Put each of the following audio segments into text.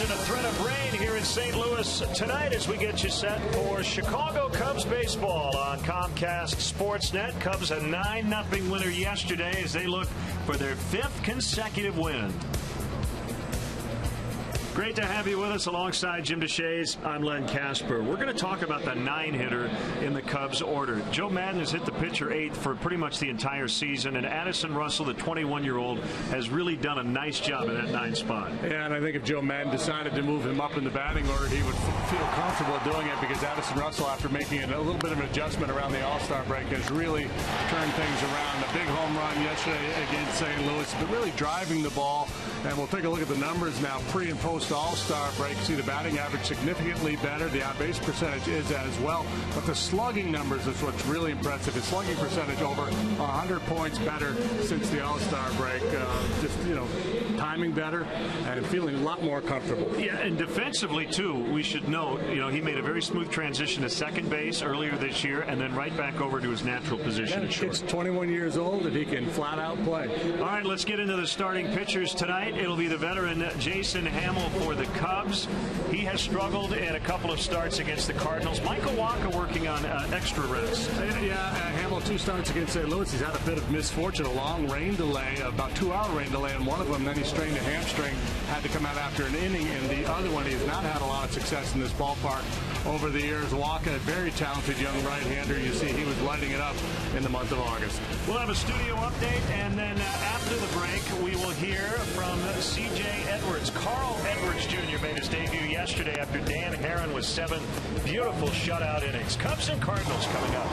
and a threat of rain here in St. Louis tonight as we get you set for Chicago Cubs baseball on Comcast Sportsnet. Cubs a 9-0 winner yesterday as they look for their 5th consecutive win. Great to have you with us alongside Jim Deshaies. I'm Len Casper. We're going to talk about the 9-hitter in the Cubs order. Joe Maddon has hit the pitcher 8th for pretty much the entire season, and Addison Russell, the 21-year-old, has really done a nice job in that 9 spot. Yeah, and I think if Joe Maddon decided to move him up in the batting order, he would feel comfortable doing it because Addison Russell, after making a little bit of an adjustment around the All-Star break, has really turned things around. A big home run yesterday against St. Louis, but really driving the ball. And we'll take a look at the numbers now, pre and post All-Star break. See the batting average significantly better. The on-base percentage is as well. But the slugging numbers is what's really impressive. His slugging percentage over 100 points better since the All-Star break. Timing better and feeling a lot more comfortable. Yeah, and defensively, too, we should note, he made a very smooth transition to second base earlier this year and then right back over to his natural position. Yeah, he's 21 years old and he can flat out play. All right, let's get into the starting pitchers tonight. It'll be the veteran Jason Hamill for the Cubs. He has struggled in a couple of starts against the Cardinals. Michael Wacha working on extra rest. Hamill 2 starts against St. Louis. He's had a bit of misfortune, a long rain delay, about 2-hour rain delay in one of them. Then he strained a hamstring, had to come out after an inning. And the other one, he has not had a lot of success in this ballpark over the years. Wacha, a very talented young right-hander. You see he was lighting it up in the month of August. We'll have a studio update, and then after the break, we will hear from C.J. Edwards. Carl Edwards Jr. made his debut yesterday after Dan Herron with 7 beautiful shutout innings. Cubs and Cardinals coming up.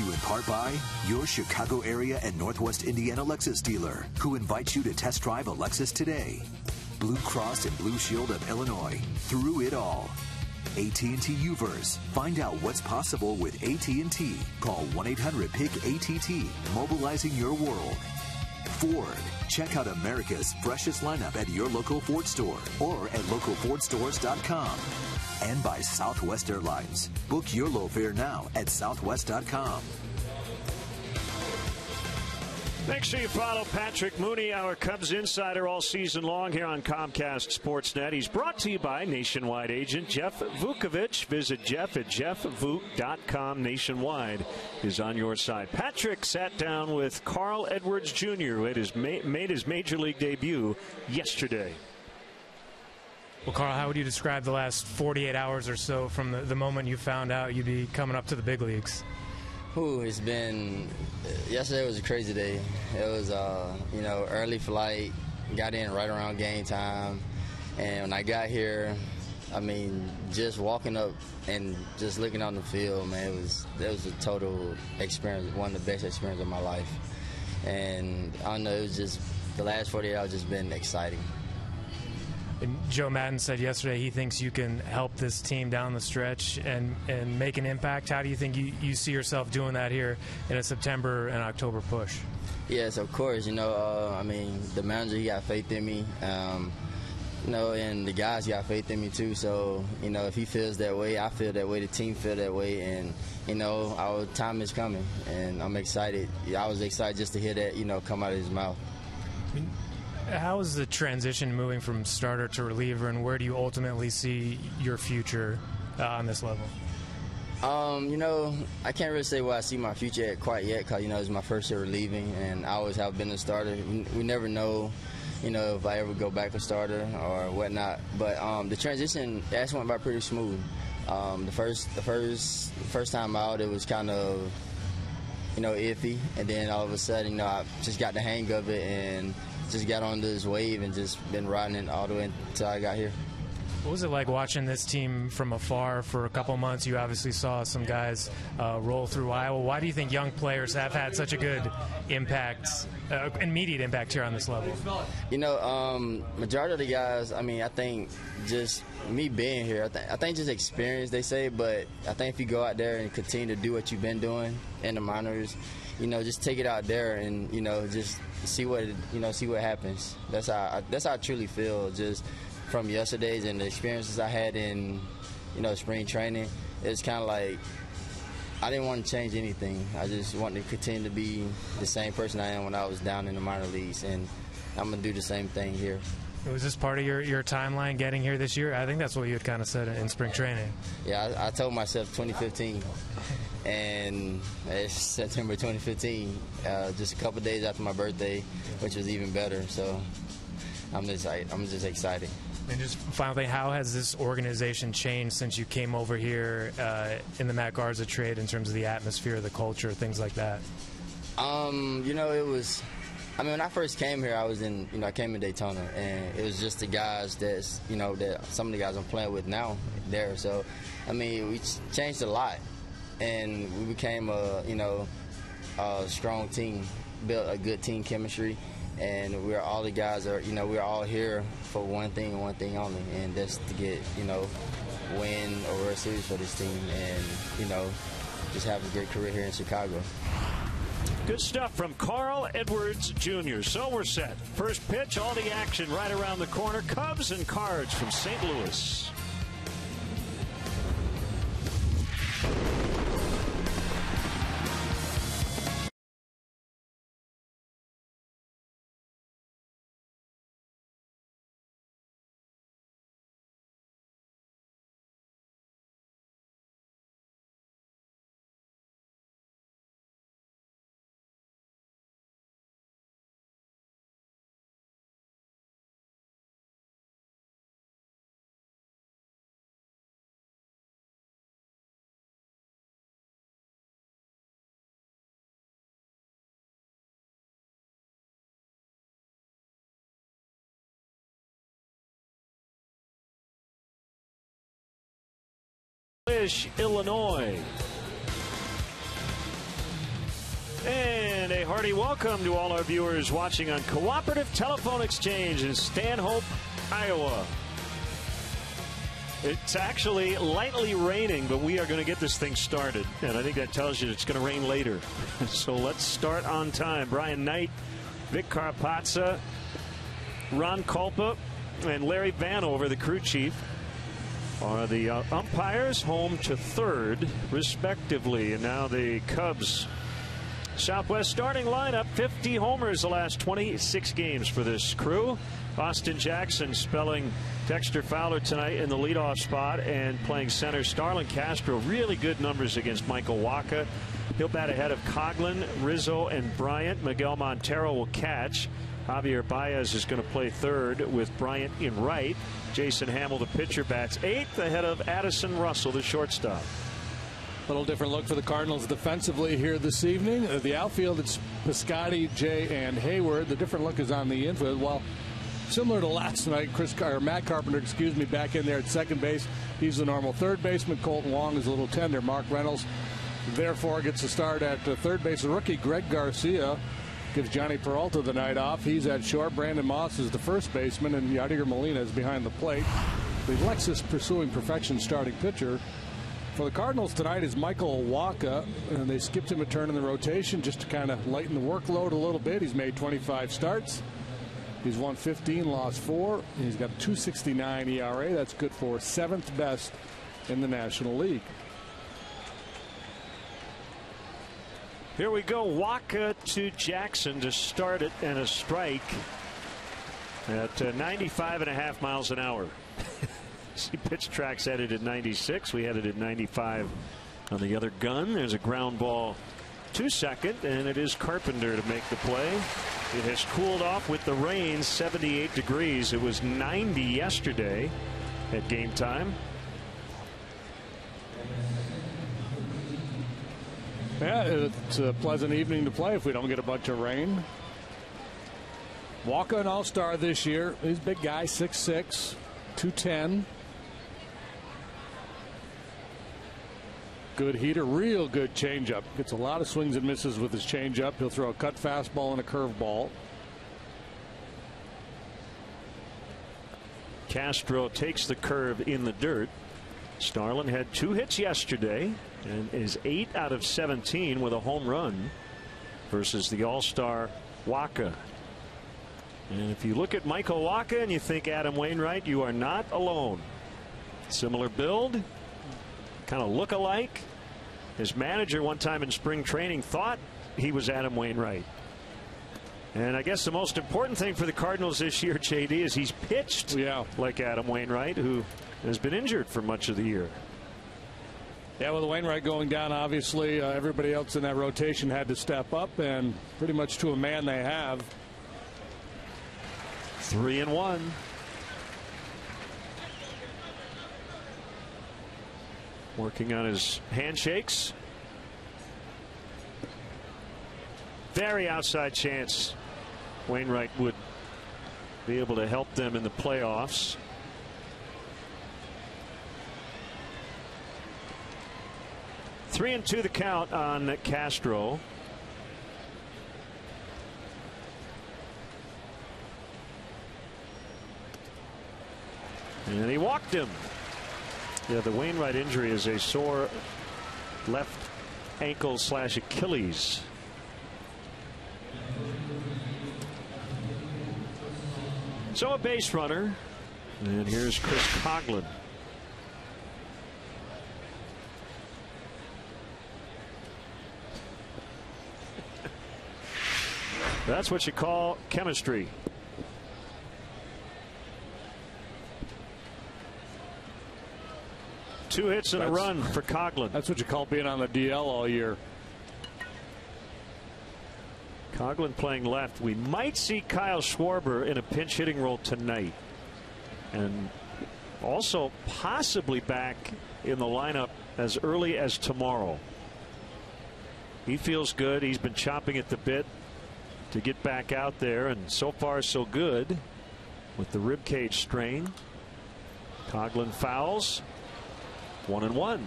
to you in part by your Chicago area and Northwest Indiana Lexus dealer, who invites you to test drive a Lexus today. Blue Cross and Blue Shield of Illinois. Through it all. AT&T Uverse. Find out what's possible with AT&T. Call 1-800-PIC-ATT, mobilizing your world. Ford. Check out America's freshest lineup at your local Ford store or at localfordstores.com. And by Southwest Airlines. Book your low fare now at southwest.com. Make sure you follow Patrick Mooney, our Cubs insider, all season long here on Comcast Sportsnet. He's brought to you by Nationwide agent Jeff Vukovich. Visit Jeff at jeffvuk.com. Nationwide is on your side. Patrick sat down with Carl Edwards Jr., who made his major league debut yesterday. Well, Carl, how would you describe the last 48 hours or so from the moment you found out you'd be coming up to the big leagues? It's been, yesterday was a crazy day. It was, early flight, got in right around game time. And when I got here, just walking up and just looking on the field, man, it was a total experience, one of the best experiences of my life. And I don't know, it was just, the last 48 hours just been exciting. And Joe Maddon said yesterday he thinks you can help this team down the stretch and make an impact. How do you think you see yourself doing that here in a September and October push? Yes, of course. The manager, he got faith in me. And the guys got faith in me too. So, if he feels that way, I feel that way, the team feel that way. And, our time is coming. And I'm excited. I was excited just to hear that, come out of his mouth. How is the transition moving from starter to reliever, and where do you ultimately see your future on this level? I can't really say where I see my future at quite yet because, it's my first year relieving, and I always have been a starter. We never know, if I ever go back to starter or whatnot. But the transition actually went by pretty smooth. The first time out, it was kind of, iffy, and then all of a sudden, I just got the hang of it and just got on this wave and just been riding it all the way until I got here. What was it like watching this team from afar for a couple months? You obviously saw some guys roll through Iowa. Why do you think young players have had such a good impact, immediate impact here on this level? Majority of the guys, I think just me being here, I think just experience, they say, but I think if you go out there and continue to do what you've been doing in the minors, just take it out there and, just see what happens. That's how I truly feel. Just from yesterday's and the experiences I had in, spring training, it's kind of like I didn't want to change anything. I just wanted to continue to be the same person I am when I was down in the minor leagues, and I'm gonna do the same thing here. Was this part of your timeline getting here this year? I think that's what you had kind of said in spring training. Yeah, I told myself 2015. And it's September 2015, just a couple of days after my birthday, which was even better. So I'm just excited. And just final thing, how has this organization changed since you came over here in the Matt Garza trade in terms of the atmosphere, the culture, things like that? It was. When I first came here, I came in Daytona, and it was just the guys that some of the guys I'm playing with now there. So, we changed a lot. And we became a strong team, built a good team chemistry, and all the guys are, we're all here for one thing and one thing only, and that's to get, win a World Series for this team, and just have a great career here in Chicago. Good stuff from Carl Edwards Jr. So we're set. First pitch, all the action right around the corner. Cubs and Cards from St. Louis. Illinois. a hearty welcome to all our viewers watching on Cooperative Telephone Exchange in Stanhope, Iowa. It's actually lightly raining, but we are going to get this thing started. And I think that tells you it's going to rain later. So let's start on time. Brian Knight, Vic Carapazza, Ron Kulpa, and Larry Vanover, the crew chief, are the umpires, home to third, respectively. And now the Cubs Southwest starting lineup, 50 homers the last 26 games for this crew. Austin Jackson spelling Dexter Fowler tonight in the leadoff spot and playing center. Starlin Castro, really good numbers against Michael Wacha. He'll bat ahead of Coughlin, Rizzo, and Bryant. Miguel Montero will catch. Javier Baez is going to play third with Bryant in right. Jason Hamill, the pitcher, bats eighth ahead of Addison Russell, the shortstop. A little different look for the Cardinals defensively here this evening. The outfield, it's Piscotty, Jay, and Hayward. The different look is on the infield. Well, similar to last night, Matt Carpenter, back in there at second base. He's the normal third baseman. Colton Wong is a little tender. Mark Reynolds, therefore, gets a start at third base. The rookie Greg Garcia gives Johnny Peralta the night off. He's at short. Brandon Moss is the first baseman, and Yadier Molina is behind the plate. The Lexus pursuing perfection starting pitcher for the Cardinals tonight is Michael Wacha, and they skipped him a turn in the rotation just to kind of lighten the workload a little bit. He's made 25 starts. He's won 15, lost 4. He's got a 2.69 ERA. That's good for 7th best in the National League. Here we go. Wacha to Jackson to start it, and a strike at 95.5 miles an hour. See, pitch tracks had it at 96. We had it at 95 on the other gun. There's a ground ball to second, and it is Carpenter to make the play. It has cooled off with the rain, 78 degrees. It was 90 yesterday at game time. Yeah, it's a pleasant evening to play if we don't get a bunch of rain. Wacha, an all-star this year. He's a big guy, 6'6", 210. Good heater, real good changeup. Gets a lot of swings and misses with his changeup. He'll throw a cut fastball and a curveball. Castro takes the curve in the dirt. Starlin had 2 hits yesterday and is 8 out of 17 with a home run versus the all-star Wacha. And if you look at Michael Wacha and you think Adam Wainwright, you are not alone. Similar build, kind of look alike. His manager one time in spring training thought he was Adam Wainwright. And I guess the most important thing for the Cardinals this year, JD, is he's pitched like Adam Wainwright, who has been injured for much of the year. Yeah, with Wainwright going down, obviously everybody else in that rotation had to step up, and pretty much to a man they have. 3-1. Working on his handshakes. Very outside chance Wainwright would be able to help them in the playoffs. Three and 2 the count on Castro. And he walked him. Yeah, the Wainwright injury is a sore left ankle / Achilles. So a base runner, and here's Chris Coughlin. That's what you call chemistry. Two hits and a run for Coughlin. That's what you call being on the DL all year. Coughlin playing left. We might see Kyle Schwarber in a pinch hitting role tonight, and also possibly back in the lineup as early as tomorrow. He feels good. He's been chomping at the bit to get back out there, and so far so good with the ribcage strain. Coughlin fouls. 1-1.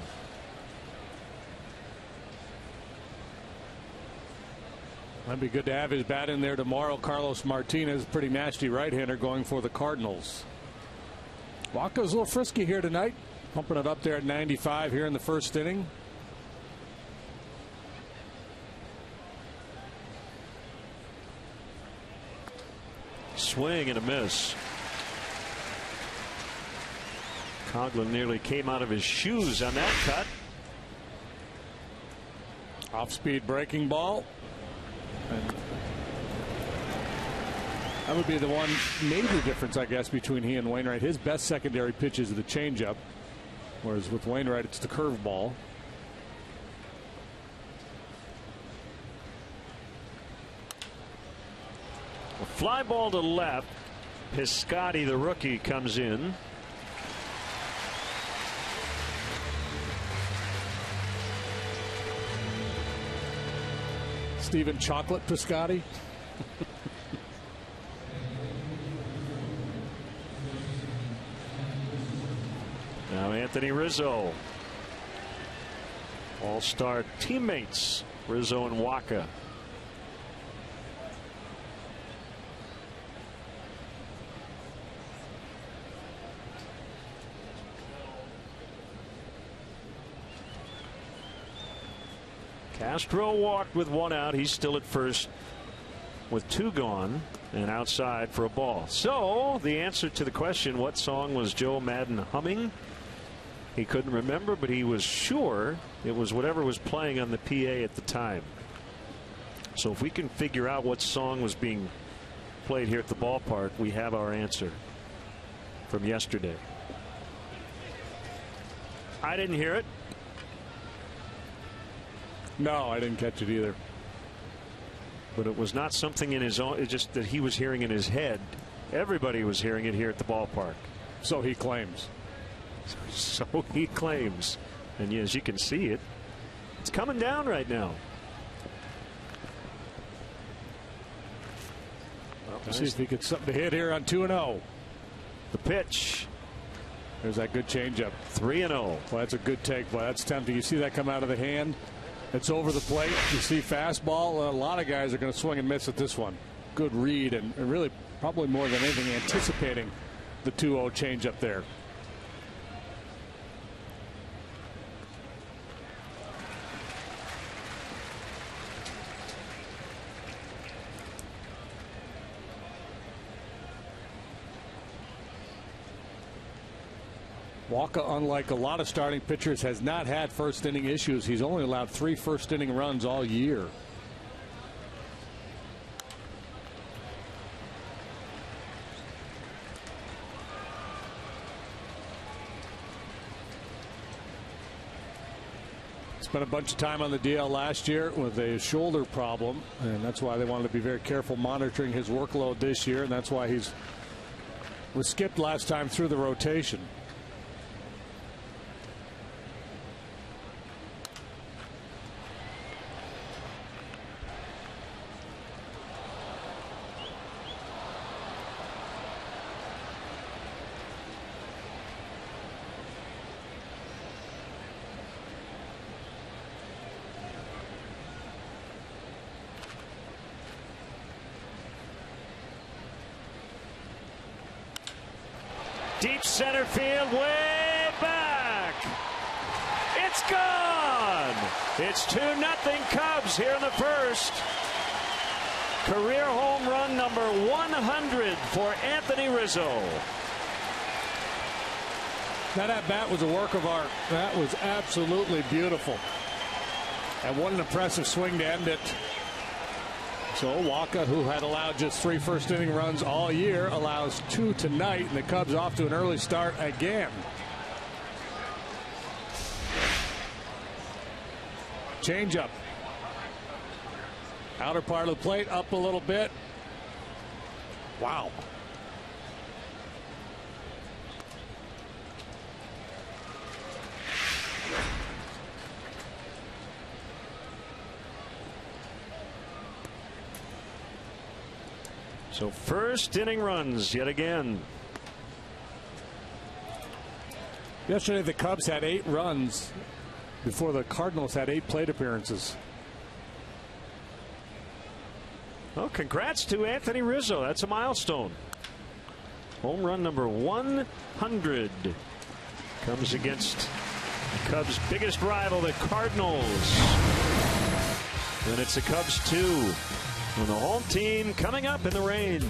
That'd be good to have his bat in there tomorrow. Carlos Martinez, pretty nasty right-hander, going for the Cardinals. Wacha's a little frisky here tonight, pumping it up there at 95 here in the first inning. Swing and a miss. Coughlin nearly came out of his shoes on that cut. Off-speed breaking ball. And that would be the one major difference, I guess, between he and Wainwright. His best secondary pitch is the changeup, whereas with Wainwright, it's the curveball. A fly ball to left. Piscotty, the rookie, comes in. Stephen Chocolate Piscotty. Now Anthony Rizzo. All-star teammates, Rizzo and Wacha. Castro walked with one out. He's still at first with two gone and outside for a ball. So the answer to the question, what song was Joe Maddon humming? He couldn't remember, but he was sure it was whatever was playing on the PA at the time. So if we can figure out what song was being played here at the ballpark, we have our answer from yesterday. I didn't hear it. No, I didn't catch it either. But it was not something in his own, it's just that he was hearing in his head. Everybody was hearing it here at the ballpark. So he claims. So he claims. And as you can see it, it's coming down right now. Well, let's see if he gets something to hit here on 2-0. The pitch. There's that good changeup. 3-0. Well, that's a good take. Boy, that's tempting. You see that come out of the hand? It's over the plate. You see fastball. A lot of guys are going to swing and miss at this one. Good read, and really probably more than anything anticipating the 2-0 changeup there. Wacha, unlike a lot of starting pitchers, has not had first inning issues. He's only allowed 3 first inning runs all year. Spent a bunch of time on the DL last year with a shoulder problem, and that's why they wanted to be very careful monitoring his workload this year, and that's why he was skipped last time through the rotation. Deep center field, way back. It's gone. It's 2-0 Cubs here in the first. Career home run number 100 for Anthony Rizzo. That at-bat was a work of art. That was absolutely beautiful. And what an impressive swing to end it. So Wacha, who had allowed just 3 first inning runs all year, allows 2 tonight, and the Cubs off to an early start again. Changeup. Outer part of the plate, up a little bit. Wow. So first inning runs yet again. Yesterday the Cubs had 8 runs before the Cardinals had 8 plate appearances. Well, congrats to Anthony Rizzo. That's a milestone. Home run number 100 comes against the Cubs' biggest rival, the Cardinals. And it's the Cubs 2. And the home team coming up in the rain.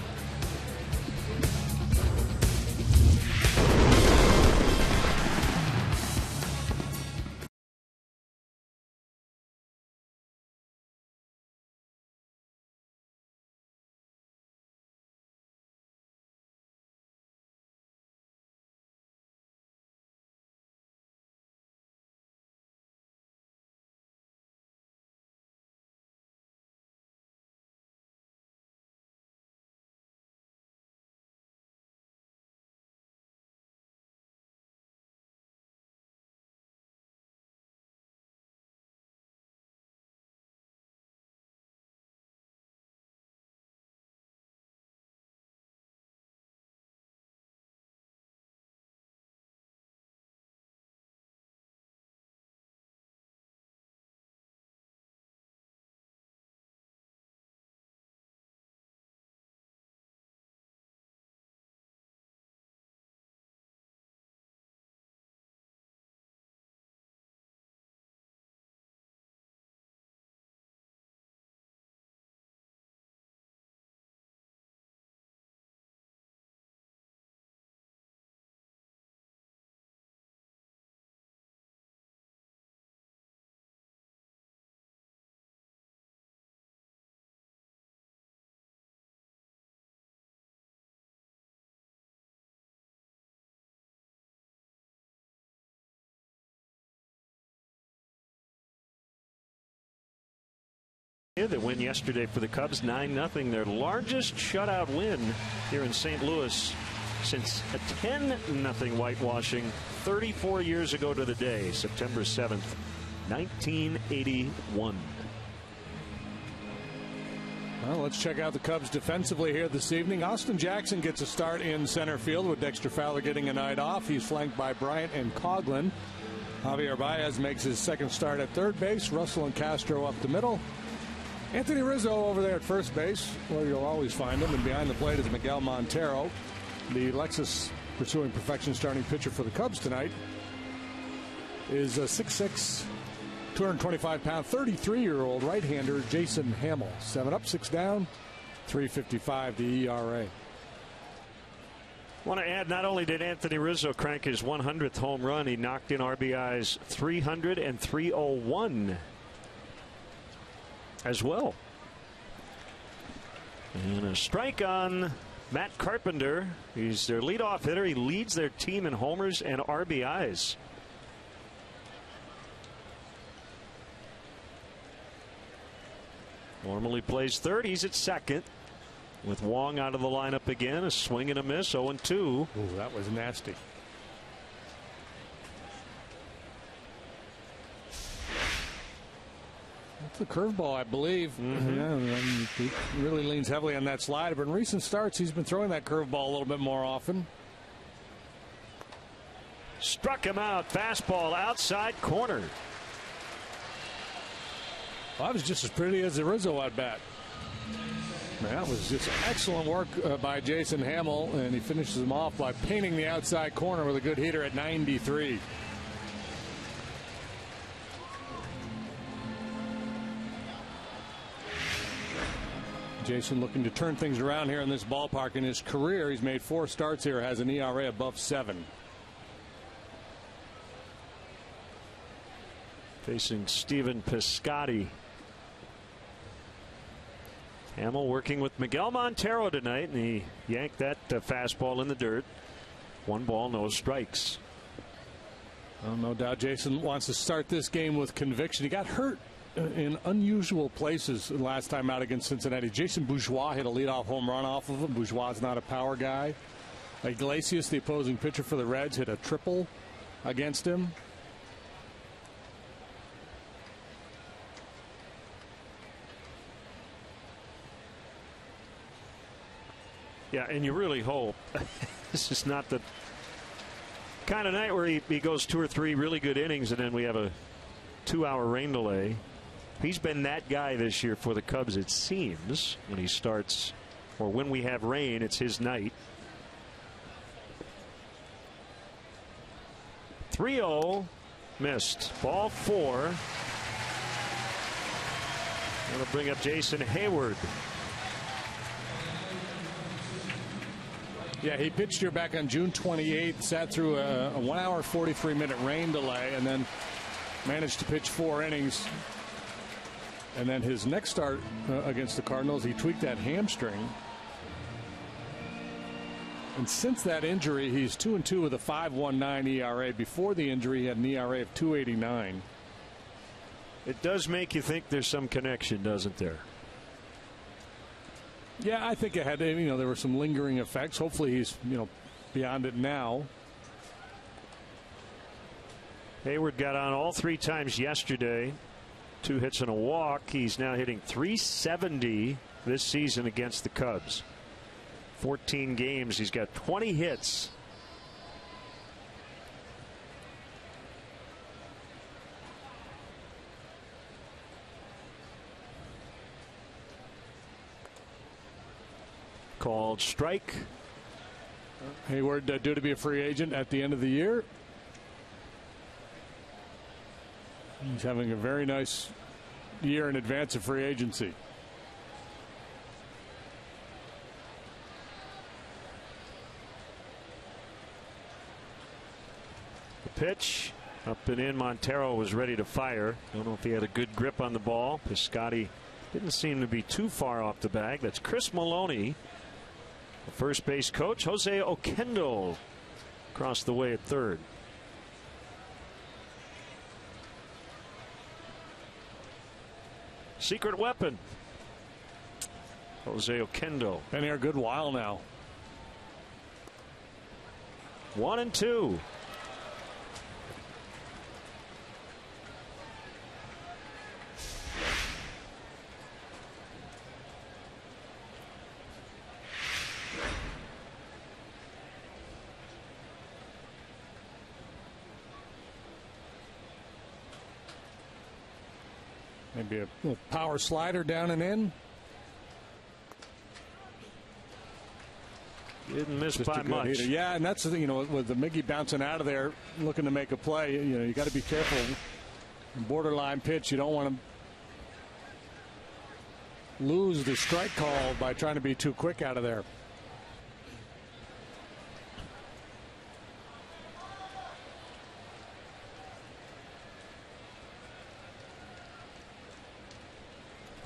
The win yesterday for the Cubs, 9-0, their largest shutout win here in St. Louis since a 10-0 whitewashing 34 years ago to the day, September 7th, 1981. Well, let's check out the Cubs defensively here this evening. Austin Jackson gets a start in center field with Dexter Fowler getting a night off. He's flanked by Bryant and Coughlin. Javier Baez makes his second start at third base. Russell and Castro up the middle. Anthony Rizzo over there at first base, where you'll always find him. And behind the plate is Miguel Montero, the Lexus pursuing perfection starting pitcher for the Cubs tonight. Is a 6'6", 225-pound, 33-year-old right-hander Jason Hamill. 7 up, 6 down, 3.55 the ERA. Want to add, not only did Anthony Rizzo crank his 100th home run, he knocked in RBIs 300 and 301 as well. And a strike on Matt Carpenter. He's their leadoff hitter. He leads their team in homers and RBIs. Normally plays third. He's at second. With Wong out of the lineup again. A swing and a miss. 0-2. Ooh, that was nasty. That's the curveball, I believe. Yeah, he really leans heavily on that slider. But in recent starts, he's been throwing that curveball a little bit more often. Struck him out. Fastball outside corner. Well, that was just as pretty as the Rizzo at bat. That was just excellent work by Jason Hamill, and he finishes him off by painting the outside corner with a good heater at 93. Jason looking to turn things around here in this ballpark. In his career, he's made 4 starts here, has an ERA above 7. Facing Stephen Piscotty. Hamill working with Miguel Montero tonight, and he yanked that fastball in the dirt. 1 ball, no strikes. Well, no doubt Jason wants to start this game with conviction. He got hurt in unusual places last time out against Cincinnati. Jason Bourgeois hit a leadoff home run off of him. Bourgeois is not a power guy. Iglesias, the opposing pitcher for the Reds, hit a triple against him. Yeah, and you really hope this is not the kind of night where he goes 2 or 3 really good innings and then we have a 2-hour rain delay. He's been that guy this year for the Cubs, it seems. When he starts, or when we have rain, it's his night. 3-0, missed. Ball 4. That'll bring up Jason Hayward. Yeah, he pitched here back on June 28th, sat through a 1 hour 43-minute rain delay, and then managed to pitch 4 innings. And then his next start against the Cardinals, he tweaked that hamstring. And since that injury, he's 2-2 with a 5.19 ERA. Before the injury, he had an ERA of 2.89. It does make you think there's some connection, doesn't there? Yeah, I think it had, there were some lingering effects. Hopefully he's, beyond it now. Hayward got on all 3 times yesterday. 2 hits and a walk. He's now hitting .370 this season against the Cubs. 14 games. He's got 20 hits. Called strike. Hayward due to be a free agent at the end of the year. He's having a very nice year in advance of free agency. The pitch up and in. Montero was ready to fire. Don't know if he had a good grip on the ball. Piscotty didn't seem to be too far off the bag. That's Chris Maloney, the first base coach. Jose Oquendo across the way at third. Secret weapon, Jose Oquendo. Been here a good while now. 1-2. Maybe a little power slider down and in. Didn't miss Just by much. Hitter. Yeah, and that's the thing, with the Miggy bouncing out of there, looking to make a play. You got to be careful. Borderline pitch. You don't want to lose the strike call by trying to be too quick out of there.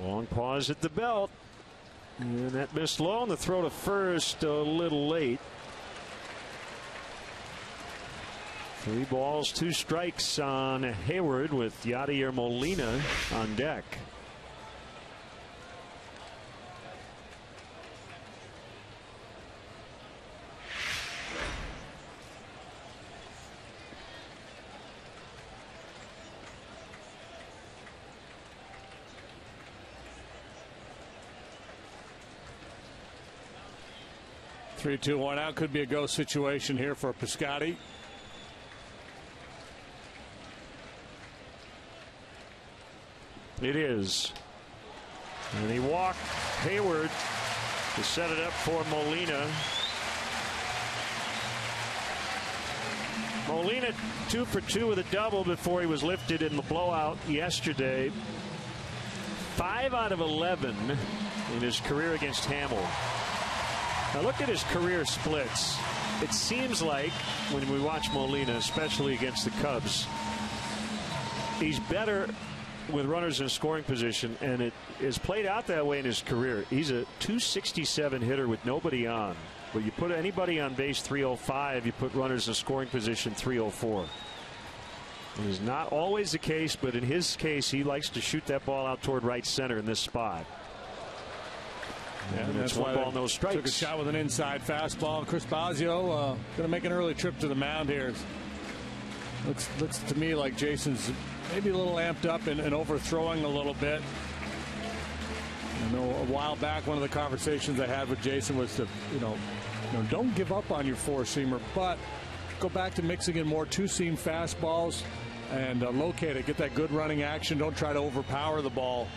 Long pause at the belt. And that missed low, and the throw to first a little late. 3 balls, 2 strikes on Hayward with Yadier Molina on deck. Three, 2, 1 out. Could be a go situation here for Piscotty. It is. And he walked Hayward to set it up for Molina. Molina 2 for 2 with a double before he was lifted in the blowout yesterday. 5 out of 11 in his career against Hamill. Now look at his career splits. It seems like when we watch Molina, especially against the Cubs, he's better with runners in scoring position, and it is played out that way in his career. He's a .267 hitter with nobody on. But you put anybody on base, 305. You put runners in scoring position, 304. It is not always the case, but in his case, he likes to shoot that ball out toward right center in this spot. Yeah, and that's 1 ball, no strikes. Took a shot with an inside fastball. Chris Bosio going to make an early trip to the mound here. Looks to me like Jason's maybe a little amped up and overthrowing a little bit. I know a while back one of the conversations I had with Jason was to, don't give up on your 4-seamer, but go back to mixing in more 2-seam fastballs and locate it, get that good running action. Don't try to overpower the ball.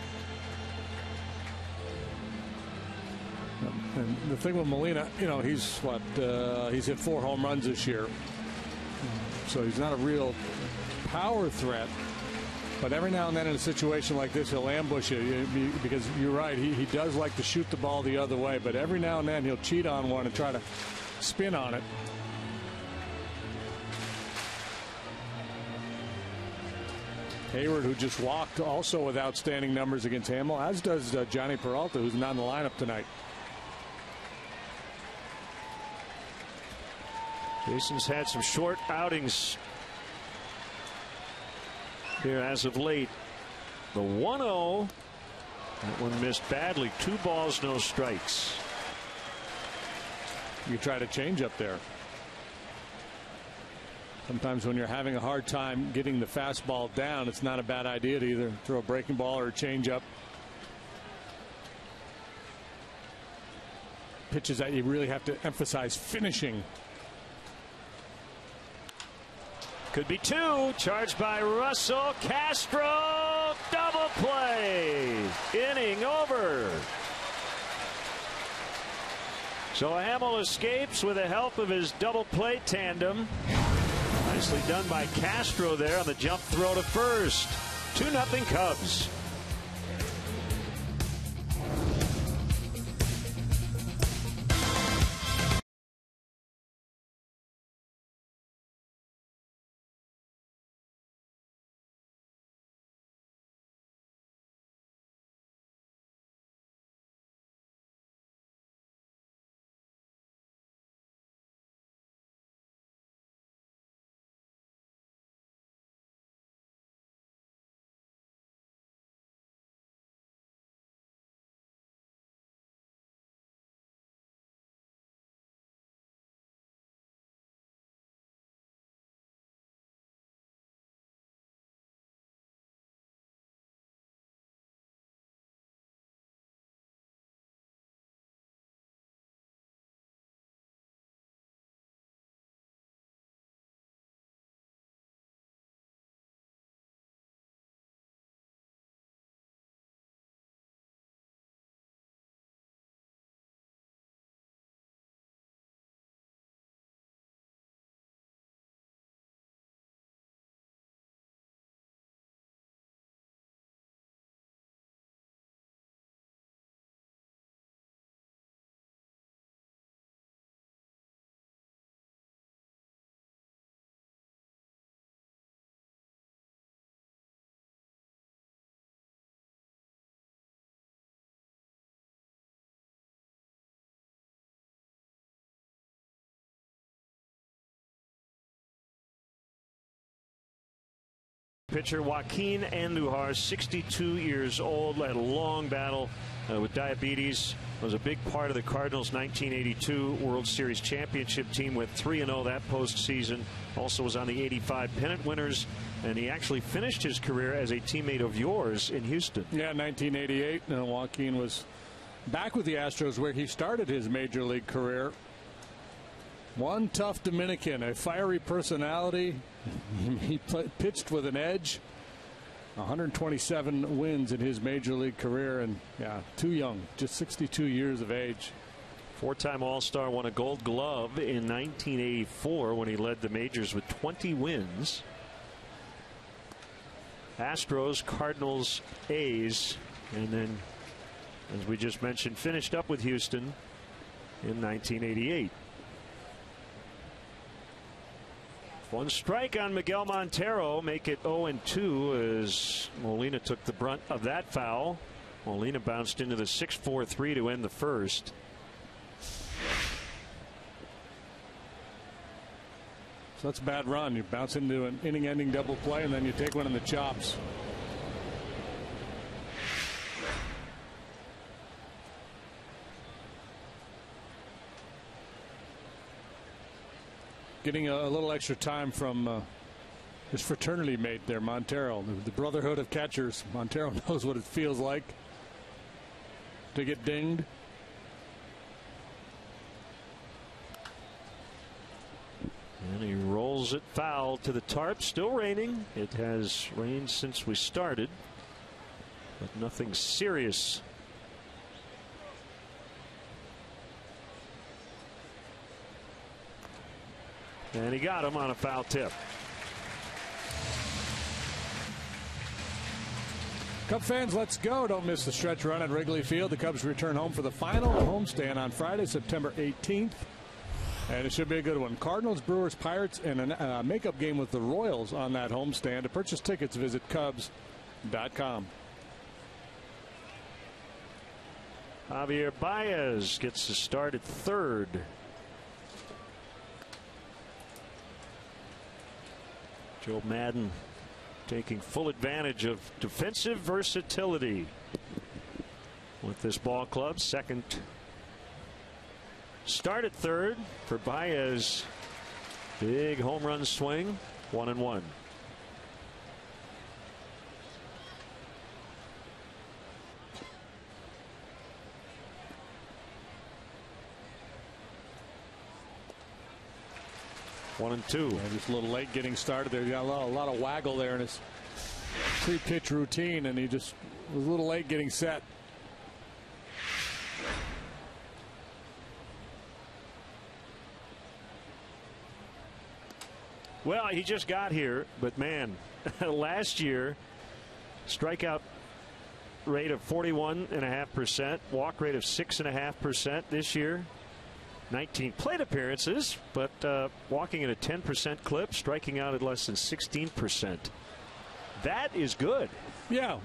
And the thing with Molina, you know, he's hit 4 home runs this year, so he's not a real power threat. But every now and then in a situation like this, he'll ambush you, because you're right, he does like to shoot the ball the other way, but every now and then he'll cheat on one and try to spin on it. Hayward, who just walked, also with outstanding numbers against Hamill, as does Johnny Peralta, who's not in the lineup tonight. Jason's had some short outings here as of late. The 1-0, that one missed badly. 2 balls, no strikes. You try to change up there. Sometimes when you're having a hard time getting the fastball down, it's not a bad idea to either throw a breaking ball or a changeup. Pitches that you really have to emphasize finishing. Could be 2. Charged by Russell. Castro. Double play. Inning over. So Hamill escapes with the help of his double play tandem. Nicely done by Castro there on the jump throw to first. 2-0 Cubs. Pitcher Joaquin Andujar, 62 years old, had a long battle with diabetes. Was a big part of the Cardinals' 1982 World Series championship team. Went 3-0 that postseason. Also was on the '85 pennant winners, and he actually finished his career as a teammate of yours in Houston. Yeah, 1988. Joaquin was back with the Astros, where he started his major league career. One tough Dominican, a fiery personality. He pitched with an edge. 127 wins in his major league career, and yeah, too young, just 62 years of age. 4-time All-Star, won a Gold Glove in 1984 when he led the majors with 20 wins. Astros, Cardinals, A's, and then, as we just mentioned, finished up with Houston in 1988. One strike on Miguel Montero, make it 0-2 as Molina took the brunt of that foul. Molina bounced into the 6-4-3 to end the first. So that's a bad run. You bounce into an inning-ending double play, and then you take one in the chops. Getting a little extra time from his fraternity mate there, Montero, the brotherhood of catchers. Montero knows what it feels like to get dinged. And he rolls it foul to the tarp. Still raining. It has rained since we started, but nothing serious. And he got him on a foul tip. Cub fans, let's go. Don't miss the stretch run at Wrigley Field. The Cubs return home for the final homestand on Friday, September 18th. And it should be a good one. Cardinals, Brewers, Pirates, and a makeup game with the Royals on that homestand. To purchase tickets, visit Cubs.com. Javier Baez gets to start at third. Joe Maddon taking full advantage of defensive versatility with this ball club. Second start at third for Baez. Big home run swing. 1-1. One and two. Yeah, just a little late getting started there. You got a lot of waggle there in his pre-pitch routine, and he just was a little late getting set. Well, he just got here, but man, last year, strikeout rate of 41.5%, walk rate of 6.5%. This year, 19 plate appearances, but walking at a 10% clip, striking out at less than 16%. That is good. Yeah.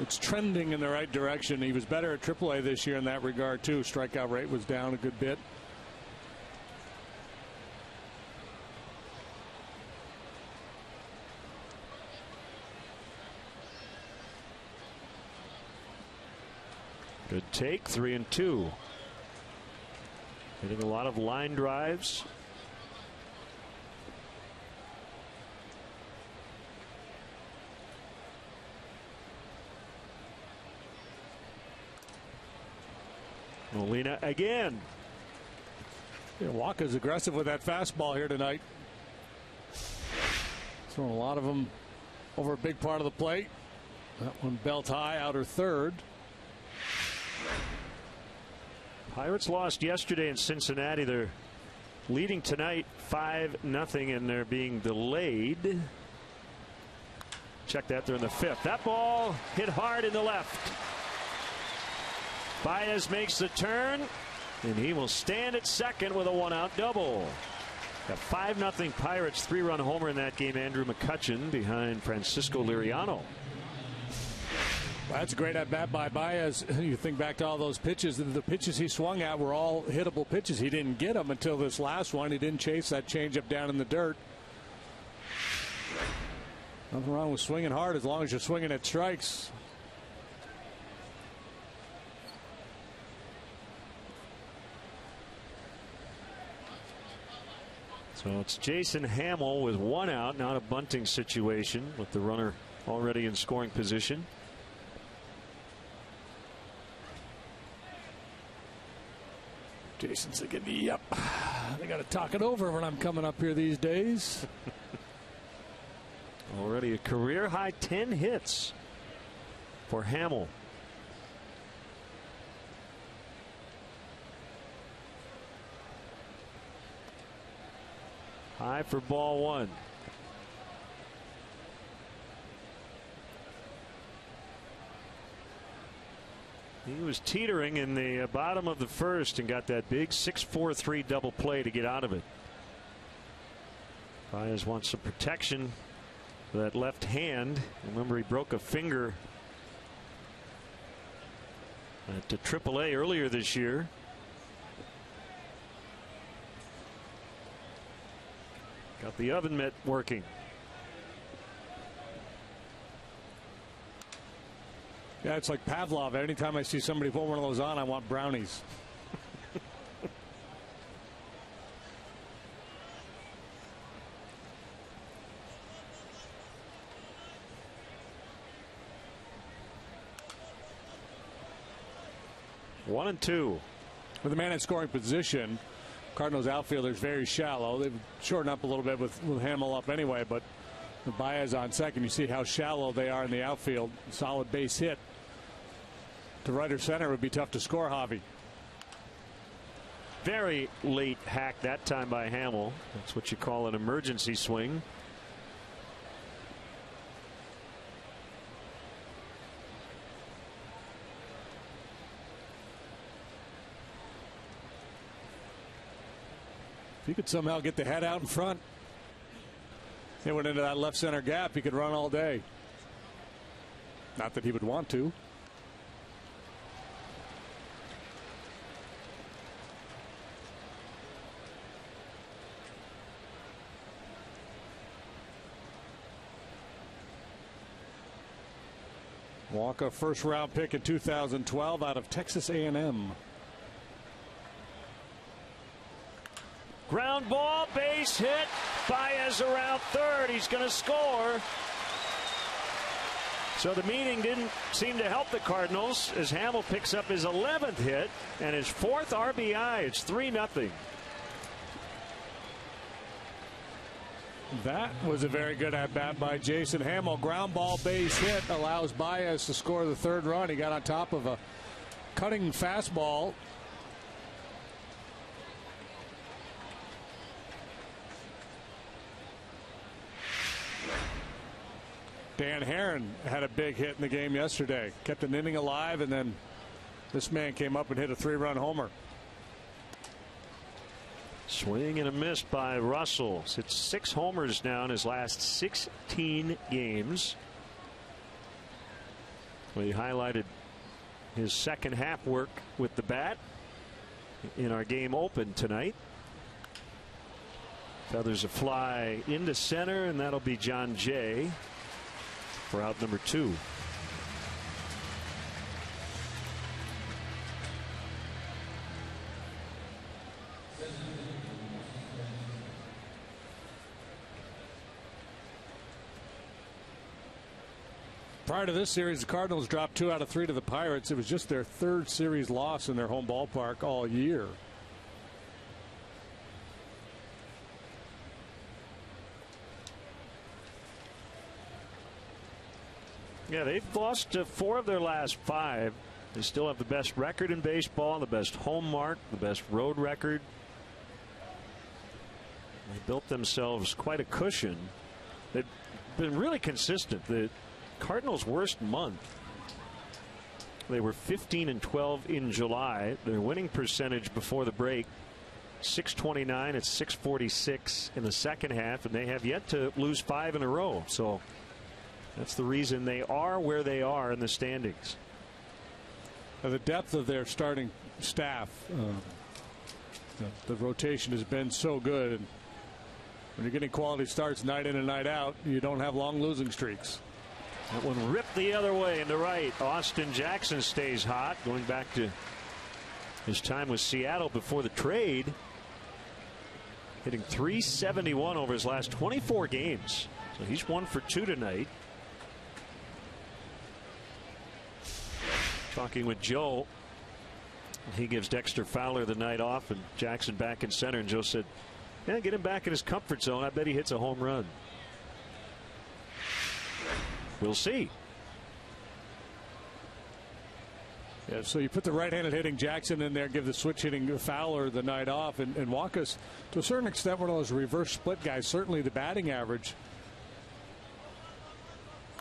It's trending in the right direction. He was better at AAA this year in that regard too. Strikeout rate was down a good bit. Good take. 3-2. Hitting a lot of line drives. Molina again. Yeah, Walker's aggressive with that fastball here tonight. Throwing a lot of them over a big part of the plate. That one belt high, outer third. Pirates lost yesterday in Cincinnati. They're leading tonight 5-0, and they're being delayed. Check that. They're in the fifth. That ball hit hard in the left. Baez makes the turn, and he will stand at second with a one-out double. A 5-0 Pirates 3-run homer in that game. Andrew McCutchen behind Francisco Liriano. Well, that's a great at-bat by Baez. You think back to all those pitches. The pitches he swung at were all hittable pitches. He didn't get them until this last one. He didn't chase that changeup down in the dirt. Nothing wrong with swinging hard as long as you're swinging at strikes. So it's Jason Hamill with one out. Not a bunting situation with the runner already in scoring position. Jason's thinking, yep, they got to talk it over when I'm coming up here these days. Already a career high 10 hits for Hamill. High for ball one. He was teetering in the bottom of the first and got that big 6-4-3 double play to get out of it. Baez wants some protection for that left hand. Remember, he broke a finger at the AAA earlier this year. Got the oven mitt working. Yeah, it's like Pavlov. Anytime I see somebody put one of those on, I want brownies. With the man in scoring position, Cardinals outfielder is very shallow. They've shortened up a little bit with Hamill up anyway, but Baez on second. You see how shallow they are in the outfield. Solid base hit to right or center would be tough to score, Javi. Very late hack that time by Hamill. That's what you call an emergency swing. If he could somehow get the head out in front, he went into that left center gap, he could run all day. Not that he would want to. Walker, first round pick in 2012 out of Texas A&M. Ground ball, base hit. Baez around third. He's going to score. So the meeting didn't seem to help the Cardinals as Hamill picks up his 11th hit and his 4th RBI. It's 3-0. That was a very good at-bat by Jason Hamill. Ground ball base hit allows Baez to score the 3rd run. He got on top of a cutting fastball. Dan Herron had a big hit in the game yesterday. Kept an inning alive, and then this man came up and hit a 3-run homer. Swing and a miss by Russell. It's 6 homers now in his last 16 games. We highlighted his second half work with the bat in our game open tonight. Feathers a fly into center, and that'll be John Jay for out number 2. Prior to this series, the Cardinals dropped 2 out of 3 to the Pirates. It was just their 3rd series loss in their home ballpark all year. Yeah, they've lost 4 of their last 5. They still have the best record in baseball, the best home mark, the best road record. They built themselves quite a cushion. They've been really consistent. The Cardinals' worst month, they were 15-12 in July. Their winning percentage before the break, .629. It's .646 in the second half, and they have yet to lose 5 in a row. So that's the reason they are where they are in the standings. The depth of their starting staff, the rotation has been so good. And when you're getting quality starts night in and night out, you don't have long losing streaks. That one ripped the other way into right. Austin Jackson stays hot, going back to his time with Seattle before the trade. Hitting .371 over his last 24 games. So he's 1 for 2 tonight. Talking with Joe, he gives Dexter Fowler the night off and Jackson back in center, and Joe said, yeah, get him back in his comfort zone. I bet he hits a home run. We'll see. Yeah, so you put the right-handed hitting Jackson in there, give the switch hitting Fowler the night off, and Wacha's, to a certain extent, one of those reverse split guys. Certainly the batting average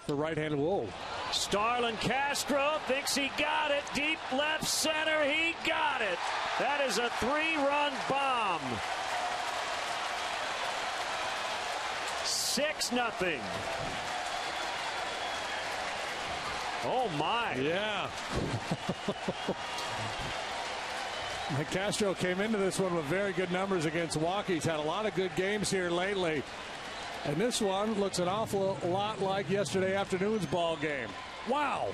for right-handed. Whoa. Starlin Castro thinks he got it. Deep left center. He got it. That is a 3-run bomb. 6-0. Oh, my. Yeah. Castro came into this one with very good numbers against Milwaukee. He's had a lot of good games here lately. And this one looks an awful lot like yesterday afternoon's ball game. Wow.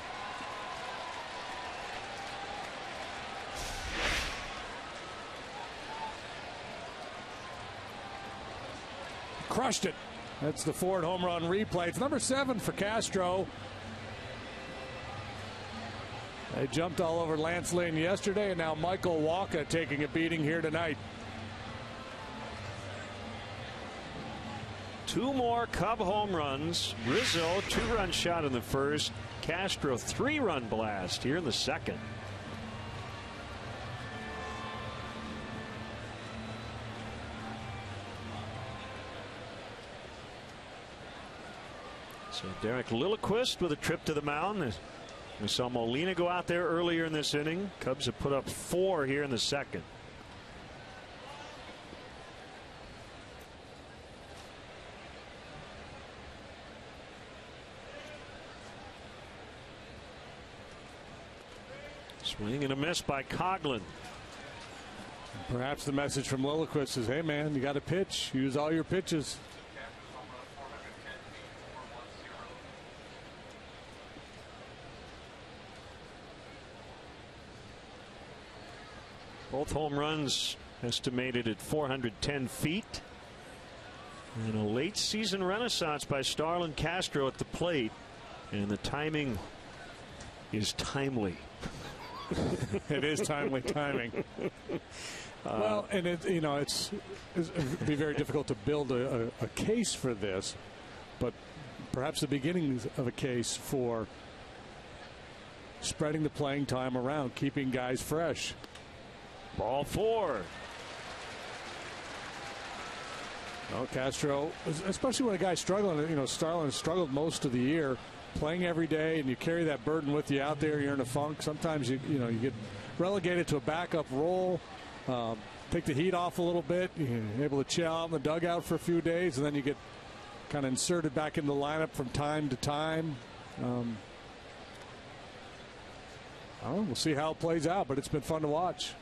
Crushed it. That's the Ford home run replay. It's number 7 for Castro. They jumped all over Lance Lynn yesterday, and now Michael Wacha taking a beating here tonight. 2 more Cub home runs. Rizzo, 2-run shot in the first. Castro, 3-run blast here in the second. So Derek Lilliquist with a trip to the mound. We saw Molina go out there earlier in this inning. Cubs have put up 4 here in the second. Swing and a miss by Coghlan. Perhaps the message from Lilliquist is, hey man, you got to pitch. Use all your pitches. Both home runs estimated at 410 feet. And a late season renaissance by Starlin Castro at the plate. And the timing is timely. It is timely timing. Well, and it'd be very difficult to build a case for this, but perhaps the beginnings of a case for spreading the playing time around, keeping guys fresh. Ball 4. Well, Castro, especially when a guy's struggling, Starlin has struggled most of the year, playing every day, and you carry that burden with you out there. You're in a funk. Sometimes you get relegated to a backup role, take the heat off a little bit. You're able to chill out in the dugout for a few days, and then you get kind of inserted back in the lineup from time to time. We'll see how it plays out, but it's been fun to watch.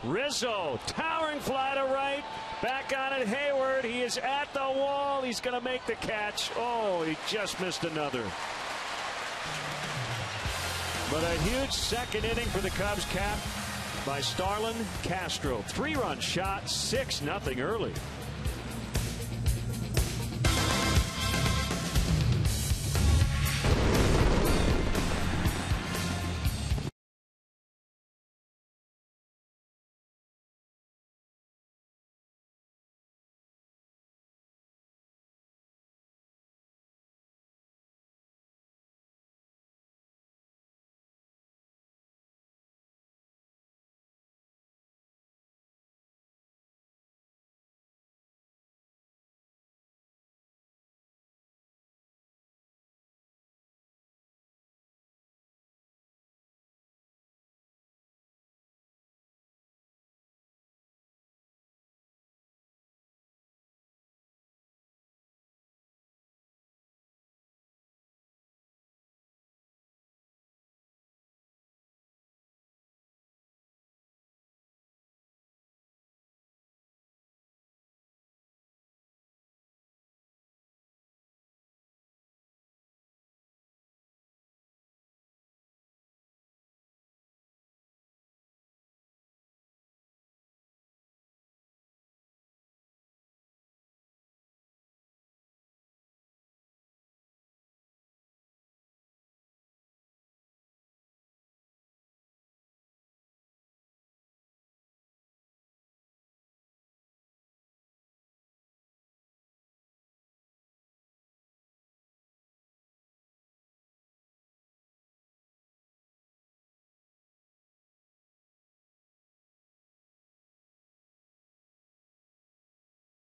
Rizzo, towering fly to right. Back on it, Hayward. He is at the wall. He's going to make the catch. Oh, he just missed another. But a huge second inning for the Cubs, capped by Starlin Castro. 3-run shot, 6-0 early.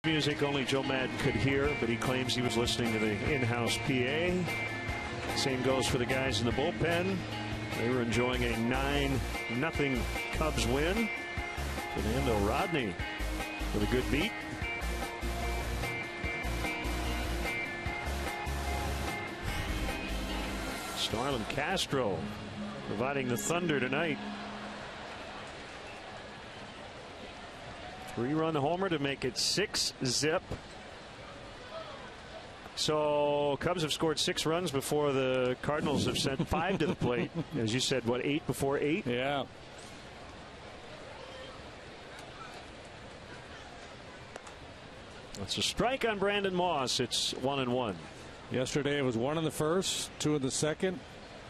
Music only Joe Madden could hear, but he claims he was listening to the in-house PA. Same goes for the guys in the bullpen. They were enjoying a 9-0 Cubs win. Fernando Rodney with a good beat. Starlin Castro providing the thunder tonight. 3-run homer to make it 6-0. So Cubs have scored 6 runs before the Cardinals have sent 5 to the plate. As you said, what, 8 before 8? Yeah. That's a strike on Brandon Moss. It's 1-1. Yesterday it was 1 in the first, 2 in the second,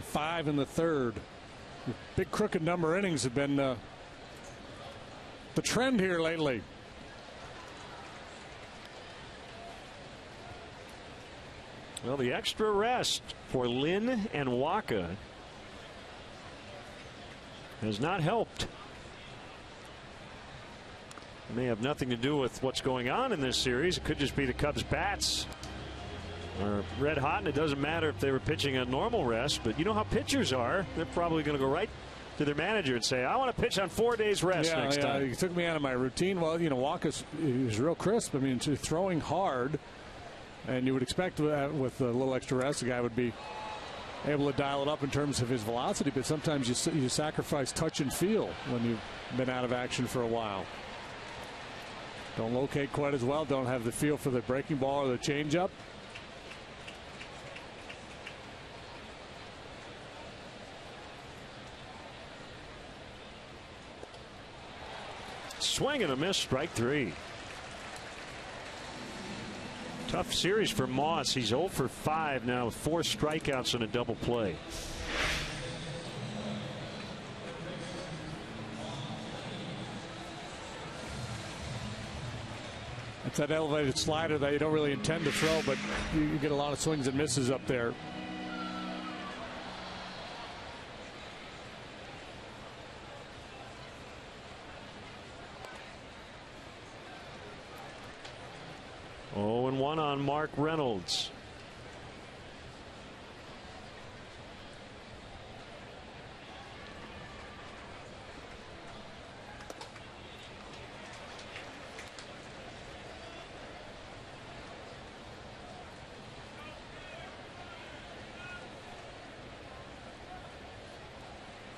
5 in the third. Big crooked number innings have been the trend here lately. Well, the extra rest for Lynn and Waka has not helped. It may have nothing to do with what's going on in this series. It could just be the Cubs' bats are red hot, and it doesn't matter if they were pitching a normal rest. But you know how pitchers are. They're probably going to go right to their manager and say, I want to pitch on 4 days rest next time. He took me out of my routine. Well, you know, Waka's was real crisp. I mean, throwing hard. And you would expect with a little extra rest, the guy would be able to dial it up in terms of his velocity. But sometimes you sacrifice touch and feel when you've been out of action for a while. Don't locate quite as well. Don't have the feel for the breaking ball or the changeup. Swing and a miss, strike 3. Tough series for Moss. He's 0 for 5 now with 4 strikeouts and a double play. It's that elevated slider that you don't really intend to throw, but you get a lot of swings and misses up there. Oh, and 1 on Mark Reynolds.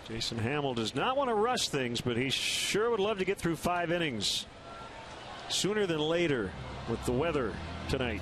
Jason Hamill does not want to rush things, but he sure would love to get through 5 innings sooner than later with the weather tonight.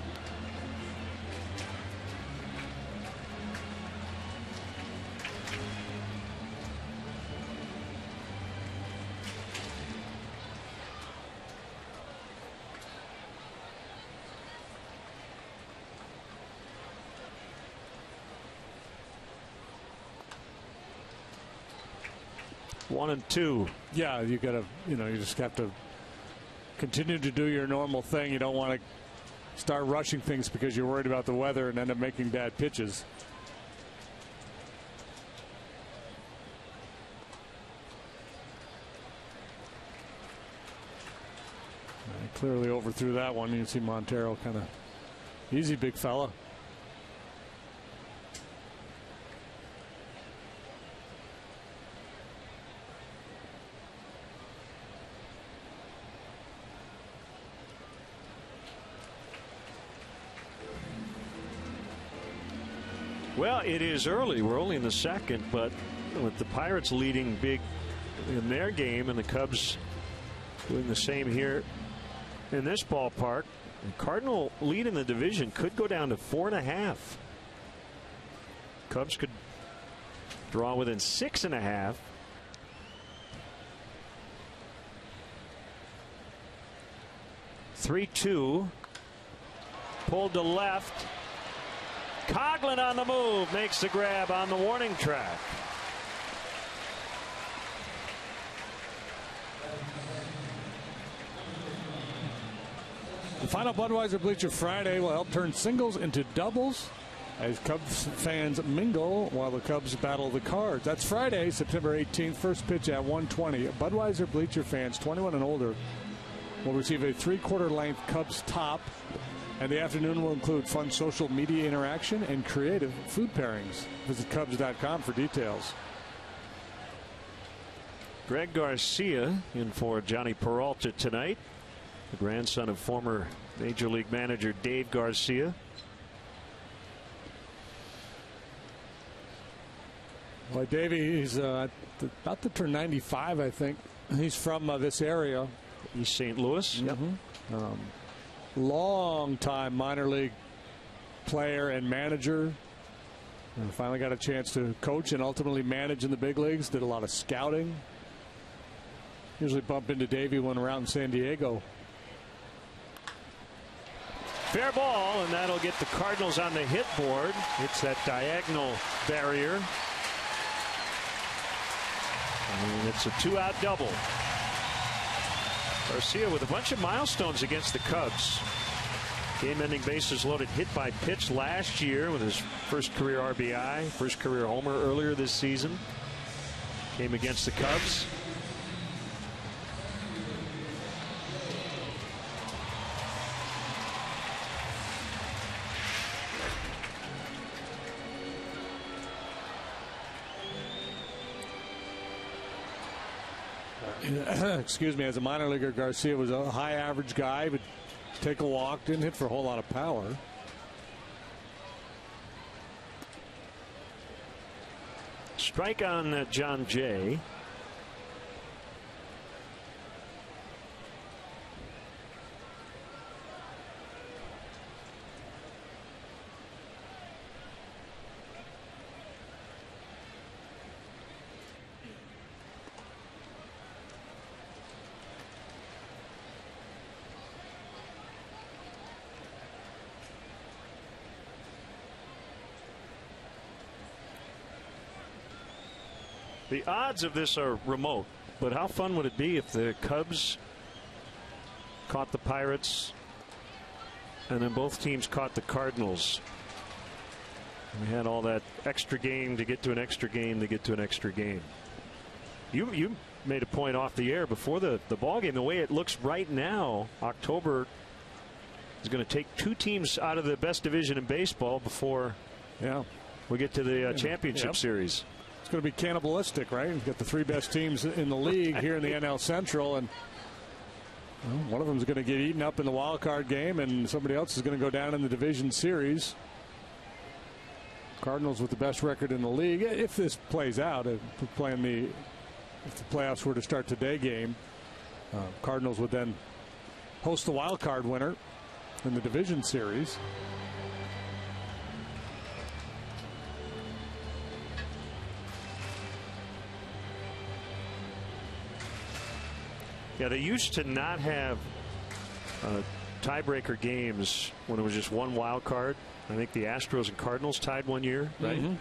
One and two. Yeah, you got to, you just have to continue to do your normal thing. You don't want to start rushing things because you're worried about the weather and end up making bad pitches. Clearly overthrew that one. You can see Montero kind of easy, big fella. Well, it is early. We're only in the second, but with the Pirates leading big in their game and the Cubs doing the same here in this ballpark, the Cardinal lead in the division could go down to 4.5. Cubs could draw within 6.5. Three-2. Pulled to left. Coughlin on the move, makes the grab on the warning track. The final Budweiser Bleacher Friday will help turn singles into doubles as Cubs fans mingle while the Cubs battle the Cards. That's Friday, September 18th, first pitch at 1:20. Budweiser Bleacher fans 21 and older will receive a 3/4 length Cubs top. And the afternoon will include fun social media interaction and creative food pairings. Visit Cubs.com for details. Greg Garcia in for Johnny Peralta tonight, the grandson of former Major League manager Dave Garcia. Well, Davey, he's about to turn 95, I think. He's from this area. East St. Louis. Mm-hmm. Long-time minor league player and manager. And finally got a chance to coach and ultimately manage in the big leagues. Did a lot of scouting. Usually bump into Davey when we're out in San Diego. Fair ball, and that'll get the Cardinals on the hit board. It's that diagonal barrier. And it's a 2-out double. Garcia with a bunch of milestones against the Cubs. Game-ending bases loaded hit by pitch last year with his first career RBI, first career homer earlier this season. Came against the Cubs. Excuse me, as a minor leaguer, Garcia was a high average guy, but take a walk, didn't hit for a whole lot of power. Strike on John Jay. The odds of this are remote, but how fun would it be if the Cubs caught the Pirates and then both teams caught the Cardinals? We had all that extra game to get to an extra game to get to an extra game. You made a point off the air before the ball game. The way it looks right now, October is going to take two teams out of the best division in baseball before we get to the championship series. It's going to be cannibalistic, right? You've got the three best teams in the league here in the NL Central, and one of them is going to get eaten up in the wild card game, and somebody else is going to go down in the division series. Cardinals with the best record in the league. If this plays out, if the playoffs were to start today game, Cardinals would then host the wild card winner in the division series. Yeah, they used to not have tiebreaker games when it was just one wild card. I think the Astros and Cardinals tied one year, right? And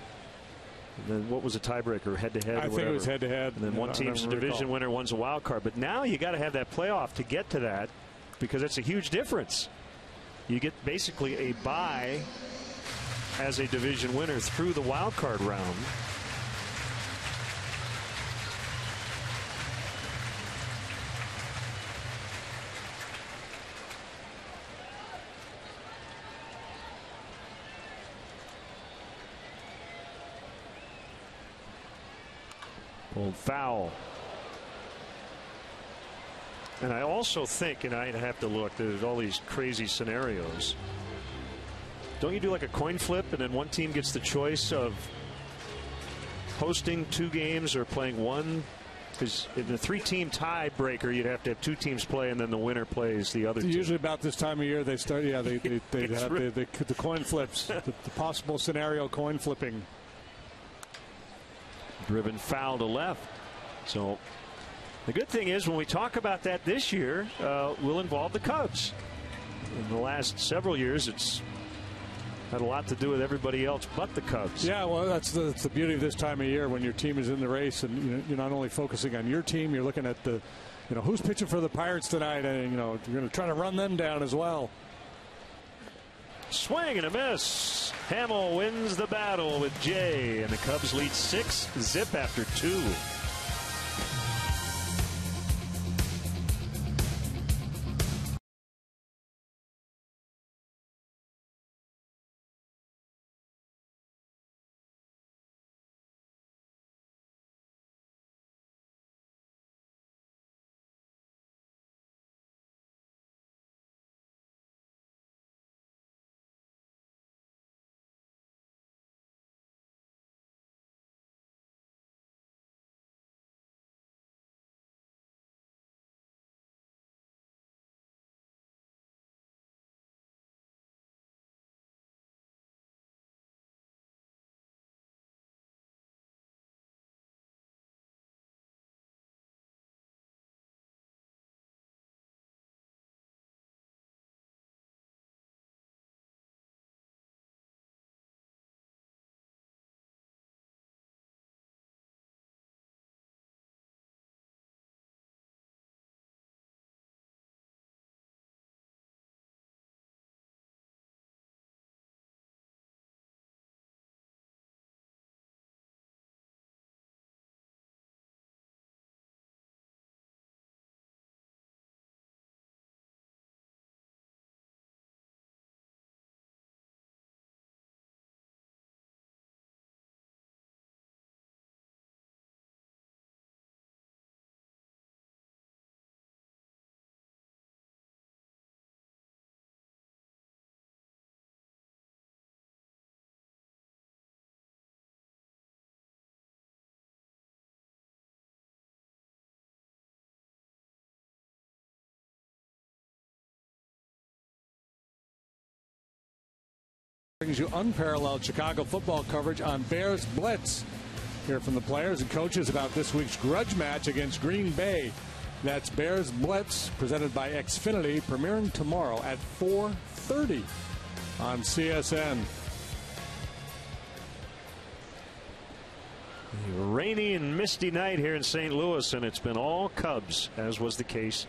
then what was a tiebreaker, head-to-head? I think it was head-to-head. And then one team's a division winner, one's a wild card. But now you got to have that playoff to get to that, because it's a huge difference. You get basically a bye as a division winner through the wild card round. Pulled foul. And I also think, and I have to look, there's all these crazy scenarios. Don't you do like a coin flip and then one team gets the choice of hosting two games or playing one? Because in the three-team tiebreaker, you'd have to have two teams play, and then the winner plays the other team. Usually about this time of year, they start. Yeah, they have the coin flips, the possible scenario coin flipping. Driven foul to left. So the good thing is, when we talk about that this year, we'll involve the Cubs. In the last several years, it's had a lot to do with everybody else but the Cubs. Yeah, well, that's the beauty of this time of year, when your team is in the race, and you're not only focusing on your team, you're looking at the, who's pitching for the Pirates tonight, and you're going to try to run them down as well. Swing and a miss. Hamill wins the battle with Jay, and the Cubs lead 6-0 after 2. brings you unparalleled Chicago football coverage on Bears Blitz. Hear from the players and coaches about this week's grudge match against Green Bay. That's Bears Blitz, presented by Xfinity, premiering tomorrow at 4:30 on CSN. A rainy and misty night here in St. Louis, and it's been all Cubs, as was the case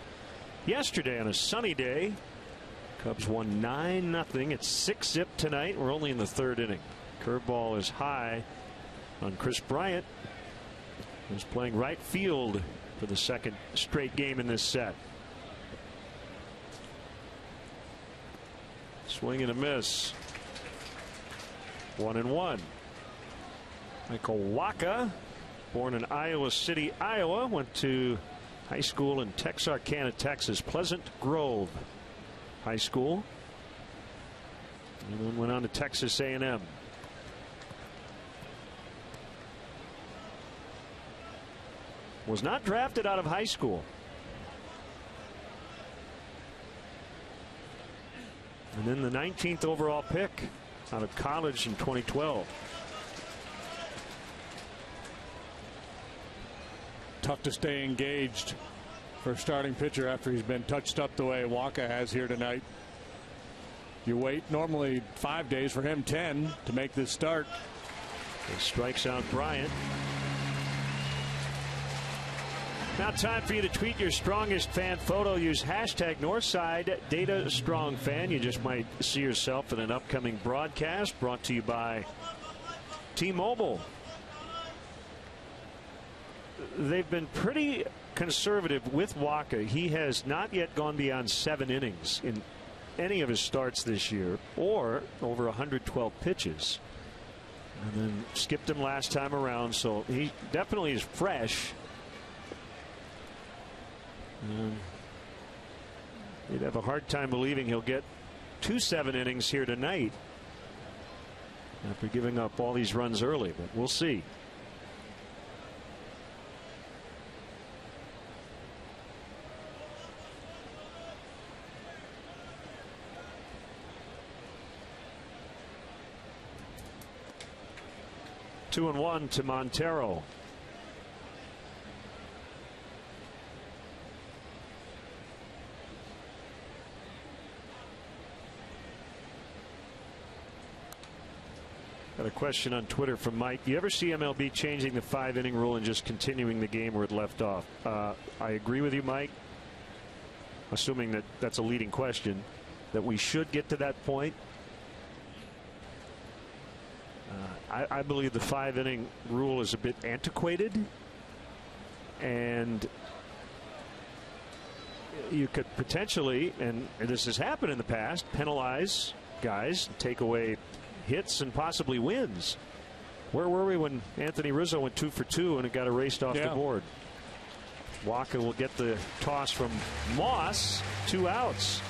yesterday on a sunny day. Cubs won 9-0. It's 6-zip tonight. We're only in the third inning. Curveball is high on Chris Bryant, who's playing right field for the second straight game in this set. Swing and a miss. 1-1. Michael Wacha, born in Iowa City, Iowa, went to high school in Texarkana, Texas, Pleasant Grove High School, and then went on to Texas A&M. Was not drafted out of high school. And then the 19th overall pick out of college in 2012. Tough to stay engaged for a starting pitcher after he's been touched up the way Wacha has here tonight. You wait normally 5 days, for him 10 to make this start. He strikes out Bryant. Now time for you to tweet your strongest fan photo. Use hashtag Northside Data Strong Fan. You just might see yourself in an upcoming broadcast brought to you by T-Mobile. They've been pretty conservative with Wacha. He has not yet gone beyond 7 innings in any of his starts this year, or over 112 pitches. And then skipped him last time around, so he definitely is fresh. You'd have a hard time believing he'll get to 7 innings here tonight after giving up all these runs early, but we'll see. Two and one to Montero. Got a question on Twitter from Mike. Do you ever see MLB changing the 5-inning rule and just continuing the game where it left off? I agree with you, Mike. Assuming that that's a leading question, that we should get to that point. I believe the 5-inning rule is a bit antiquated, and you could potentially, and this has happened in the past, penalize guys, take away hits and possibly wins. Where were we when Anthony Rizzo went 2 for 2 and it got erased off the board? Wacha will get the toss from Moss. 2 outs.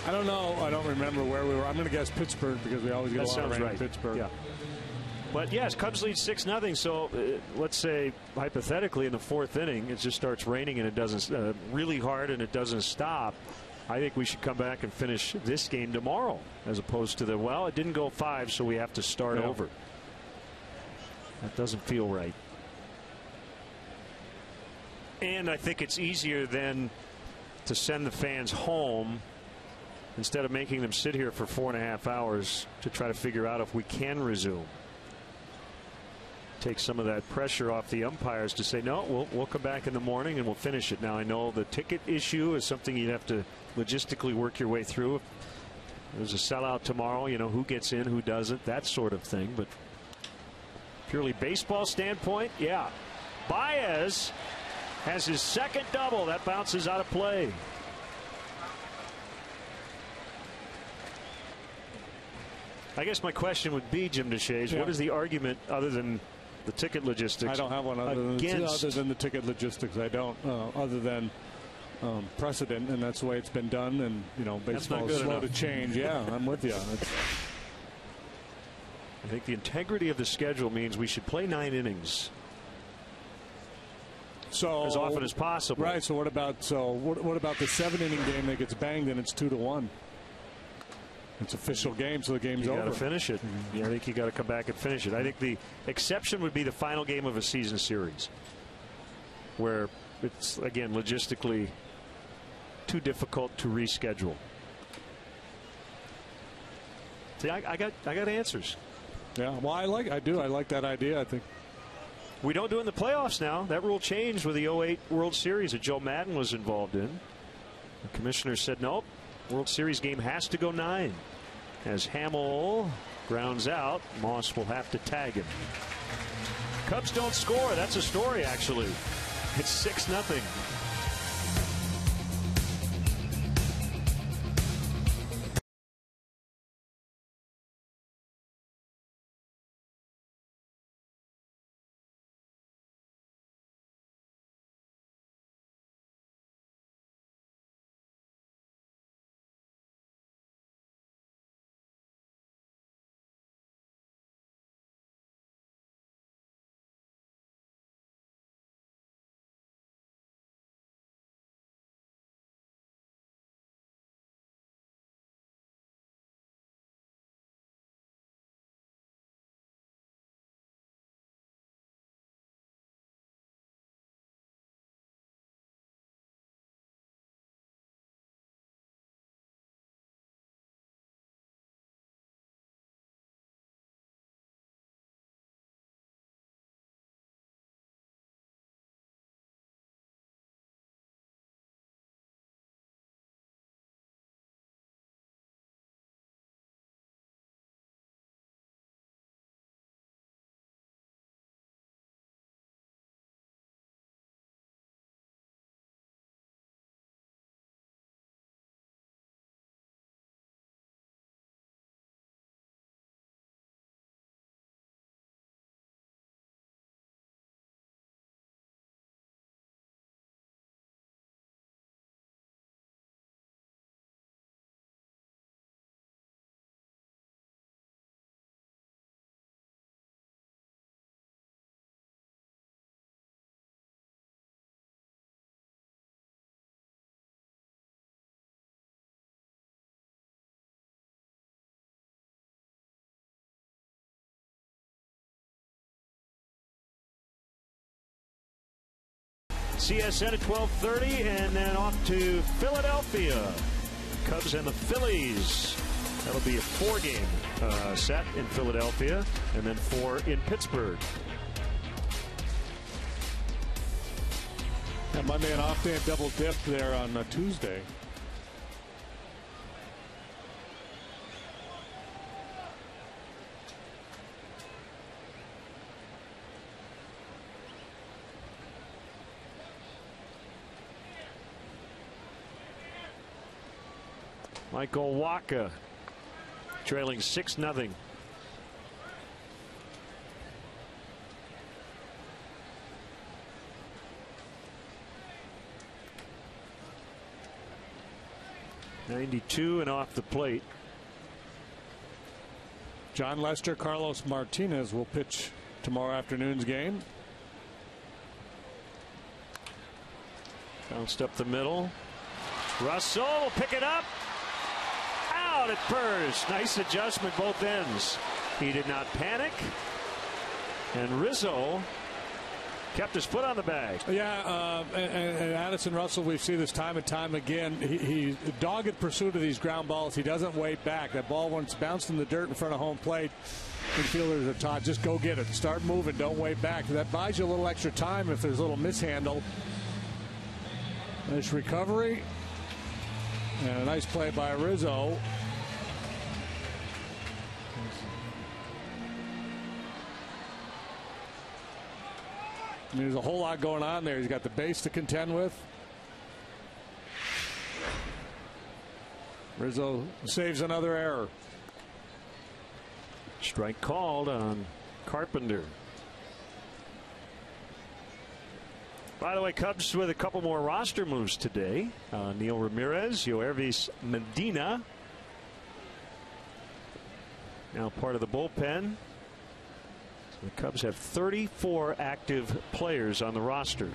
I don't know. I don't remember where we were. I'm going to guess Pittsburgh because we always get a lot of rain in Pittsburgh. Yeah. But yes, Cubs lead 6-0. So let's say hypothetically in the 4th inning it just starts raining and it doesn't really hard and it doesn't stop. I think we should come back and finish this game tomorrow, as opposed to it didn't go 5, so we have to start over. That doesn't feel right. And I think it's easier then to send the fans home instead of making them sit here for 4.5 hours to try to figure out if we can resume. Take some of that pressure off the umpires to say, no, we'll come back in the morning and we'll finish it. Now, I know the ticket issue is something you'd have to logistically work your way through. If there's a sellout tomorrow, you know, who gets in, who doesn't, that sort of thing. But purely baseball standpoint, yeah. Baez has his 2nd double. That bounces out of play. I guess my question would be, Jim DeShays, what is the argument other than the ticket logistics? I don't have one other than the ticket logistics. I don't, other than precedent, and that's the way it's been done. And you know, baseball is slow to change. Yeah, I'm with you. I think the integrity of the schedule means we should play 9 innings. So as often as possible. Right. So what about the 7-inning game that gets banged and it's 2-1? It's official game, so the game's over. You got to finish it. I think you got to come back and finish it. I think the exception would be the final game of a season series, where it's, again, logistically too difficult to reschedule. See, I got answers. Yeah, well, I like that idea. I think we don't do it in the playoffs now. That rule changed with the 08 World Series that Joe Maddon was involved in. The commissioner said, nope, World Series game has to go 9. As Hamill grounds out, Moss will have to tag him. Cubs don't score. That's a story, actually. It's 6-0. CSN at 12:30, and then off to Philadelphia. Cubs and the Phillies. That'll be a 4-game set in Philadelphia, and then 4 in Pittsburgh. And Monday and off day, double dip there on Tuesday. Michael Wacha trailing 6-0. .92 and off the plate. John Lester, Carlos Martinez will pitch tomorrow afternoon's game. Bounced up the middle. Russell will pick it up. Out at first. Nice adjustment both ends. He did not panic. And Rizzo kept his foot on the bag. Yeah, and Addison Russell, we see this time and time again. He's dogged pursuit of these ground balls. He doesn't wait back. That ball, when it's bounced in the dirt in front of home plate, infielders are taught, just go get it. Start moving. Don't wait back. That buys you a little extra time if there's a little mishandle. Nice recovery. And a nice play by Rizzo. I mean, there's a whole lot going on there. He's got the base to contend with. Rizzo saves another error. Strike called on Carpenter. By the way, Cubs with a couple more roster moves today. Neil Ramirez, Yoervis Medina, now part of the bullpen. So the Cubs have 34 active players on the roster.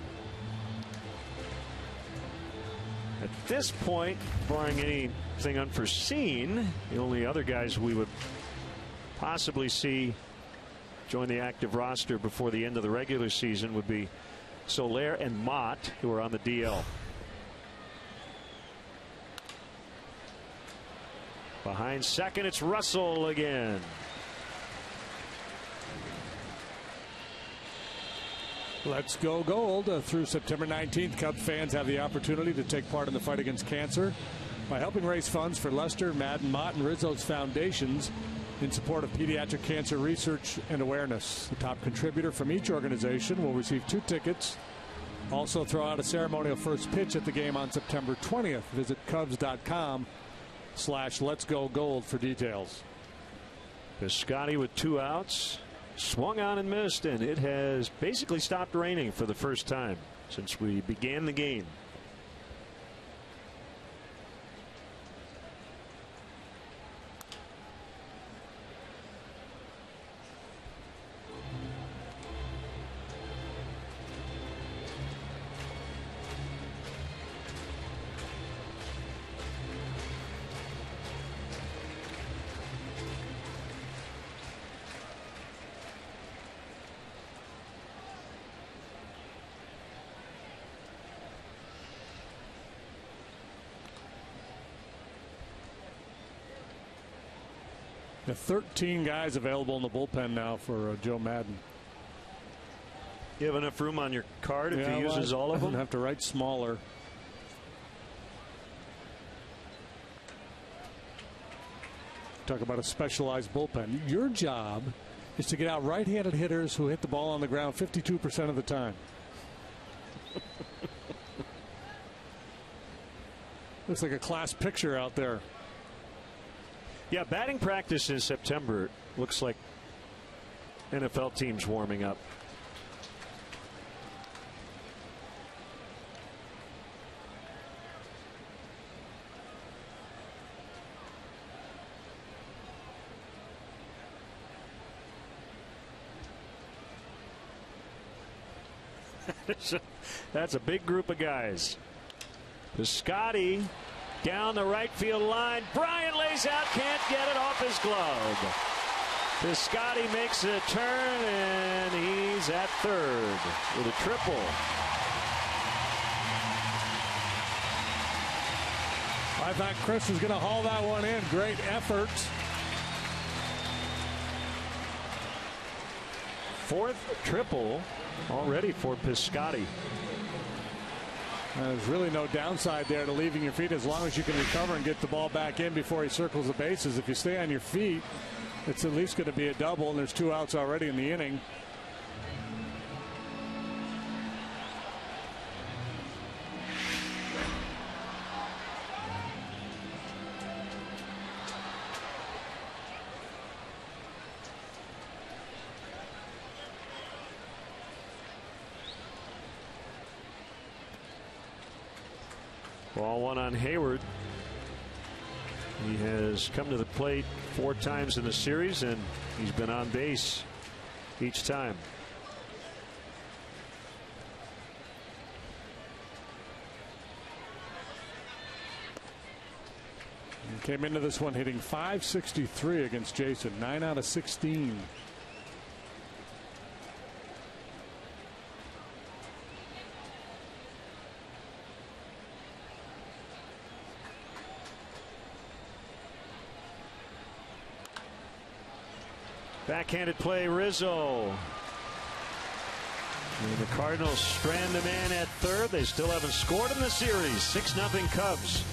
At this point, barring anything unforeseen, the only other guys we would possibly see join the active roster before the end of the regular season would be Soler and Mott, who are on the DL. Behind second, it's Russell again. Let's go gold. Through September 19th, Cubs fans have the opportunity to take part in the fight against cancer by helping raise funds for Lester, Madden, Mott, and Rizzo's foundations in support of pediatric cancer research and awareness. The top contributor from each organization will receive 2 tickets. Also throw out a ceremonial first pitch at the game on September 20th. Visit Cubs.com/letsgogold for details. Piscotty with 2 outs. Swung on and missed, and it has basically stopped raining for the first time since we began the game. The 13 guys available in the bullpen now for Joe Madden. You have enough room on your card if he uses all of them? I have to write smaller. Talk about a specialized bullpen. Your job is to get out right-handed hitters who hit the ball on the ground 52% of the time. Looks like a class picture out there. Yeah, batting practice in September looks like NFL teams warming up. That's a big group of guys. Piscotty down the right field line. Bryant lays out, can't get it off his glove. Piscotty makes a turn, and he's at third with a triple. I thought Chris was going to haul that one in. Great effort. 4th triple already for Piscotty. There's really no downside there to leaving your feet as long as you can recover and get the ball back in before he circles the bases. If you stay on your feet, it's at least going to be a double, and there's 2 outs already in the inning. Ball 1 on Hayward. He has come to the plate 4 times in the series, and he's been on base each time. He came into this one hitting .563 against Jason, 9 out of 16. Backhanded play, Rizzo. And the Cardinals strand a man at third. They still haven't scored in the series. 6-0 Cubs.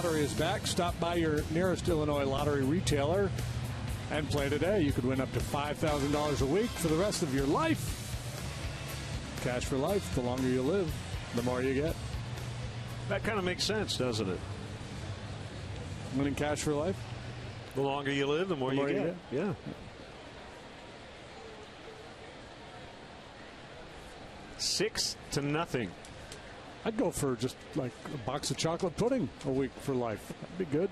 lottery is back. Stop by your nearest Illinois lottery retailer and play today. You could win up to $5,000 a week for the rest of your life. Cash for life. The longer you live, the more you get. That kind of makes sense, doesn't it? Winning cash for life. The longer you live, the more you get. Yeah. 6-0. I'd go for just like a box of chocolate pudding a week for life. That'd be good.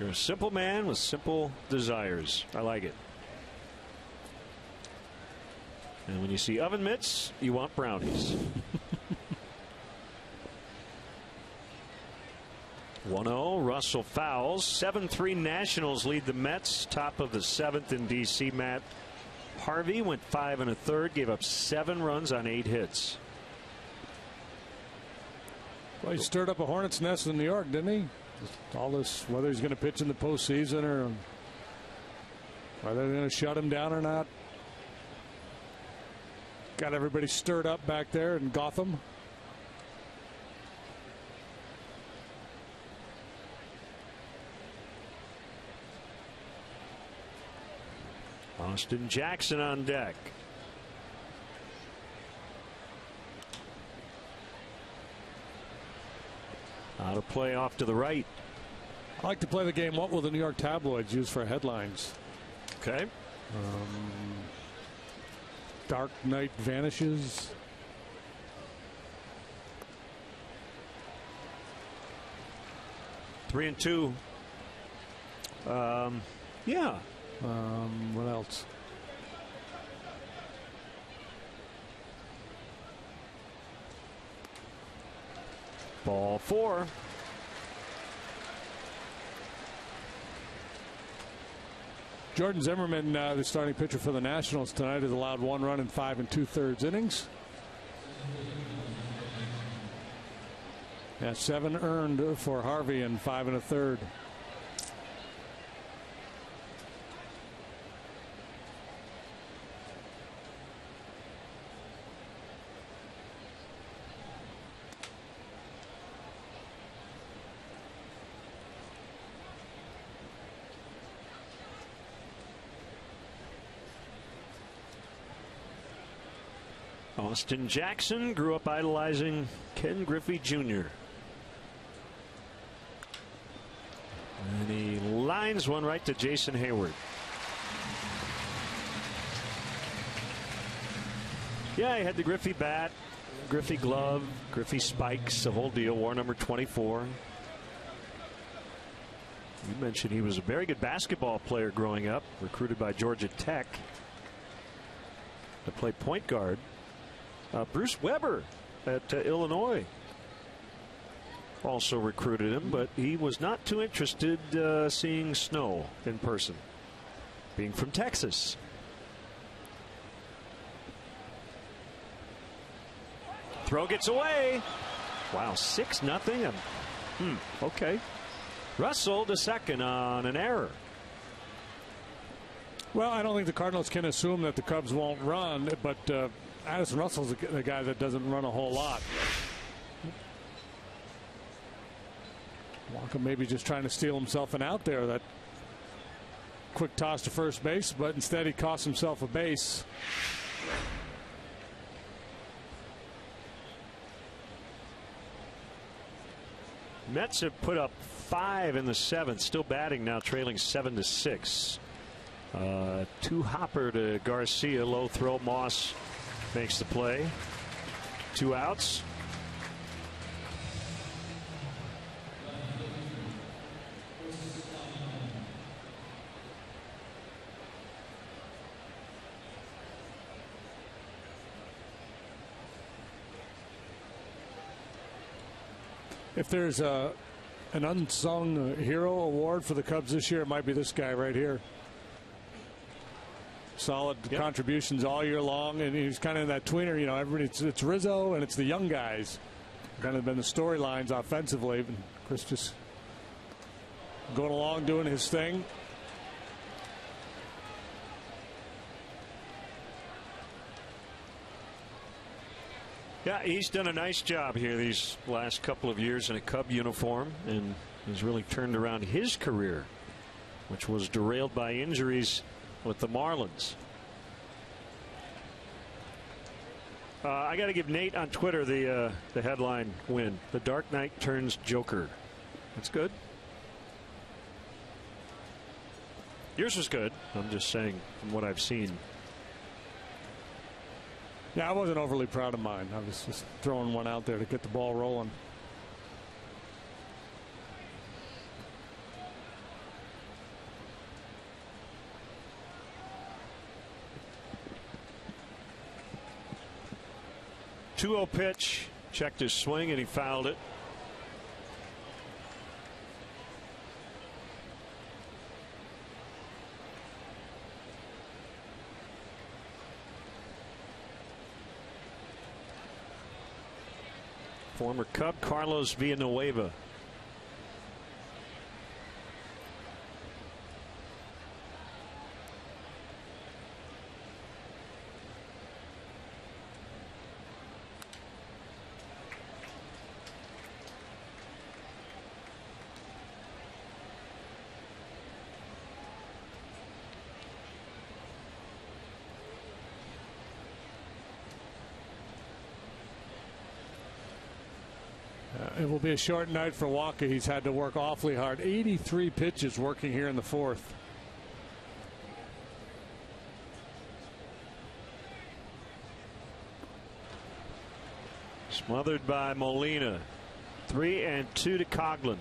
You're a simple man with simple desires. I like it. And when you see oven mitts, you want brownies. 1-0. Russell fouls. 7-3 Nationals lead the Mets. Top of the 7th in D.C. Matt Harvey went 5 1/3, gave up 7 runs on 8 hits. Well, he stirred up a hornet's nest in New York, didn't he? All this, whether he's going to pitch in the postseason or whether they're going to shut him down or not. Got everybody stirred up back there in Gotham. Austin Jackson on deck. Out of play off to the right. I like to play the game, what will the New York tabloids use for headlines? Okay. Dark Knight vanishes. Three and two. Yeah. What else? Ball 4. Jordan Zimmerman, the starting pitcher for the Nationals tonight, has allowed 1 run in 5 2/3 innings. Yeah, 7 earned for Harvey in 5 1/3. Austin Jackson grew up idolizing Ken Griffey Jr. And he lines one right to Jason Hayward. Yeah, he had the Griffey bat, Griffey glove, Griffey spikes, the whole deal, wore number 24. You mentioned he was a very good basketball player growing up, recruited by Georgia Tech to play point guard. Bruce Weber at Illinois also recruited him, but he was not too interested seeing snow in person, being from Texas. Throw gets away. Wow, 6-0. Okay. Russell to second on an error. Well, I don't think the Cardinals can assume that the Cubs won't run, but Addison Russell's a guy that doesn't run a whole lot. Walker maybe just trying to steal himself an out there. That quick toss to first base, but instead he cost himself a base. Mets have put up 5 in the 7th, still batting now, trailing 7-6. 2-hopper to Garcia, low throw. Moss makes the play. 2 outs. If there's an unsung hero award for the Cubs this year, it might be this guy right here. Solid contributions all year long, and he's kind of in that tweener. You know, everybody, it's Rizzo and it's the young guys. Kind of been the storylines offensively. And Chris just going along doing his thing. Yeah, he's done a nice job here these last couple of years in a Cub uniform, and he's really turned around his career, which was derailed by injuries with the Marlins. I got to give Nate on Twitter the headline win. The Dark Knight turns Joker. That's good. Yours was good. I'm just saying from what I've seen. Yeah, I wasn't overly proud of mine. I was just throwing one out there to get the ball rolling. Two-0 pitch. Checked his swing and he fouled it. Former Cub Carlos Villanueva. It will be a short night for Walker. He's had to work awfully hard. 83 pitches working here in the fourth. Smothered by Molina. 3-2 to Coughlin.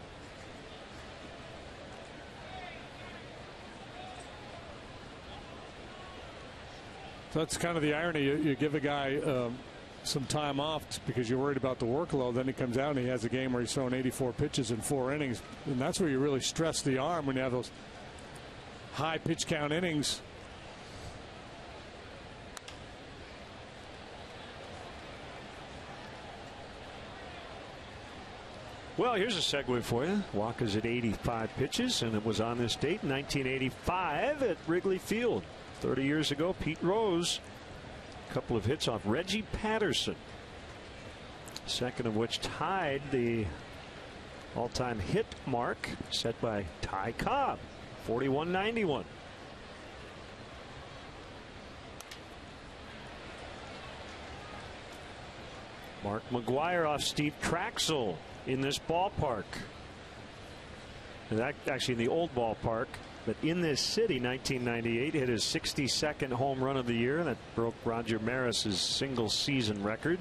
So that's kind of the irony. You give a guy some time off because you're worried about the workload. Then he comes out and he has a game where he's thrown 84 pitches in 4 innings. And that's where you really stress the arm when you have those high pitch count innings. Well, here's a segue for you. Walker's at 85 pitches, and it was on this date, 1985, at Wrigley Field. 30 years ago, Pete Rose, a couple of hits off Reggie Patterson, second of which tied the all-time hit mark set by Ty Cobb, 41-91. Mark McGwire off Steve Traxel in this ballpark. And that actually in the old ballpark, but in this city, 1998, hit his 62nd home run of the year. That broke Roger Maris's single season record.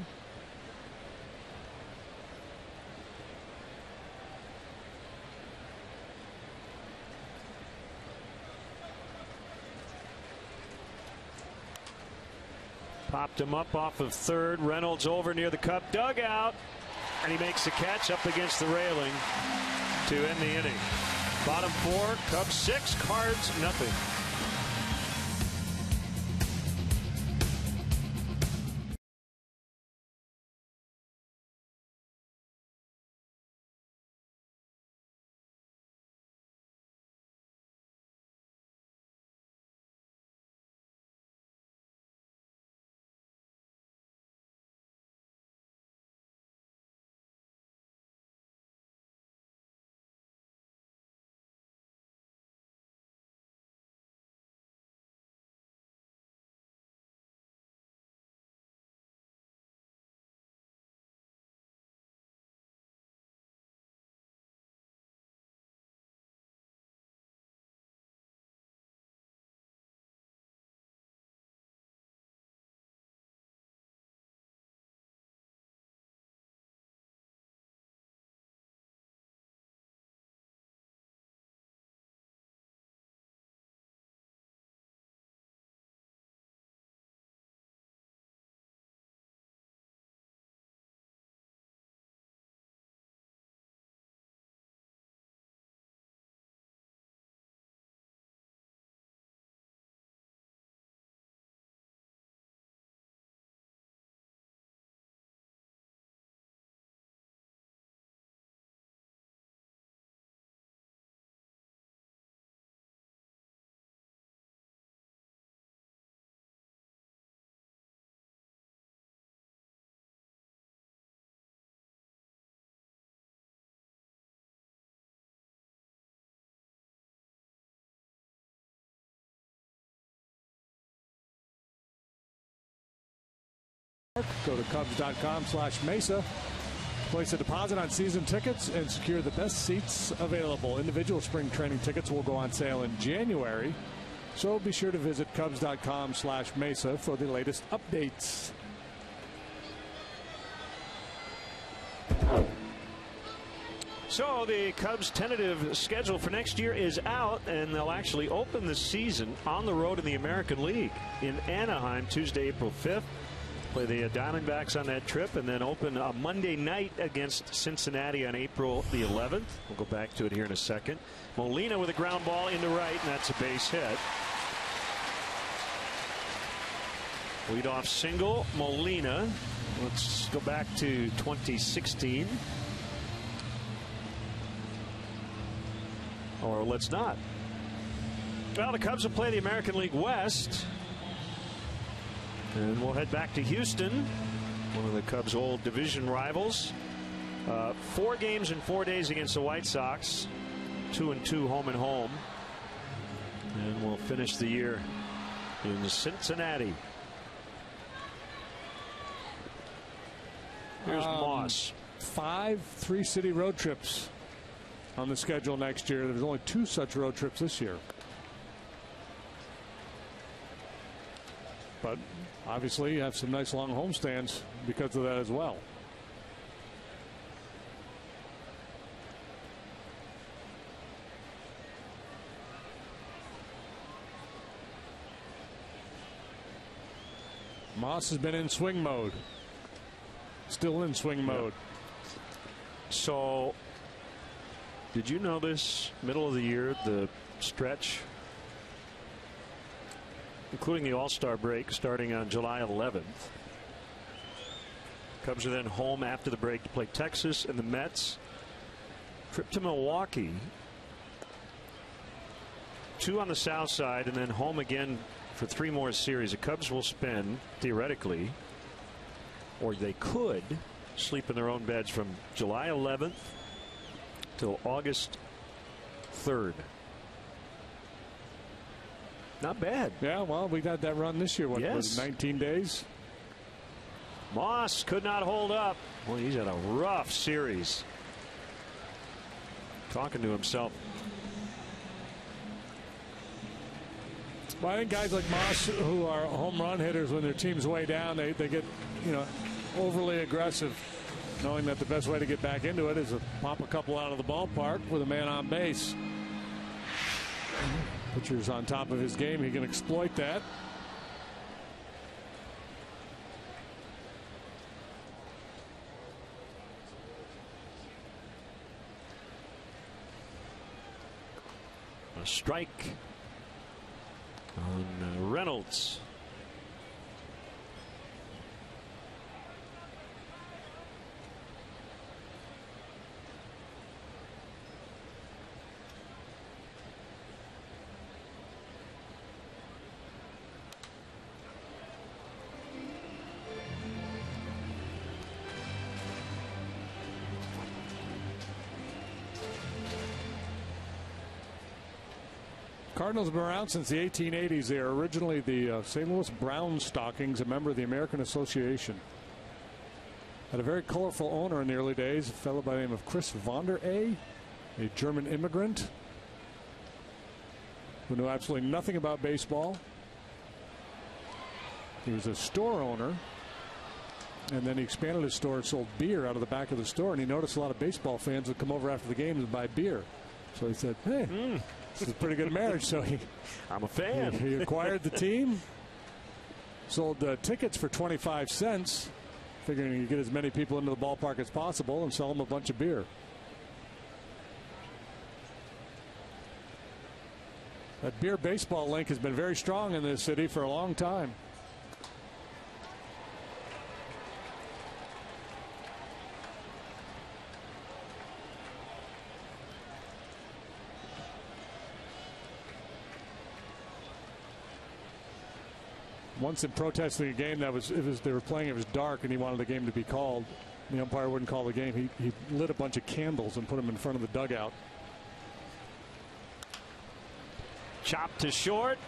Popped him up off of third. Reynolds over near the Cub dugout, and he makes the catch up against the railing to end the inning. Bottom 4, Cubs 6, Cards nothing. Go to Cubs.com/Mesa. Place a deposit on season tickets and secure the best seats available. Individual spring training tickets will go on sale in January. So be sure to visit Cubs.com/Mesa for the latest updates. So the Cubs' tentative schedule for next year is out, and they'll actually open the season on the road in the American League in Anaheim Tuesday, April 5th. Play the Diamondbacks on that trip, and then open a Monday night against Cincinnati on April the 11th. We'll go back to it here in a second. Molina with a ground ball into right, and that's a base hit. Leadoff single, Molina. Let's go back to 2016. Or let's not. Well, the Cubs will play the American League West. And we'll head back to Houston, one of the Cubs' old division rivals. 4 games in 4 days against the White Sox. 2-2 home and home. And we'll finish the year in Cincinnati. Here's Moss. 5 3-city road trips on the schedule next year. There's only 2 such road trips this year. But obviously you have some nice long homestands because of that as well. Moss has been in swing mode. Still in swing mode. So, did you know this? Middle of the year, the stretch, including the All-Star break starting on July 11th. Cubs are then home after the break to play Texas and the Mets. Trip to Milwaukee. 2 on the south side, and then home again for 3 more series. The Cubs will spend, theoretically, or they could sleep in their own beds from July 11th till August 3rd. Not bad. Yeah, well, we got that run this year. What was it, 19 days? Moss could not hold up. Well, he's had a rough series. Talking to himself. Well, I think guys like Moss, who are home run hitters, when their team's way down, they get, overly aggressive, knowing that the best way to get back into it is to pop a couple out of the ballpark with a man on base. Pitcher's on top of his game. He can exploit that. A strike on Reynolds. Cardinals have been around since the 1880s. They are originally the St. Louis Brown Stockings, a member of the American Association. Had a very colorful owner in the early days, a fellow by the name of Chris Vonder a German immigrant who knew absolutely nothing about baseball. He was a store owner, and then he expanded his store and sold beer out of the back of the store, and he noticed a lot of baseball fans would come over after the games and buy beer. So he said, hey, this is a pretty good marriage. So I'm a fan. He acquired the team, sold tickets for 25 cents, figuring he'd get as many people into the ballpark as possible and sell them a bunch of beer. That beer baseball link has been very strong in this city for a long time. Once in protesting a game that they were playing, it was dark, and he wanted the game to be called. The umpire wouldn't call the game. He lit a bunch of candles and put them in front of the dugout. Chopped to short.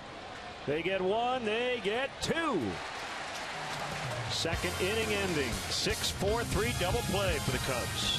They get 1, they get 2. Second inning ending. 6-4-3 double play for the Cubs.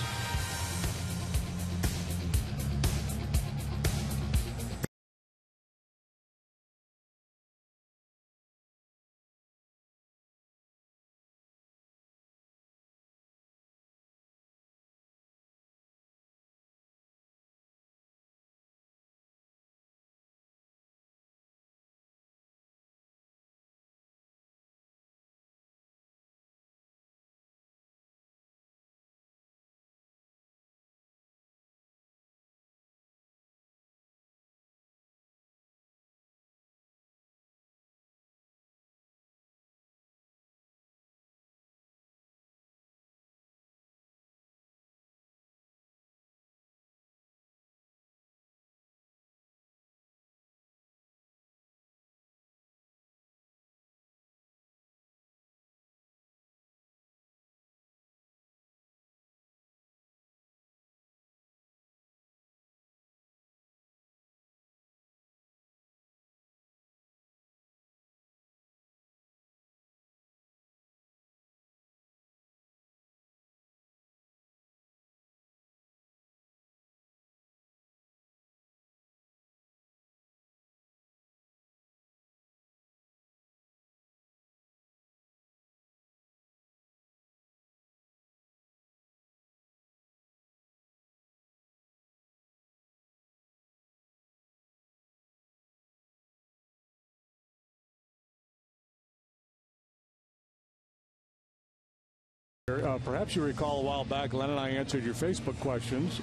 Perhaps you recall a while back, Len and I answered your Facebook questions.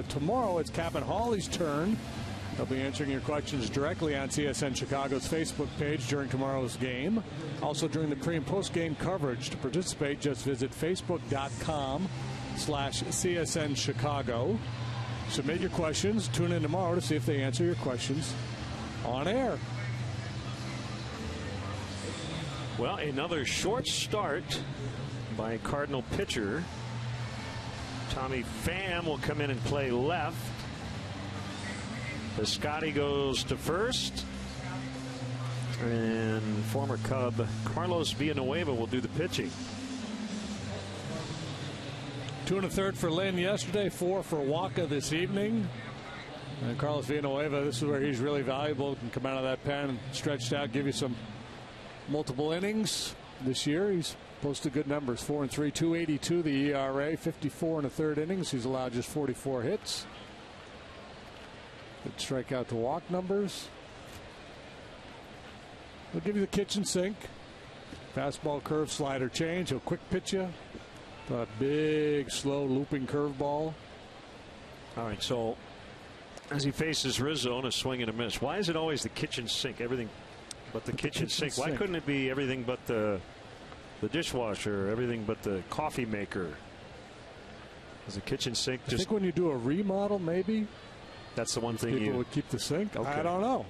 Tomorrow it's Cap and Hawley's turn. They'll be answering your questions directly on CSN Chicago's Facebook page during tomorrow's game. Also during the pre- and post-game coverage. To participate, just visit facebook.com/CSN Chicago. Submit your questions. Tune in tomorrow to see if they answer your questions on air. Well, another short start by Cardinal pitcher. Tommy Pham will come in and play left. Piscotty goes to first. And former Cub Carlos Villanueva will do the pitching. 2 1/3 for Lynn yesterday, 4 for Waka this evening. And Carlos Villanueva, this is where he's really valuable. Can come out of that pen stretched out, give you some multiple innings. This year he's posted good numbers. 4-3, 2.82 the ERA, 54 1/3 innings. He's allowed just 44 hits. Good strikeout to walk numbers. He'll give you the kitchen sink. Fastball, curve, slider, change. He'll quick pitch you. A big, slow, looping curveball. All right, so as he faces Rizzo in a swing and a miss, why is it always the kitchen sink? Everything but the kitchen sink. Why couldn't it be everything but the dishwasher, everything but the coffee maker? Is the kitchen sink just... I think when you do a remodel, maybe that's the one thing people would keep the sink. Okay. I don't know.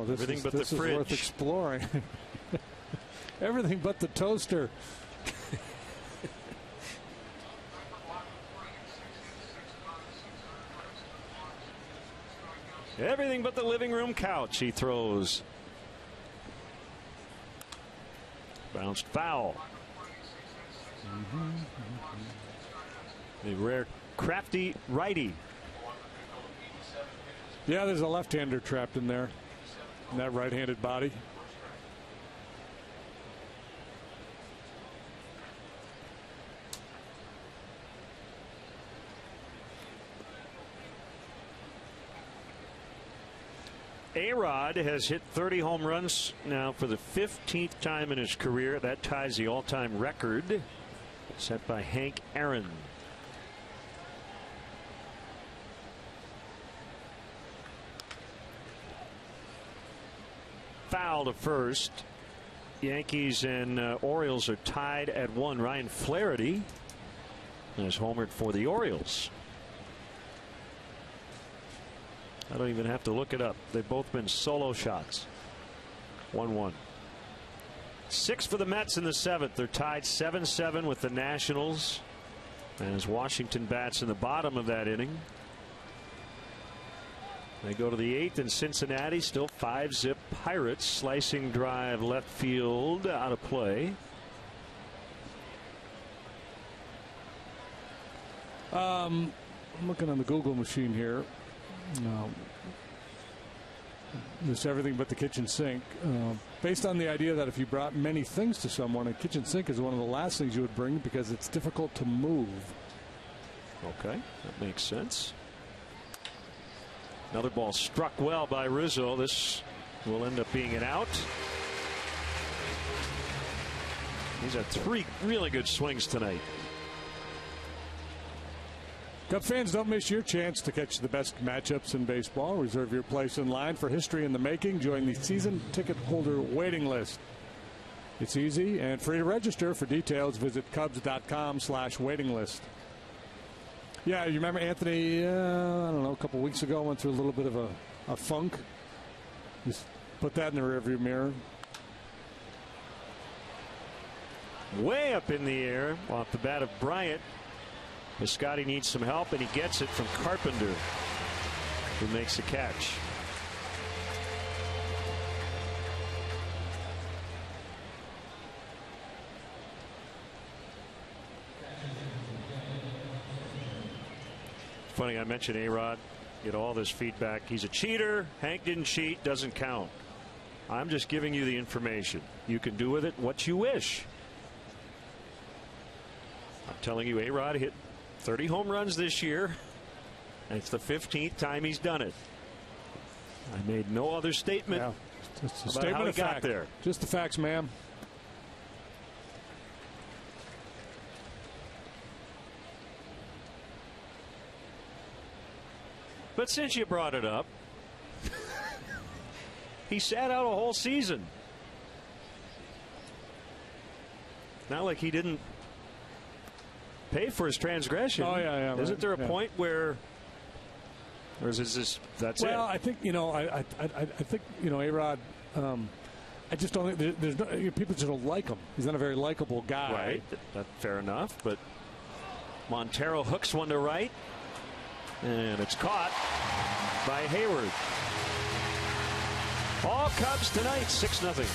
Everything but the fridge. Is worth exploring. Everything but the toaster. Everything but the living room couch he throws. Bounced foul. The rare crafty righty. Yeah, there's a left-hander trapped in there, in that right-handed body. A-Rod has hit 30 home runs now for the 15th time in his career. That ties the all-time record set by Hank Aaron. Foul to first. Yankees and Orioles are tied at 1. Ryan Flaherty has homered for the Orioles. I don't even have to look it up. They've both been solo shots. 1-1. 6 for the Mets in the 7th. They're tied 7-7 with the Nationals. And as Washington bats in the bottom of that inning. They go to the 8th in Cincinnati. Still 5-zip Pirates. Slicing drive left field out of play. I'm looking on the Google machine here. This everything but the kitchen sink. Based on the idea that if you brought many things to someone, a kitchen sink is one of the last things you would bring because it's difficult to move. Okay, that makes sense. Another ball struck well by Rizzo. This will end up being an out. He's had 3 really good swings tonight. Cub fans, don't miss your chance to catch the best matchups in baseball. Reserve your place in line for history in the making. Join the season ticket holder waiting list. It's easy and free to register. For details, visit Cubs.com/waiting list. Yeah, you remember Anthony, I don't know, a couple weeks ago went through a little bit of a funk. Just put that in the rearview mirror. Way up in the air off the bat of Bryant. Piscotty needs some help, and he gets it from Carpenter, who makes the catch. Funny, I mentioned A-Rod. Get all this feedback. He's a cheater. Hank didn't cheat. Doesn't count. I'm just giving you the information. You can do with it what you wish. I'm telling you, A-Rod hit 30 home runs this year, and it's the 15th time he's done it. I made no other statement Just a about statement how he of got fact. there. Just the facts, ma'am. But since you brought it up, he sat out a whole season. Not like he didn't pay for his transgression. Oh, yeah. Isn't there a point where, or is this that's it? Well, I think, I think, A-Rod, I just don't think there's no, people just don't like him. He's not a very likable guy. Right. That's fair enough. But Montero hooks one to right, and it's caught by Hayward. All Cubs tonight, 6-0.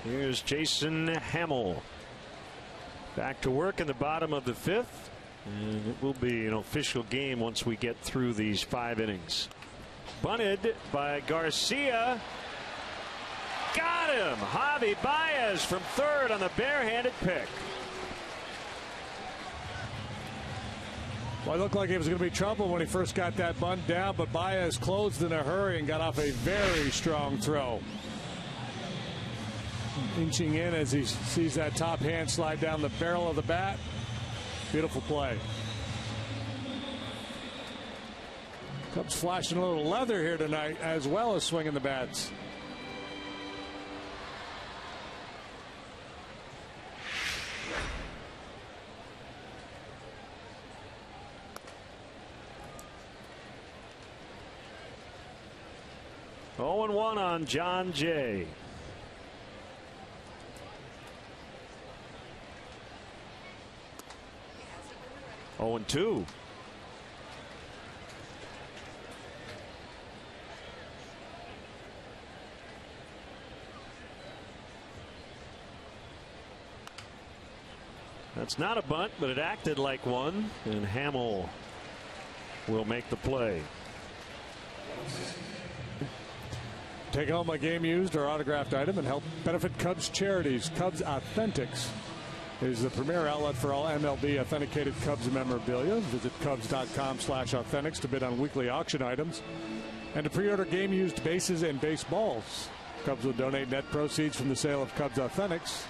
Here's Jason Hamill back to work in the bottom of the 5th, and it will be an official game once we get through these 5 innings. Bunted by Garcia, Got him. Javi Baez from third on the barehanded pick. Well, it looked like it was going to be trouble when he first got that bunt down, but Baez closed in a hurry and got off a very strong throw. Inching in as he sees that top hand slide down the barrel of the bat. Beautiful play. Cubs flashing a little leather here tonight as well as swinging the bats. Oh, 0-1 on John Jay. Oh, 2. That's not a bunt, but it acted like one, and Hamill will make the play. Take home a game used or autographed item and help benefit Cubs charities. Cubs Authentics is the premier outlet for all MLB authenticated Cubs memorabilia. Visit Cubs.com/authentics to bid on weekly auction items and to pre-order game used bases and baseballs. Cubs will donate net proceeds from the sale of Cubs Authentics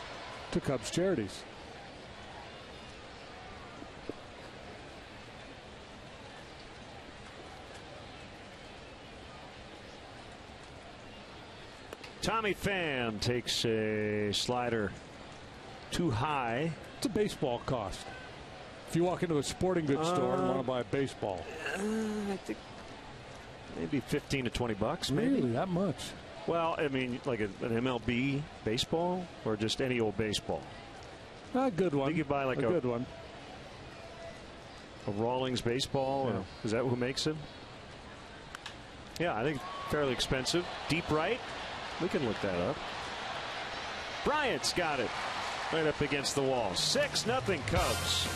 to Cubs charities. Tommy Pham takes a slider too high. It's a baseball cost. If you walk into a sporting goods store and want to buy a baseball, I think maybe 15 to 20 bucks. Maybe really that much? Well, I mean, like an MLB baseball or just any old baseball. A good one. I think you buy like a good one. A Rawlings baseball. Yeah. Or is that who makes it? Yeah, I think fairly expensive. Deep right. We can look that up. Bryant's got it right up against the wall. 6-0 Cubs.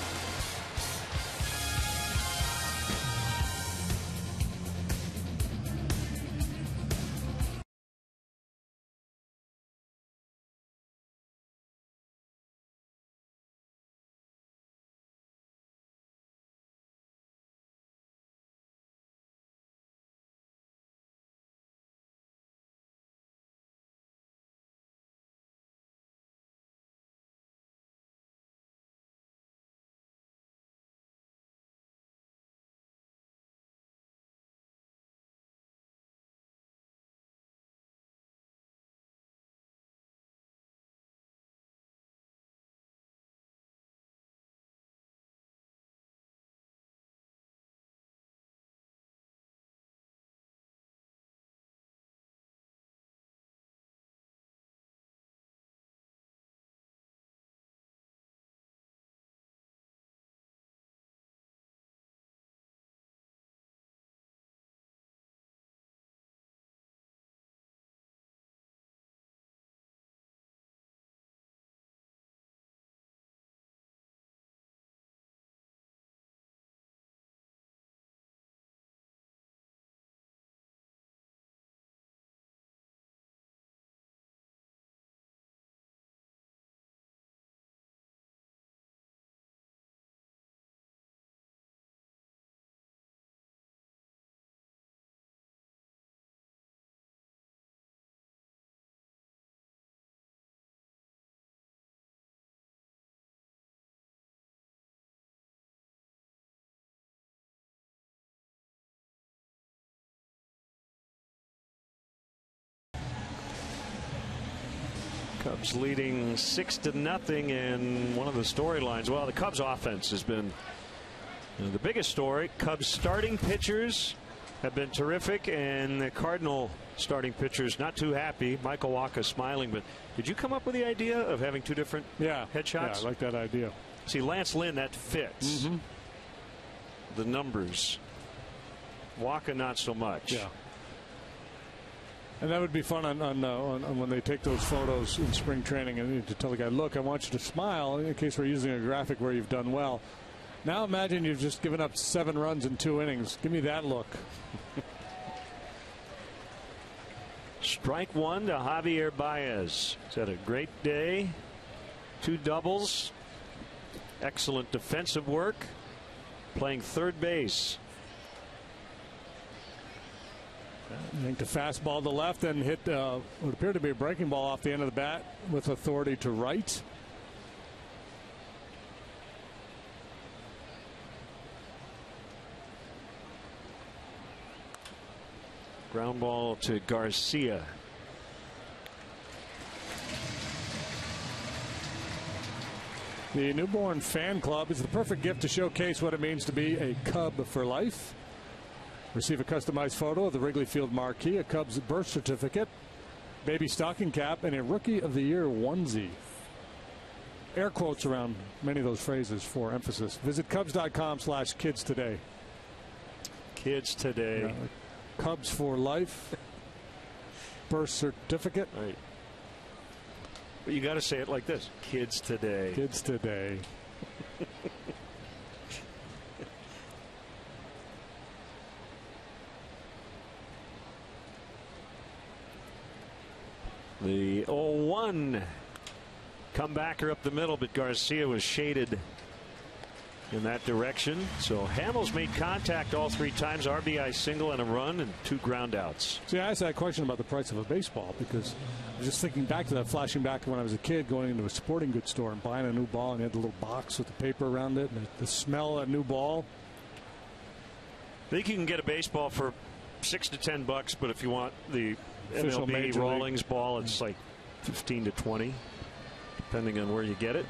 Cubs leading 6-0 in one of the storylines. Well, the Cubs offense has been the biggest story. Cubs starting pitchers have been terrific, and the Cardinal starting pitchers not too happy. Michael Wacha smiling, but did you come up with the idea of having two different headshots? Yeah, I like that idea. See, Lance Lynn, that fits. The numbers. Wacha not so much. Yeah. And that would be fun on when they take those photos in spring training and to tell the guy, look, I want you to smile in case we're using a graphic where you've done well. Now imagine you've just given up 7 runs in 2 innings. Give me that look. Strike one to Javier Baez. He's had a great day. 2 doubles. Excellent defensive work. Playing third base. I think the fastball to left and hit what appeared to be a breaking ball off the end of the bat with authority to right. Ground ball to Garcia. The newborn fan club is the perfect gift to showcase what it means to be a Cub for life. Receive a customized photo of the Wrigley Field marquee, a Cubs birth certificate, baby stocking cap, and a Rookie of the Year onesie. Air quotes around many of those phrases for emphasis. Visit Cubs.com/kids today. Kids today. Yeah, Cubs for life. Birth certificate. Right. But you got to say it like this. Kids today. Kids today. The 0-1 comebacker up the middle, but Garcia was shaded in that direction. So Hamels made contact all 3 times. RBI single and a run and 2 ground outs. See, I asked that question about the price of a baseball because I was just thinking back to that, flashing back to when I was a kid going into a sporting goods store and buying a new ball, and you had the little box with the paper around it and the smell of that new ball. I think you can get a baseball for $6 to $10, but if you want the Official MLB Major Rawlings League ball, it's like 15 to 20, depending on where you get it.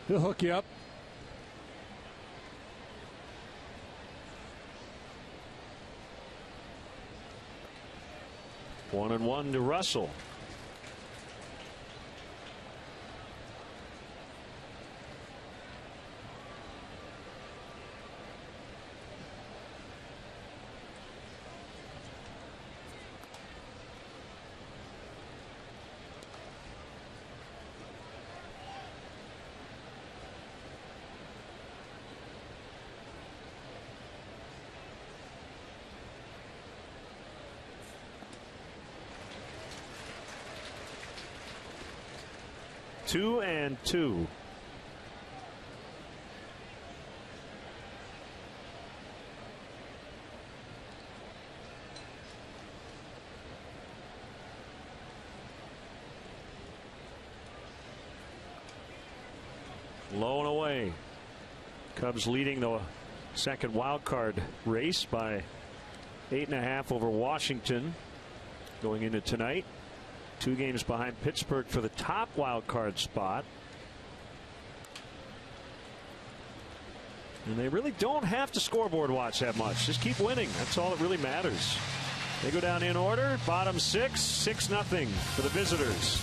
He'll hook you up. One and one to Russell. Two and two. Low and away. Cubs leading the second wild card race by 8.5 over Washington going into tonight. 2 games behind Pittsburgh for the top wild card spot. And they really don't have to scoreboard watch that much. Just keep winning. That's all that really matters. They go down in order. Bottom 6, 6-0 for the visitors.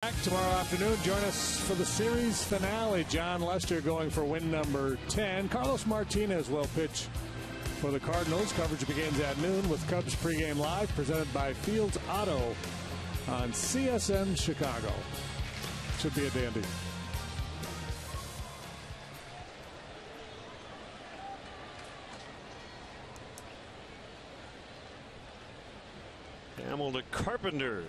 Back tomorrow afternoon. Join us for the series finale. John Lester going for win number 10. Carlos Martinez will pitch for the Cardinals. Coverage begins at noon with Cubs pregame live, presented by Fields Auto on CSN Chicago. Should be a dandy. Hamill to Carpenter.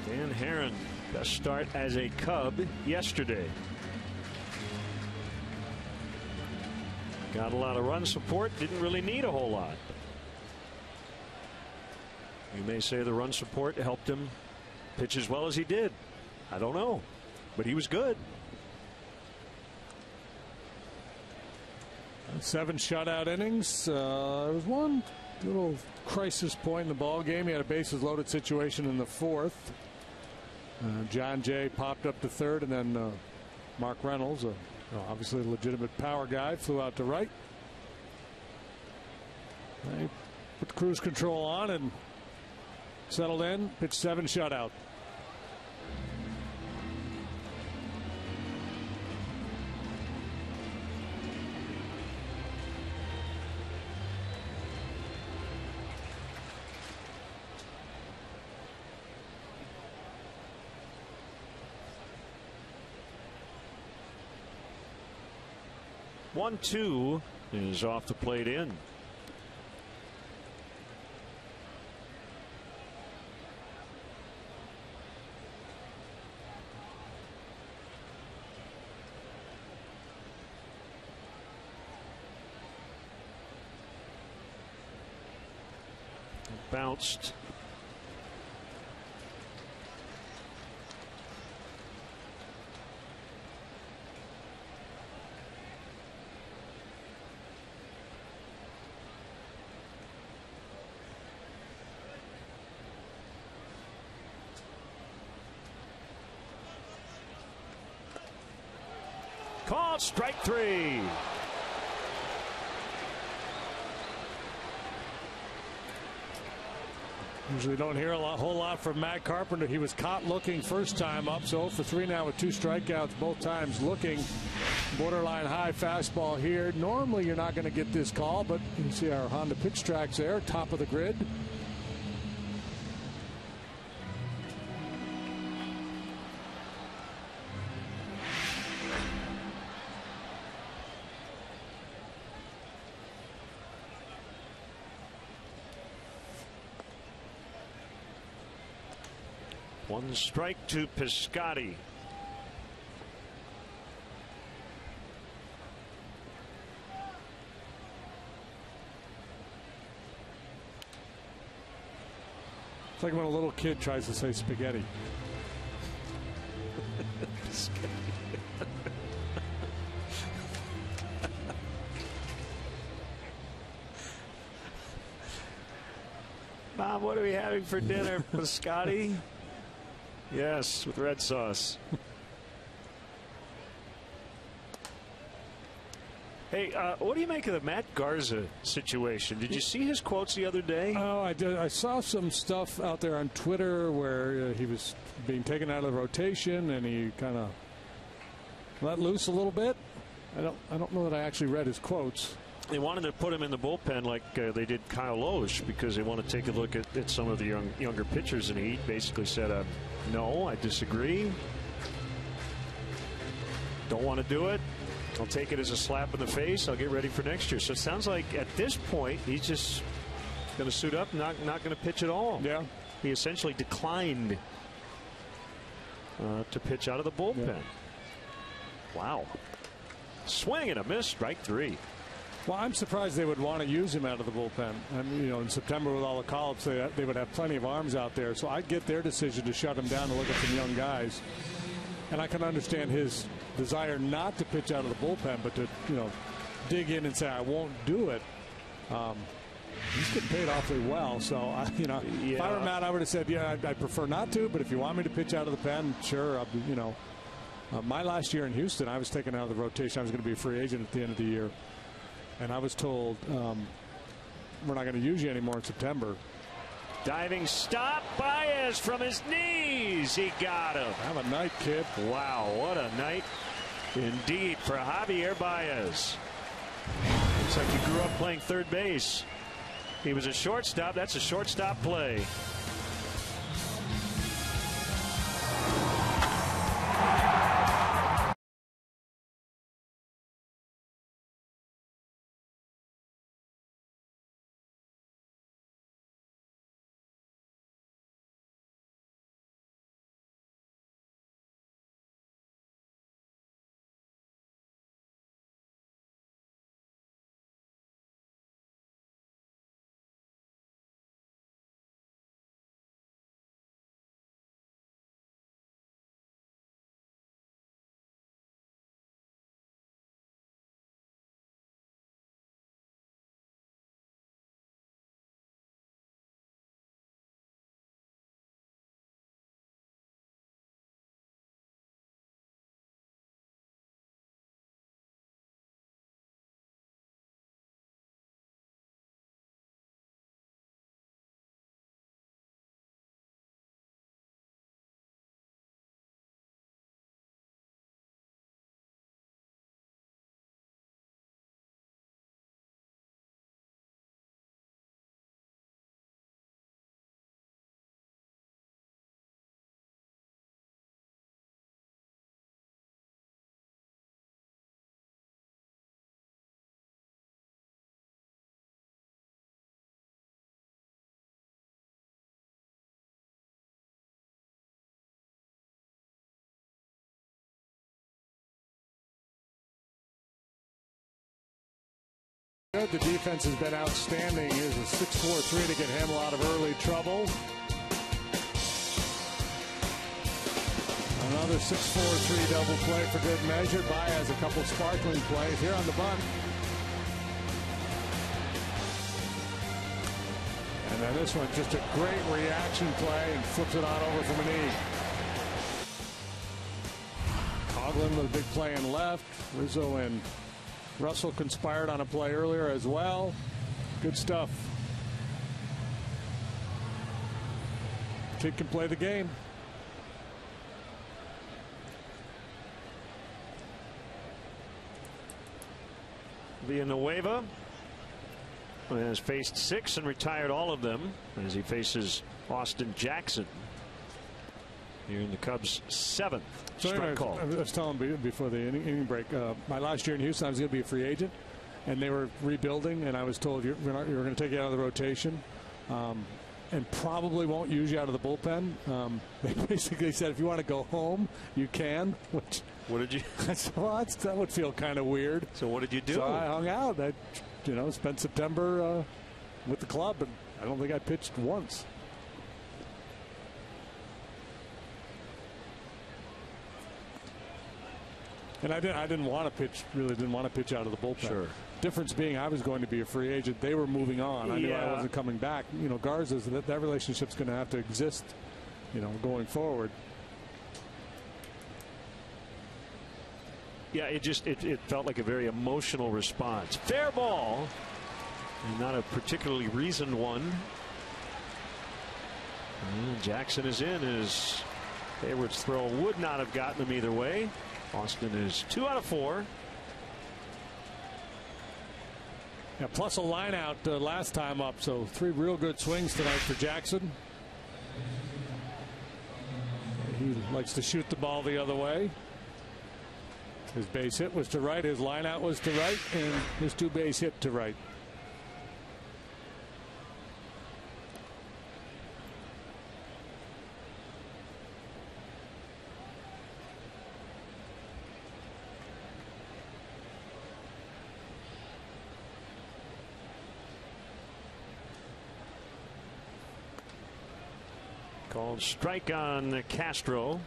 Dan Herron, best start as a Cub yesterday. Got a lot of run support, didn't really need a whole lot. You may say the run support helped him pitch as well as he did. I don't know, but he was good. 7 shutout innings. There was one little crisis point in the ball game. He had a bases loaded situation in the 4th. John Jay popped up to 3rd, and then Mark Reynolds, obviously a legitimate power guy, flew out to right. They put cruise control on and settled in. Pitched 7, shutout. One, 2 is off the plate in. Bounced. Called strike 3. Usually don't hear a whole lot from Matt Carpenter. He was caught looking first time up, so 0 for 3 now with 2 strikeouts, both times looking. Borderline high fastball here. Normally you're not going to get this call, but you can see our Honda pitch tracks there, top of the grid. One strike to Piscotty. It's like when a little kid tries to say spaghetti. Mom, what are we having for dinner? Piscotty? Yes, with red sauce. Hey, what do you make of the Matt Garza situation? Did you see his quotes the other day? Oh, I did. I saw some stuff out there on Twitter where he was being taken out of the rotation and he kind of let loose a little bit. I don't know that I actually read his quotes. They wanted to put him in the bullpen like they did Kyle Loesch because they want to take a look at some of the younger pitchers, and he basically said, no, I disagree. Don't want to do it. I'll take it as a slap in the face. I'll get ready for next year. So it sounds like at this point he's just going to suit up, not going to pitch at all. Yeah. He essentially declined to pitch out of the bullpen. Yeah. Wow. Swing and a miss, strike 3. Well, I'm surprised they would want to use him out of the bullpen. And, in September with all the call-ups, they would have plenty of arms out there. So I'd get their decision to shut him down and look at some young guys. And I can understand his desire not to pitch out of the bullpen, but to, dig in and say, I won't do it. he's getting paid awfully well. So, if I were Matt, I would have said, yeah, I'd prefer not to. But if you want me to pitch out of the pen, sure. My last year in Houston, I was taken out of the rotation. I was going to be a free agent at the end of the year. And I was told, we're not going to use you anymore in September. Diving stop, Baez from his knees. He got him. Have a night, kid. Wow, what a night indeed for Javier Baez. Looks like he grew up playing third base. He was a shortstop. That's a shortstop play. The defense has been outstanding. Here's a 6-4-3 to get Hamel out of early trouble. Another 6-4-3 double play for good measure. Baez a couple sparkling plays here on the bunt. And then this one, just a great reaction play and flips it on over from an E. Coughlin with a big play in left. Rizzo and Russell conspired on a play earlier as well. Good stuff. Kid can play the game. Villanueva has faced 6 and retired all of them as he faces Austin Jackson here in the Cubs' 7th. So anyways, I was telling before the inning break, my last year in Houston, I was going to be a free agent, and they were rebuilding, and I was told you're going to take you out of the rotation, and probably won't use you out of the bullpen. They basically said if you want to go home, you can. Which what did you? I said, well, that would feel kind of weird. So what did you do? So I hung out. I, spent September with the club, and I don't think I pitched once. And I didn't want to pitch. Really didn't want to pitch out of the bullpen. Sure. Difference being, I was going to be a free agent. They were moving on. I knew I wasn't coming back. Garza's that relationship's going to have to exist, going forward. Yeah, it felt like a very emotional response. Fair ball, and not a particularly reasoned one. And Jackson is in as Hayward's throw would not have gotten him either way. Austin is 2 out of 4. Yeah, plus a line out last time up, so 3 real good swings tonight for Jackson. He likes to shoot the ball the other way. His base hit was to right, his line out was to right, and his 2 base hit to right. Called strike on Castro.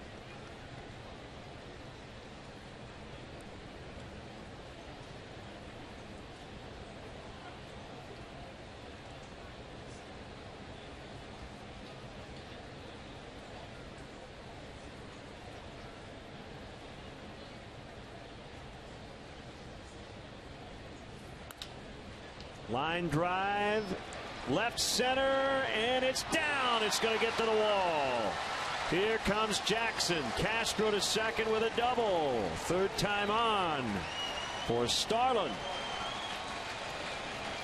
Line drive, left center, and it's down. It's going to get to the wall. Here comes Jackson. Castro to second with a double. Third time on for Starlin.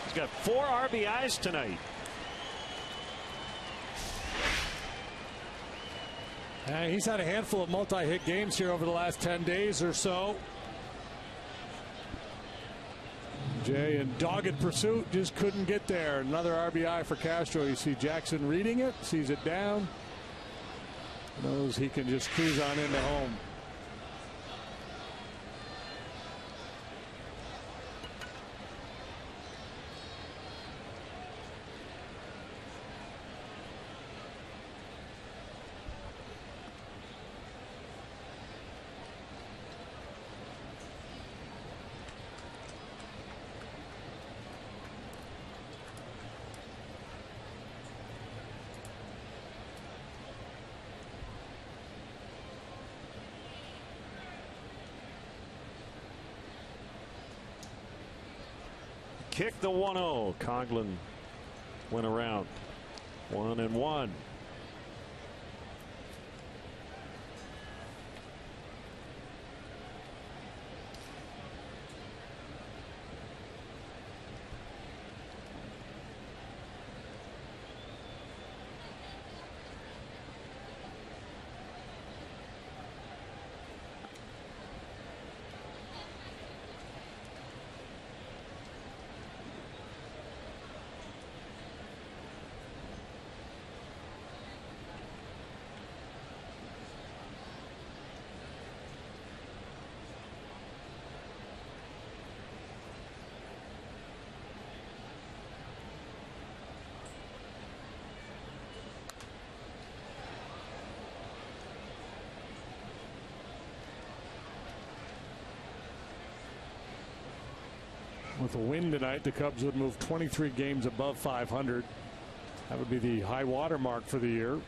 He's got 4 RBIs tonight. He's had a handful of multi-hit games here over the last 10 days or so. Jay in dogged pursuit just couldn't get there. Another RBI for Castro. You see Jackson reading it, sees it down, knows he can just cruise on into home. Kick the 1-0. Coughlin went around. 1-1. With a win tonight, the Cubs would move 23 games above 500. That would be the high water mark for the year.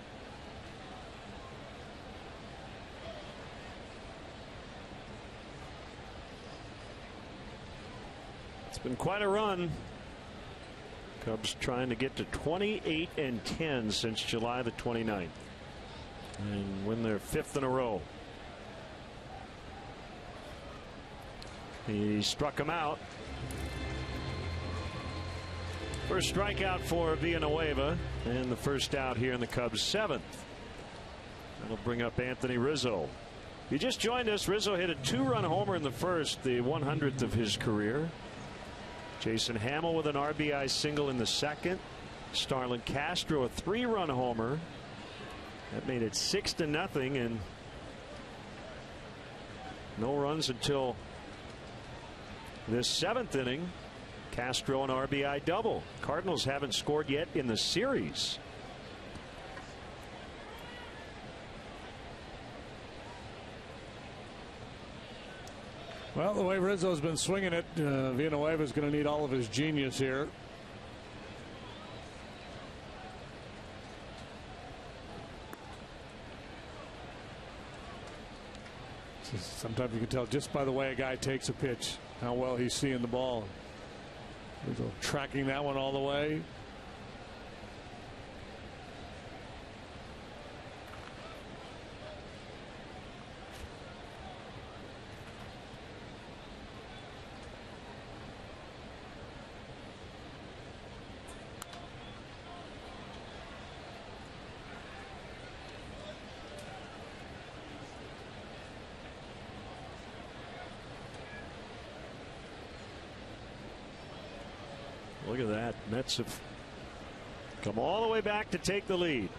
It's been quite a run. Cubs trying to get to 28-10 since July the 29th and win their 5th in a row. He struck him out. First strikeout for Villanueva, and the first out here in the Cubs' 7th. That'll bring up Anthony Rizzo. You just joined us. Rizzo hit a 2-run homer in the first, the 100th of his career. Jason Hamill with an RBI single in the second. Starlin Castro a 3-run homer. That made it 6-0, and no runs until this 7th inning. Castro an RBI double. Cardinals haven't scored yet in the series. Well, the way Rizzo's been swinging it, Villanueva's going to need all of his genius here. Sometimes you can tell just by the way a guy takes a pitch how well he's seeing the ball. Rizzo tracking that one all the way. Look at that. Mets have come all the way back to take the lead.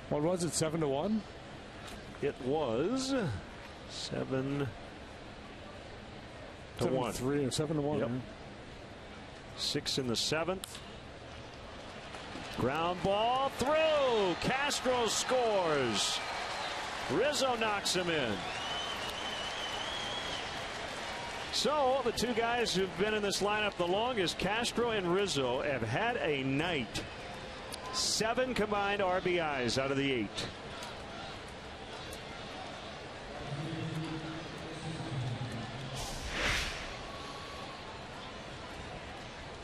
What was it, 7-1? It was 7-1. 3 or 7-1. Yep. 6 in the 7th. Ground ball through. Castro scores. Rizzo knocks him in. So the two guys who've been in this lineup the longest, Castro and Rizzo, have had a night. 7 combined RBIs out of the 8.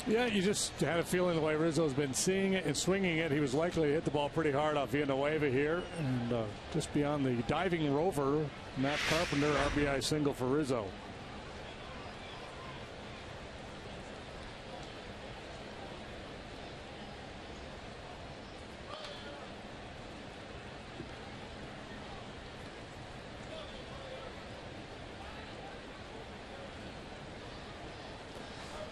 Yeah, you just had a feeling the way Rizzo's been seeing it and swinging it, he was likely to hit the ball pretty hard off Villanueva here. And just beyond the diving rover, Matt Carpenter, RBI single for Rizzo.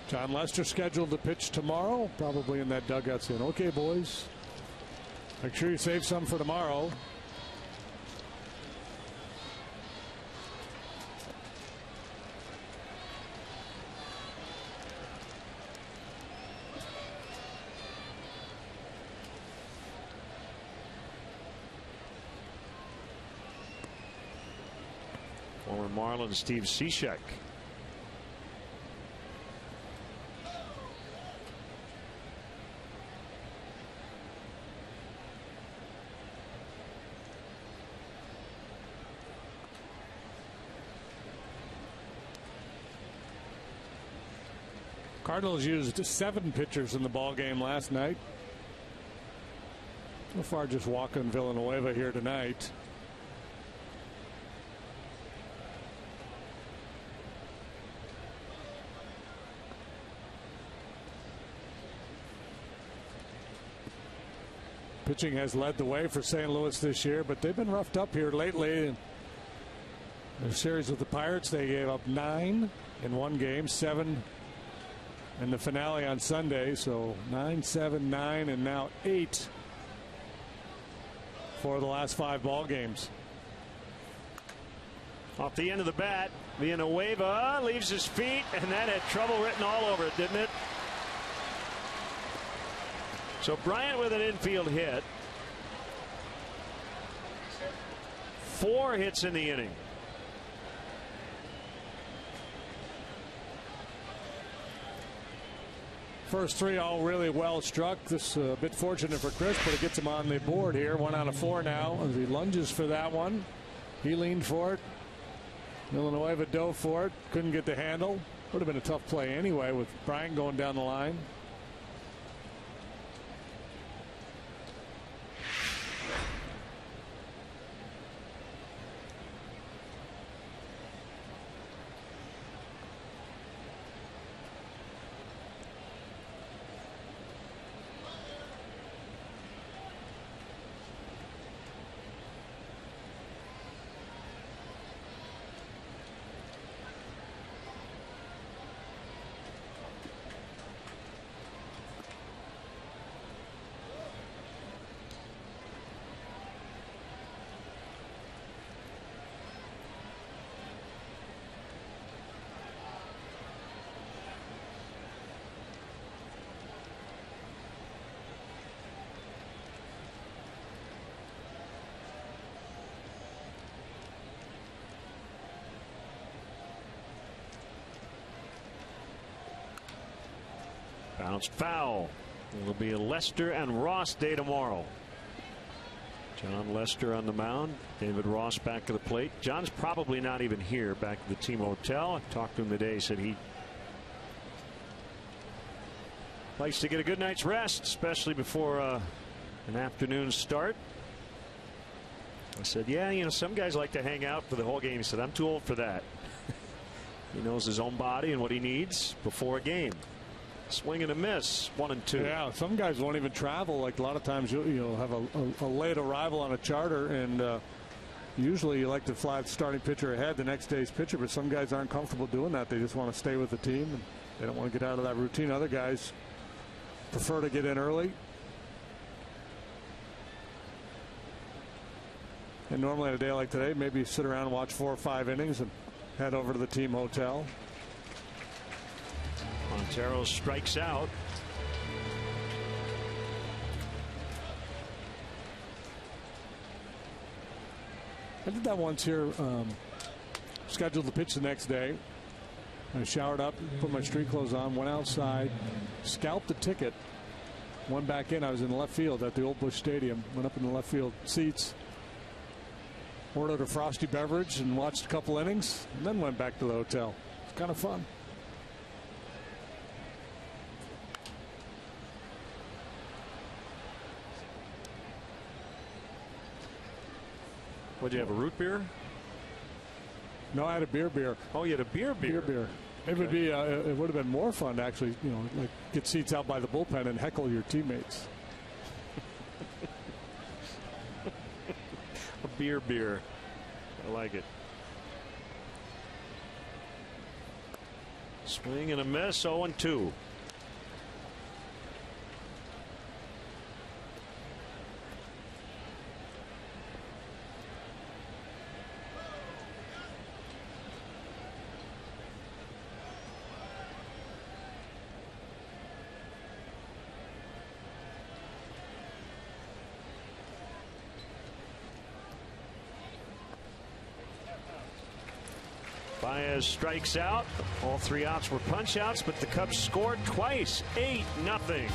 John Lester scheduled to pitch tomorrow, probably in that dugout saying, okay, boys, make sure you save some for tomorrow. Former Marlins Steve Cishek. Cardinals used 7 pitchers in the ball game last night. So far, just walking Villanueva here tonight. Pitching has led the way for St. Louis this year, but they've been roughed up here lately. In their series with the Pirates, they gave up 9 in one game, 7 in the finale on Sunday. So 9, 7, 9, and now 8 for the last 5 ball games. Off the end of the bat, Villanueva leaves his feet, and that had trouble written all over it, didn't it? So Bryant with an infield hit. 4 hits in the inning. First 3 all really well struck. This a bit fortunate for Chris, but it gets him on the board here. 1 out of 4 now as he lunges for that one. He leaned for it. Villanueva dove for it. Couldn't get the handle. Would have been a tough play anyway with Bryant going down the line. Bounced foul. It'll be a Lester and Ross day tomorrow. John Lester on the mound. David Ross back to the plate. John's probably not even here, back at the team hotel. I talked to him today. Said he likes to get a good night's rest, especially before an afternoon start. I said, yeah, you know, some guys like to hang out for the whole game. He said, I'm too old for that. He knows his own body and what he needs before a game. Swing and a miss, 1 and 2. Yeah, some guys won't even travel. Like a lot of times you'll have a late arrival on a charter, and usually you like to fly the starting pitcher ahead the next day's pitcher, but some guys aren't comfortable doing that. They just want to stay with the team, and they don't want to get out of that routine. Other guys prefer to get in early. And normally on a day like today, maybe you sit around and watch 4 or 5 innings and head over to the team hotel. Montero strikes out. I did that once here. Scheduled to pitch the next day. I showered up, put my street clothes on, went outside, scalped the ticket, went back in. I was in left field at the Old Busch Stadium. Went up in the left field seats, ordered a frosty beverage, and watched a couple innings, and then went back to the hotel. It's kind of fun. What'd you have, a root beer? No, I had a beer. Oh, you had a beer. Beer. It would be. It would have been more fun to actually, like get seats out by the bullpen and heckle your teammates. A beer. I like it. Swing and a miss. 0-2. Baez strikes out. All 3 outs were punch outs, but the Cubs scored twice. 8-0.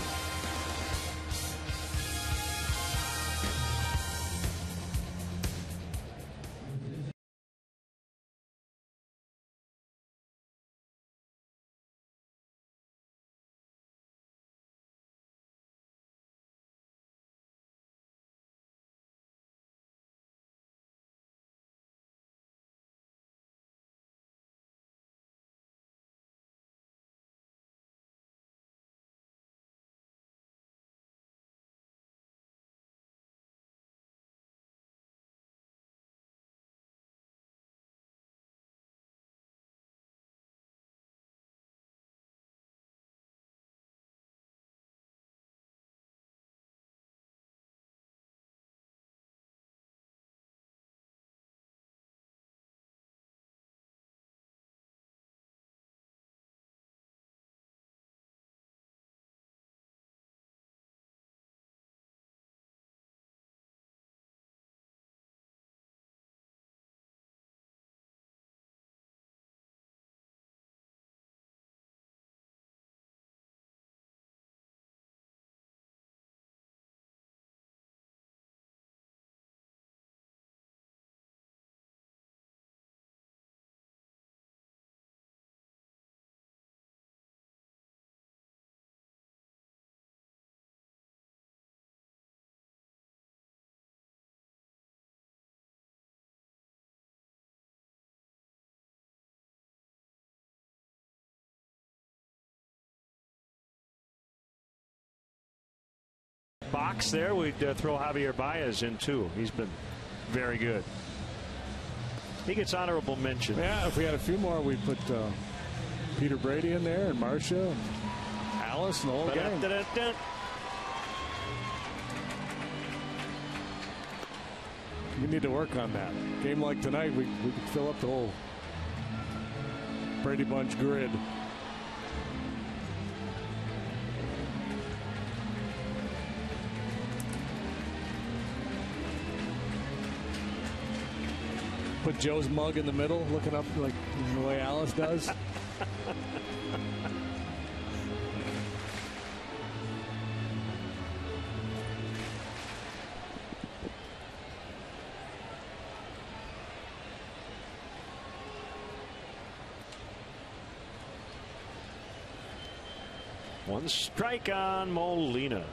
Box there, we'd throw Javier Baez in too. He's been very good. He gets honorable mention. Yeah, if we had a few more, we'd put Peter Brady in there and Marcia and Alice and the whole gang. We need to work on that. Game like tonight, we could fill up the whole Brady Bunch grid. Put Joe's mug in the middle, looking up like the way Alice does. One strike on Molina.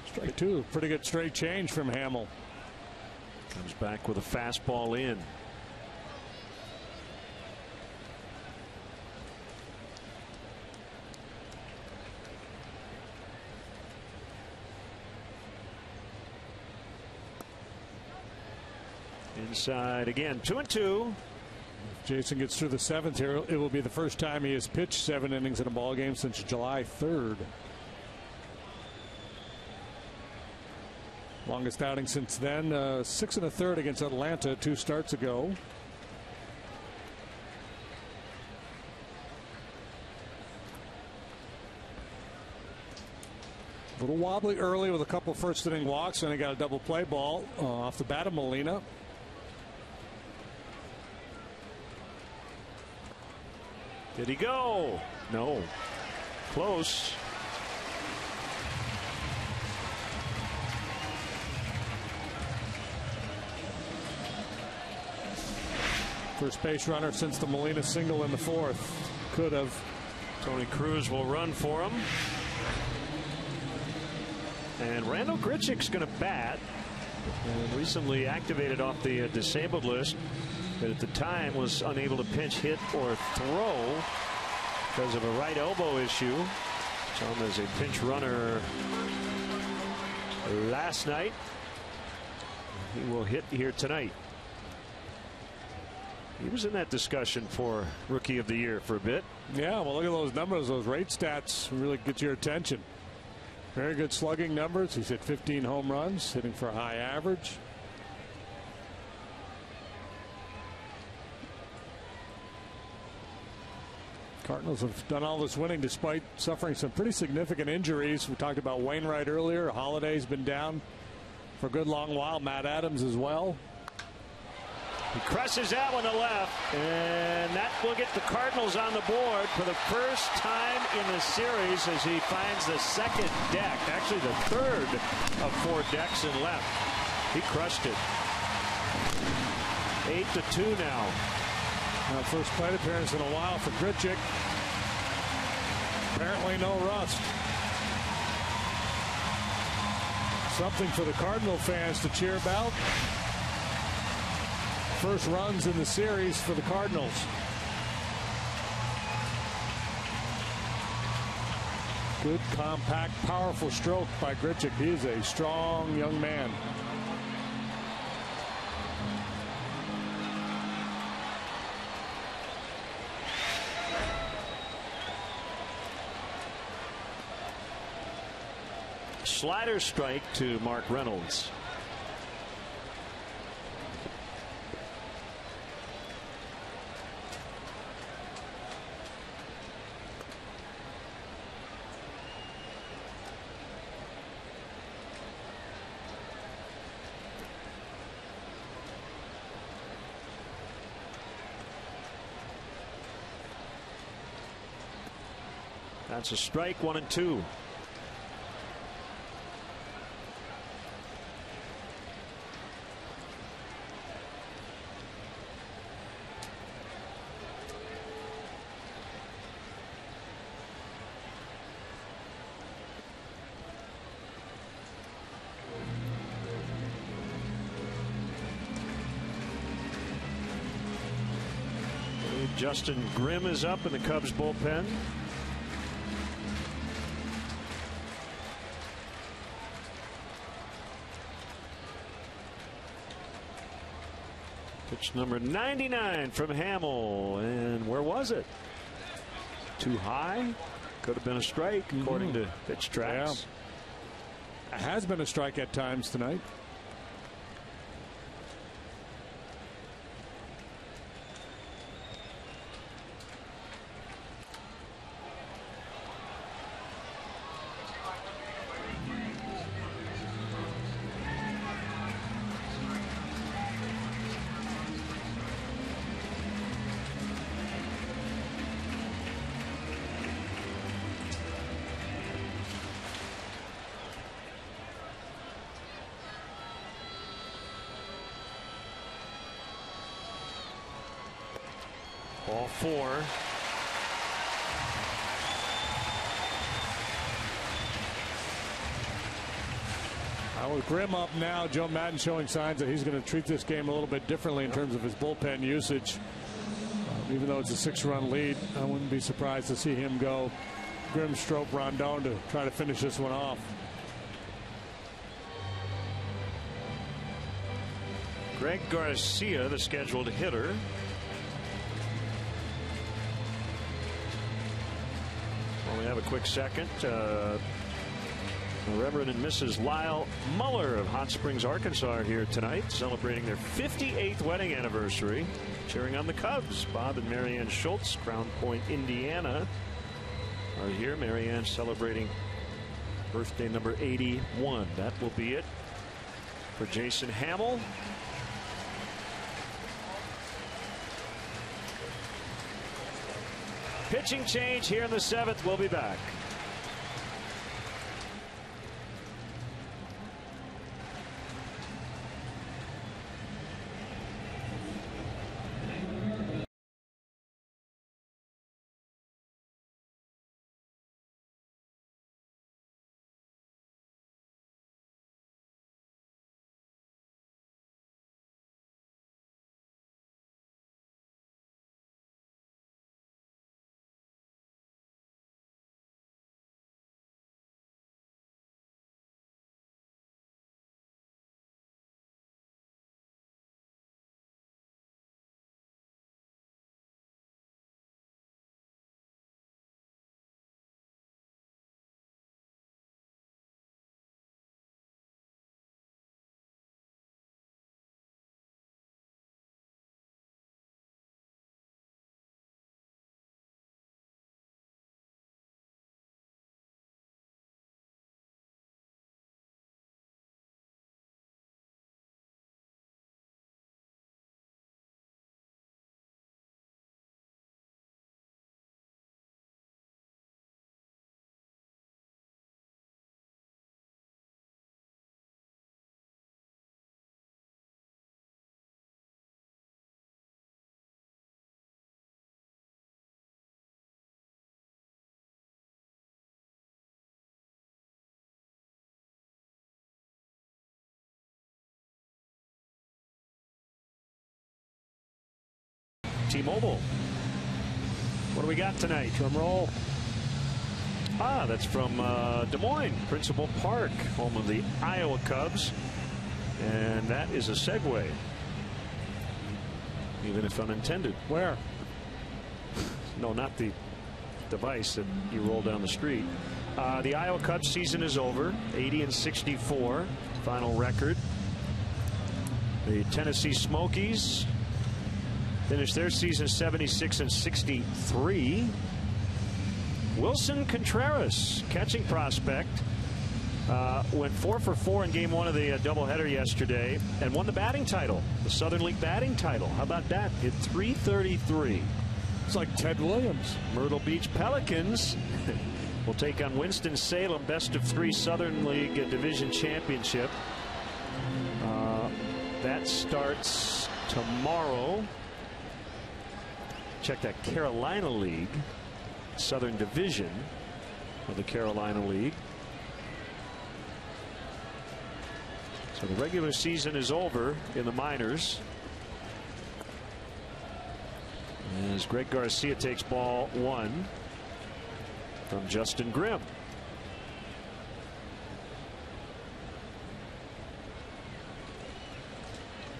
Strike two. Pretty good straight change from Hamill. Comes back with a fastball in. Inside again, 2-2. If Jason gets through the 7th here, it will be the first time he has pitched 7 innings in a ball game since July 3rd. Longest outing since then, 6 1/3 against Atlanta 2 starts ago. A little wobbly early with a couple first inning walks, and he got a double play ball off the bat of Molina. Did he go? No. Close. First base runner since the Molina single in the fourth. Could have. Tony Cruz will run for him. And Randall Grichuk's going to bat. Recently activated off the disabled list, but at the time was unable to pinch hit or throw because of a right elbow issue. Saw him as a pinch runner last night. He will hit here tonight. He was in that discussion for Rookie of the Year for a bit. Yeah, well, look at those numbers. Those rate stats really get your attention. Very good slugging numbers. He's hit 15 home runs, hitting for a high average. Cardinals have done all this winning despite suffering some pretty significant injuries. We talked about Wainwright earlier. Holiday's been down for a good long while. Matt Adams as well. He crosses that one to left, and that will get the Cardinals on the board for the first time in the series as he finds the second deck, actually the third of 4 decks in left. He crushed it. 8-2 now. First plate appearance in a while for Grichuk. Apparently no rust. Something for the Cardinal fans to cheer about. First runs in the series for the Cardinals. Good, compact, powerful stroke by Grichuk. He is a strong young man. Slider strike to Mark Reynolds. That's a strike, 1-2. Justin Grimm is up in the Cubs bullpen. Pitch number 99 from Hamill, and where was it? Too high? Could have been a strike according to pitch tracks. Yeah. It has been a strike at times tonight. Ball 4. With Grimm up now, Joe Maddon showing signs that he's going to treat this game a little bit differently in terms of his bullpen usage. Even though it's a 6-run lead, I wouldn't be surprised to see him go Grimm, Strop, Rondon to try to finish this one off. Greg Garcia, the scheduled hitter. Well, we have a quick second. Reverend and Mrs. Lyle Muller of Hot Springs, Arkansas are here tonight, celebrating their 58th wedding anniversary, cheering on the Cubs. Bob and Marianne Schultz, Crown Point, Indiana, are here. Marianne celebrating birthday number 81. That will be it for Jason Hamill. Pitching change here in the 7th. We'll be back. T-Mobile. What do we got tonight? Drum roll. That's from Des Moines, Principal Park, home of the Iowa Cubs. And that is a segue, even if unintended. Where? No, not the device that you roll down the street. The Iowa Cubs season is over. 80-64 final record. The Tennessee Smokies finished their season 76-63. Wilson Contreras, catching prospect, went 4 for 4 in game 1 of the doubleheader yesterday and won the batting title, the Southern League batting title. How about that? Hit .333. It's like Ted Williams. Myrtle Beach Pelicans will take on Winston-Salem, best of 3 Southern League Division Championship. That starts tomorrow. Check that Carolina League, Southern Division of the Carolina League. So the regular season is over in the minors as Greg Garcia takes ball 1 from Justin Grimm.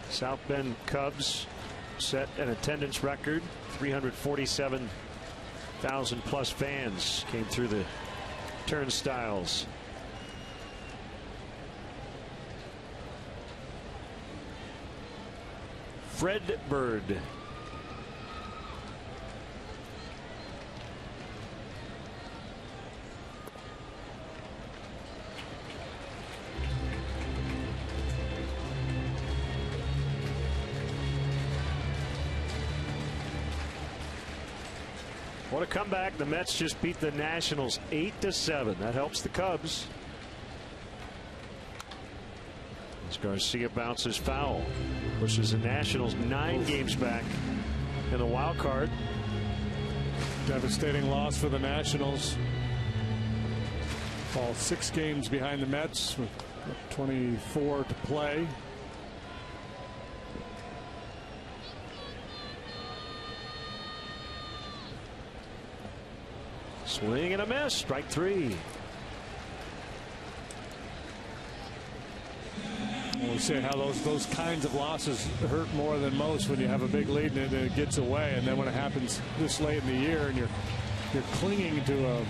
South Bend Cubs set an attendance record. 347,000 plus fans came through the turnstiles. Fred Bird. What a comeback. The Mets just beat the Nationals 8-7. That helps the Cubs. As Garcia bounces foul, pushes the Nationals 9 games back in the wild card. Devastating loss for the Nationals. Fall 6 games behind the Mets with 24 to play. Swing and a miss. Strike 3. We say how those kinds of losses hurt more than most when you have a big lead and it gets away, and then when it happens this late in the year and you're clinging to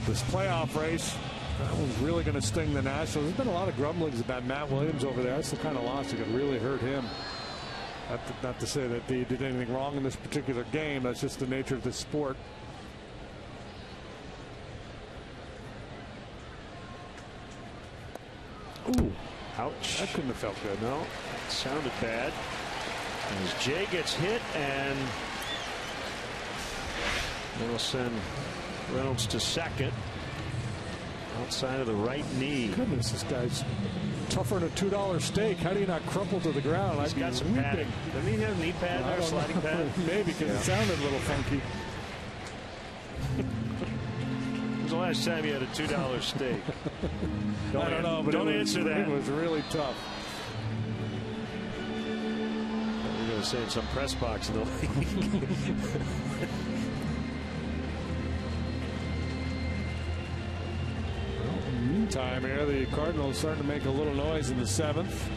this playoff race, that one's really going to sting the Nationals. There's been a lot of grumblings about Matt Williams over there. That's the kind of loss that could really hurt him. Not to say that he did anything wrong in this particular game. That's just the nature of the sport. Ooh, ouch. That couldn't have felt good. No, it sounded bad. As Jay gets hit, and they'll send Reynolds to second. Outside of the right knee. Goodness, this guy's tougher than a $2 steak. How do you not crumple to the ground? He's got some padding. Doesn't he have a knee pad there, sliding pad? Maybe, because it sounded a little funky. When was the last time you had a $2 steak? I don't know, but don't answer that. It was really tough. We're going to say in some press box in the league. Meantime, here the Cardinals starting to make a little noise in the 7th.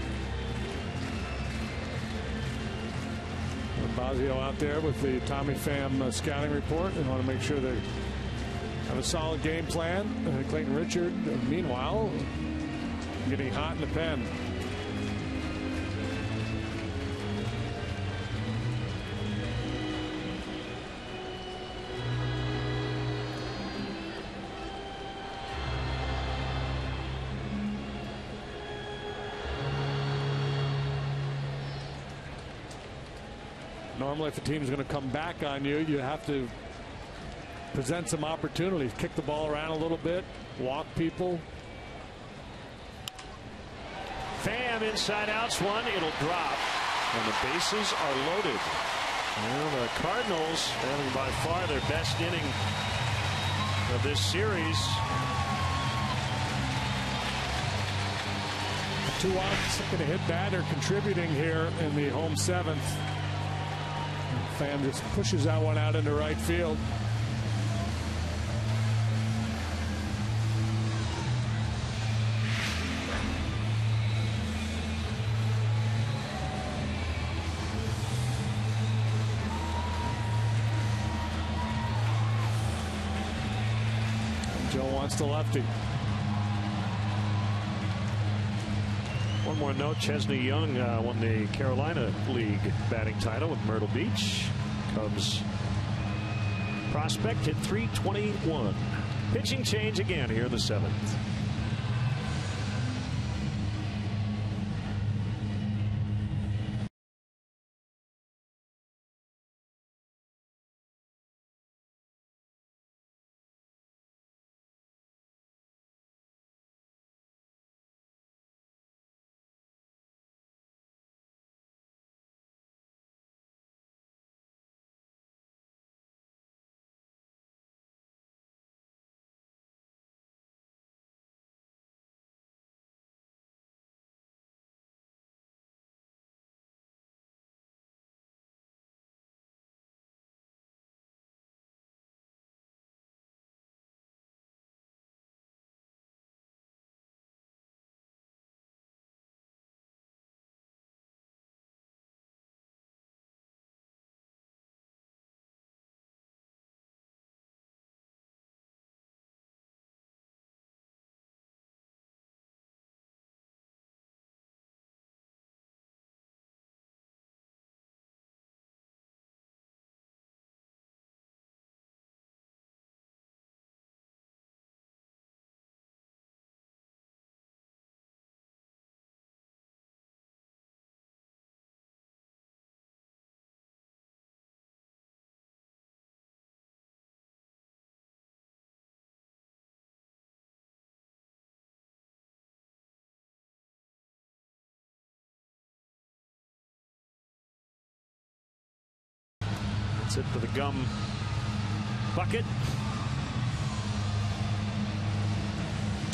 Bazio out there with the Tommy Pham scouting report. They want to make sure they have a solid game plan. Clayton Richard, meanwhile, getting hot in the pen. Normally, if a team is going to come back on you, you have to present some opportunities. Kick the ball around a little bit, walk people. Pham inside outs one. It'll drop. And the bases are loaded. Well, the Cardinals having by far their best inning of this series. 2 outs, going to hit batter contributing here in the home 7th. Pham just pushes that one out into right field. Joe wants the lefty. One more note, Chesney Young won the Carolina League batting title with Myrtle Beach. Cubs prospect hit .321. Pitching change again here in the 7th. That's it for the gum bucket.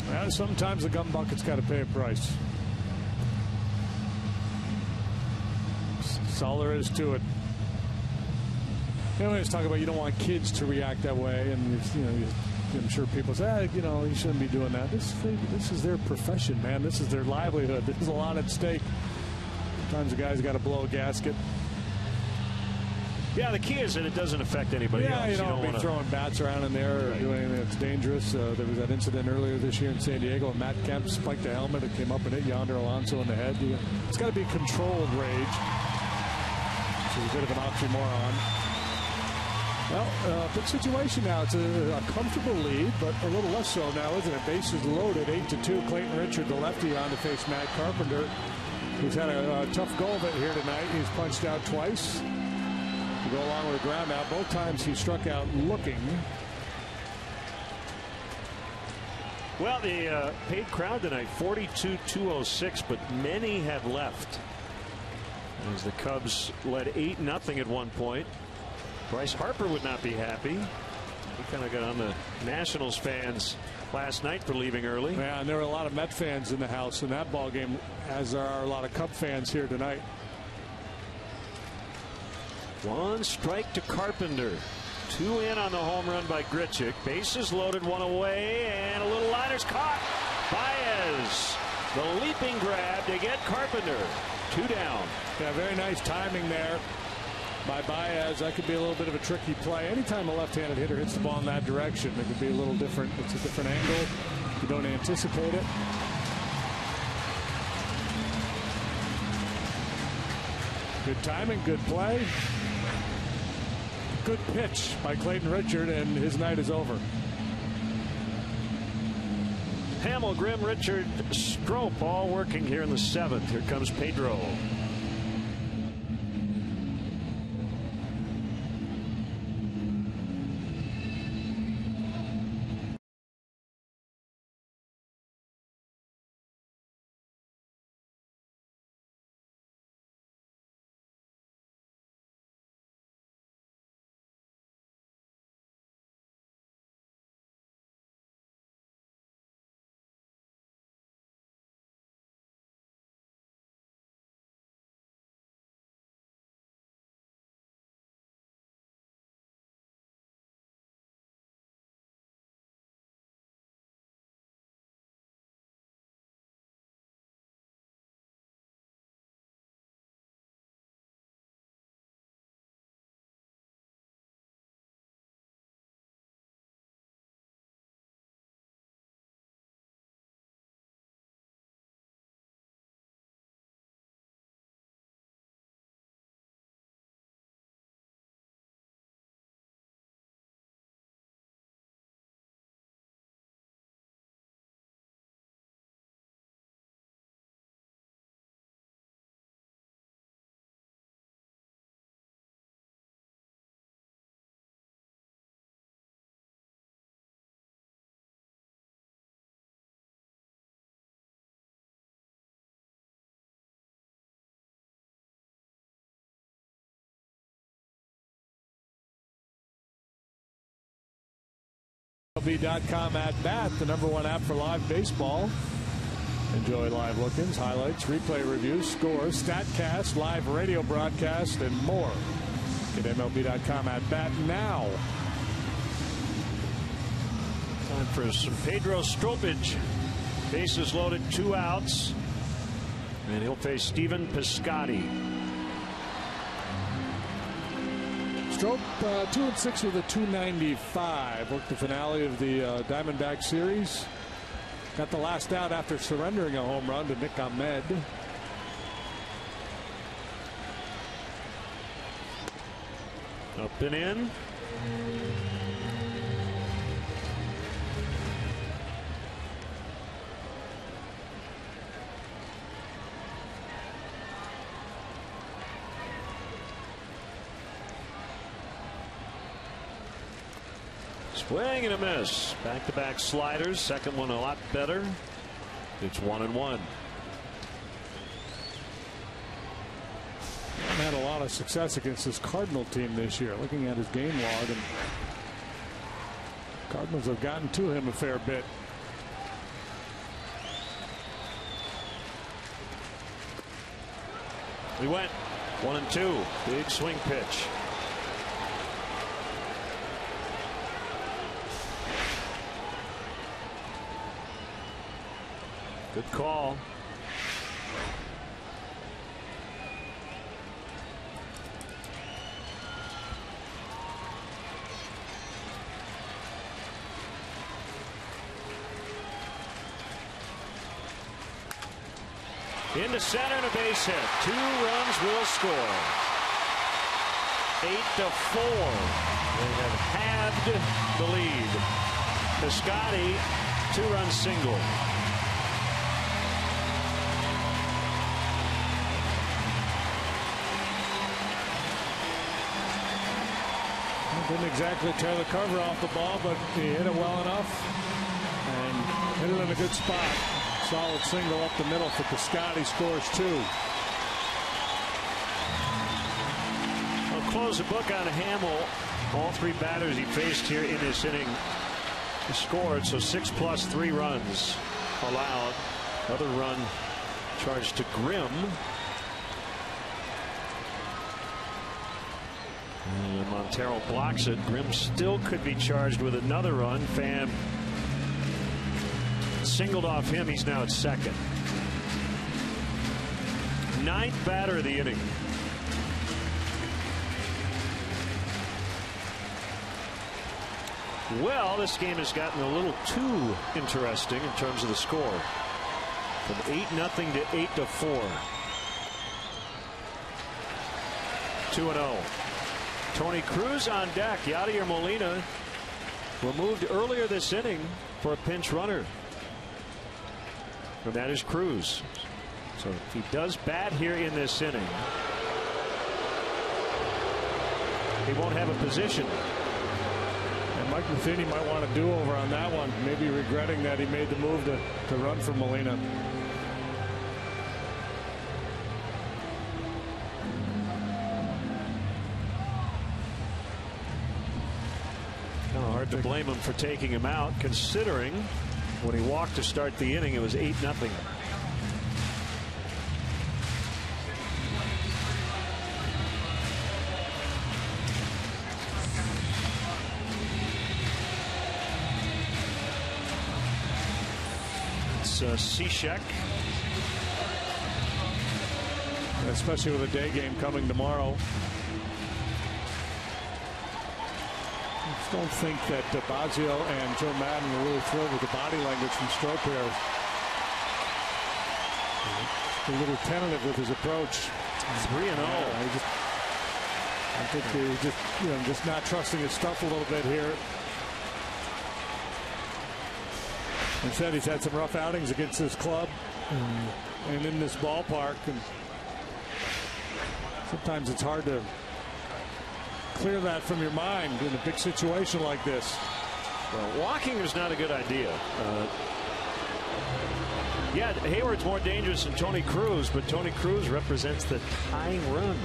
Well, sometimes the gum bucket's got to pay a price. That's all there is to it. You know, always talk about you don't want kids to react that way, and I'm sure people say, you shouldn't be doing that. This is their profession, man. This is their livelihood. There's a lot at stake. Sometimes the guy's got to blow a gasket. Yeah, the key is that it doesn't affect anybody else. Yeah, you don't be throwing bats around in there or doing anything that's dangerous. There was that incident earlier this year in San Diego. Matt Kemp spiked a helmet. It came up and hit Yonder Alonso in the head. It's got to be controlled rage. So a bit of an oxymoron. Well, good situation now. It's a comfortable lead, but a little less so now, isn't it? Bases loaded, 8-2. Clayton Richard, the lefty, on to face Matt Carpenter, who's had a tough go of it here tonight. He's punched out twice. To go along with the ground out. Both times he struck out looking. Well, the paid crowd tonight, 42,206, but many have left. As the Cubs led 8-0 at one point. Bryce Harper would not be happy. He kind of got on the Nationals fans last night for leaving early. Yeah, and there were a lot of Met fans in the house in that ball game, as there are a lot of Cub fans here tonight. One strike to Carpenter. 2 in on the home run by Grichuk. Bases loaded, 1 away, and a little liner's caught. Baez, the leaping grab to get Carpenter. 2 down. Yeah, very nice timing there by Baez. That could be a little bit of a tricky play. Anytime a left-handed hitter hits the ball in that direction, it could be a little different. It's a different angle. You don't anticipate it. Good timing, good play. Good pitch by Clayton Richard, and his night is over. Hamill, Grimm, Richard, Strop all working here in the 7th. Here comes Pedro. MLB.com at bat, the #1 app for live baseball. Enjoy live look-ins, highlights, replay reviews, scores, StatCast, live radio broadcast, and more. Get MLB.com at bat now. Time for some Pedro Strobridge. Bases loaded, 2 outs. And he'll face Stephen Piscotty. Strope 2-6 with a 295. Worked the finale of the Diamondback series. Got the last out after surrendering a home run to Nick Ahmed. Up and in. Swing and a miss. Back-to-back sliders. Second one a lot better. It's 1-1. Had a lot of success against this Cardinal team this year. Looking at his game log, and Cardinals have gotten to him a fair bit. We went 1-2. Big swing pitch. Good call. Into center and a base hit. 2 runs will score. 8-4. They have halved the lead. Piscotty, 2-run single. Didn't exactly tear the cover off the ball, but he hit it well enough and hit it in a good spot. Solid single up the middle for Piscotty. Scores 2. I'll close the book on Hamill. All 3 batters he faced here in this inning scored, so 6 plus 3 runs allowed. Other run charged to Grimm. And Montero blocks it. Grimm still could be charged with another run. Pham singled off him. He's now at second. 9th batter of the inning. Well, this game has gotten a little too interesting in terms of the score. From 8-0 to 8-4. 2-0. Tony Cruz on deck. Yadier Molina removed earlier this inning for a pinch runner. And that is Cruz. So if he does bat here in this inning, he won't have a position. And Mike Matheny might want a do-over on that one. Maybe regretting that he made the move to run for Molina. Hard to blame him for taking him out, considering when he walked to start the inning, it was 8-0. It's Cishek. Especially with a day game coming tomorrow. I don't think that Bazio and Joe Madden are really thrilled with the body language from Strop here. A little tentative with his approach. 3-0. I think he's just not trusting his stuff a little bit here. Instead, he's had some rough outings against this club and in this ballpark, and sometimes it's hard to clear that from your mind in a big situation like this. Well, walking is not a good idea. Yeah, Hayward's more dangerous than Tony Cruz, but Tony Cruz represents the tying run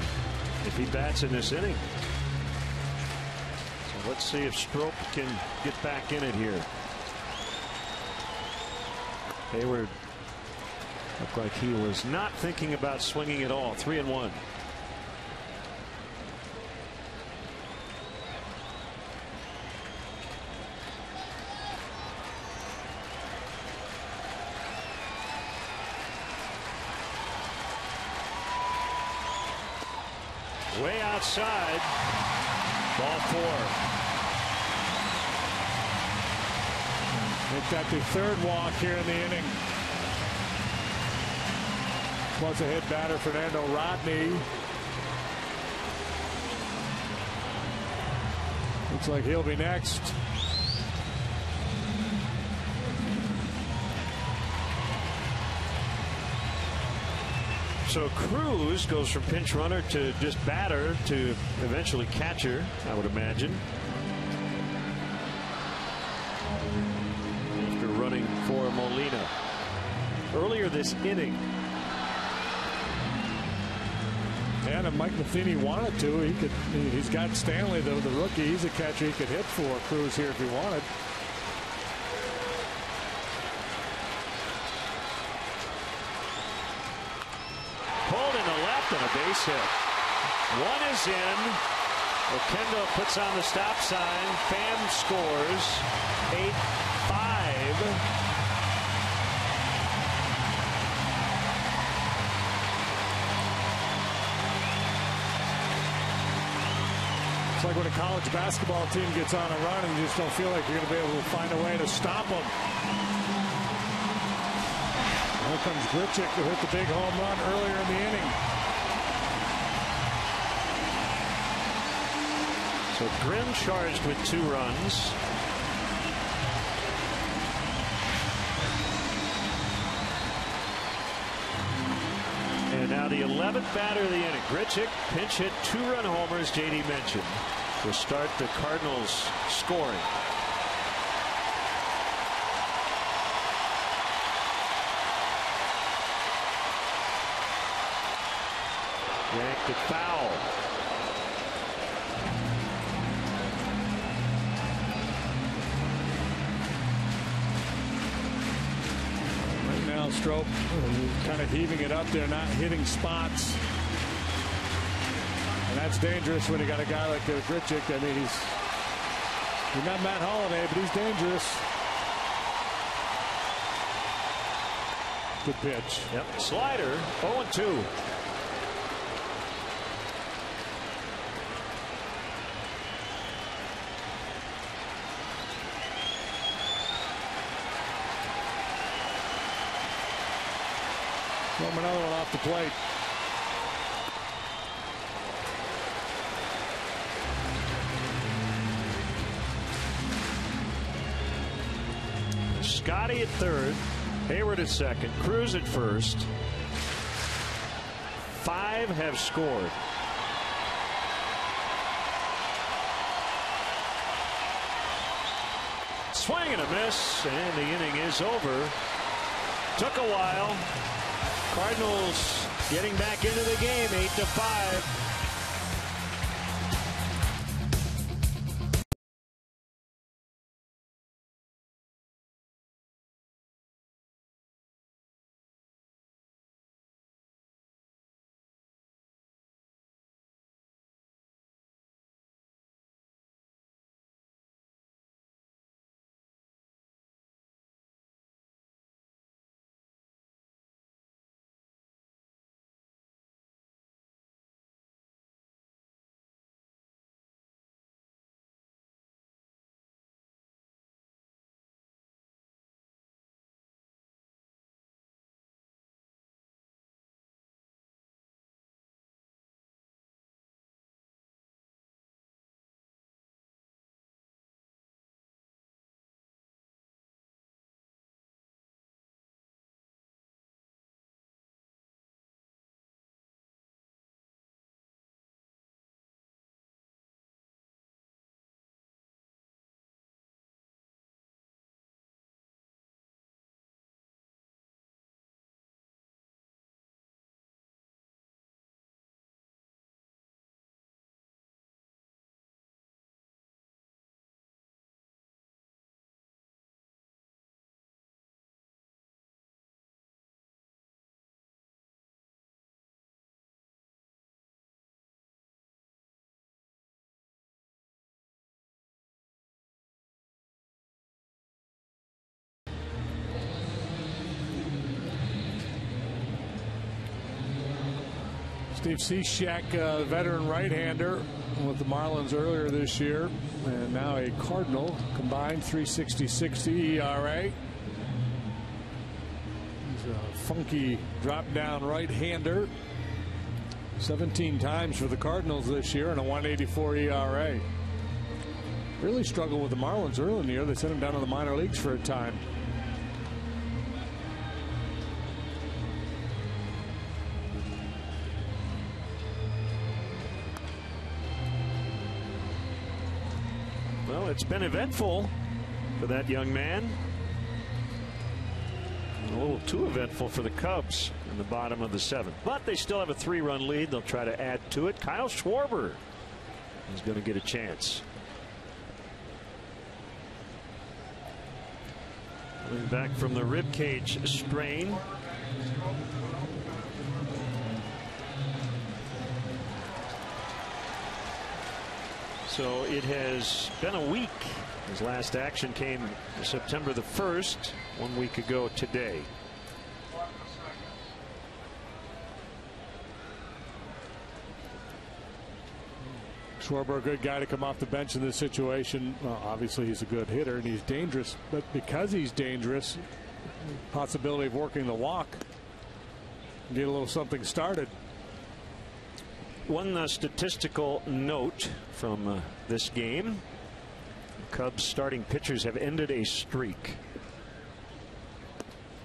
if he bats in this inning. So Let's see if Strop can get back in it here. Hayward looked like he was not thinking about swinging at all. 3-1. Way outside. Ball 4. Make that the third walk here in the inning. Plus a hit batter, Fernando Rodney. Looks like he'll be next. So Cruz goes from pinch runner to just batter to eventually catcher, I would imagine. After running for Molina earlier this inning. And if Mike Matheny wanted to, he could. He's got Stanley, the rookie. He's a catcher he could hit for Cruz here if he wanted. Pulled in the left and a base hit. One is in. Oquendo puts on the stop sign. Pham scores. 8-5. It's like when a college basketball team gets on a run and you just don't feel like you're going to be able to find a way to stop them. Here comes Grichuk, who hit the big home run earlier in the inning. So Grimm charged with 2 runs. And now the 11th batter of the inning. Grichuk pinch hit 2-run homers, JD mentioned, to start the Cardinals scoring. Yanked it foul. Right now, Strop kind of heaving it up there, not hitting spots. And that's dangerous when you got a guy like Grichuk. I mean, he's not Matt Holliday, but he's dangerous. Good pitch. Yep. Slider, 0-2. Another one off the plate. Scotty at third, Hayward at second, Cruz at first. 5 have scored. Swing and a miss, and the inning is over. Took a while. Cardinals getting back into the game, 8-5. Steve Cishek, veteran right-hander with the Marlins earlier this year, and now a Cardinal, combined 3.60 ERA. He's a funky drop-down right-hander. 17 times for the Cardinals this year and a 1.84 ERA. Really struggled with the Marlins early in the year. They sent him down to the minor leagues for a time. Well, it's been eventful for that young man. A little too eventful for the Cubs in the bottom of the 7th. But they still have a 3-run lead. They'll try to add to it. Kyle Schwarber is going to get a chance. Coming back from the ribcage strain. So it has been a week. His last action came September the 1st, 1 week ago today. Schwarber, a good guy to come off the bench in this situation. Well, obviously he's a good hitter and he's dangerous, but because he's dangerous, possibility of working the walk, get a little something started. One statistical note from this game. Cubs starting pitchers have ended a streak.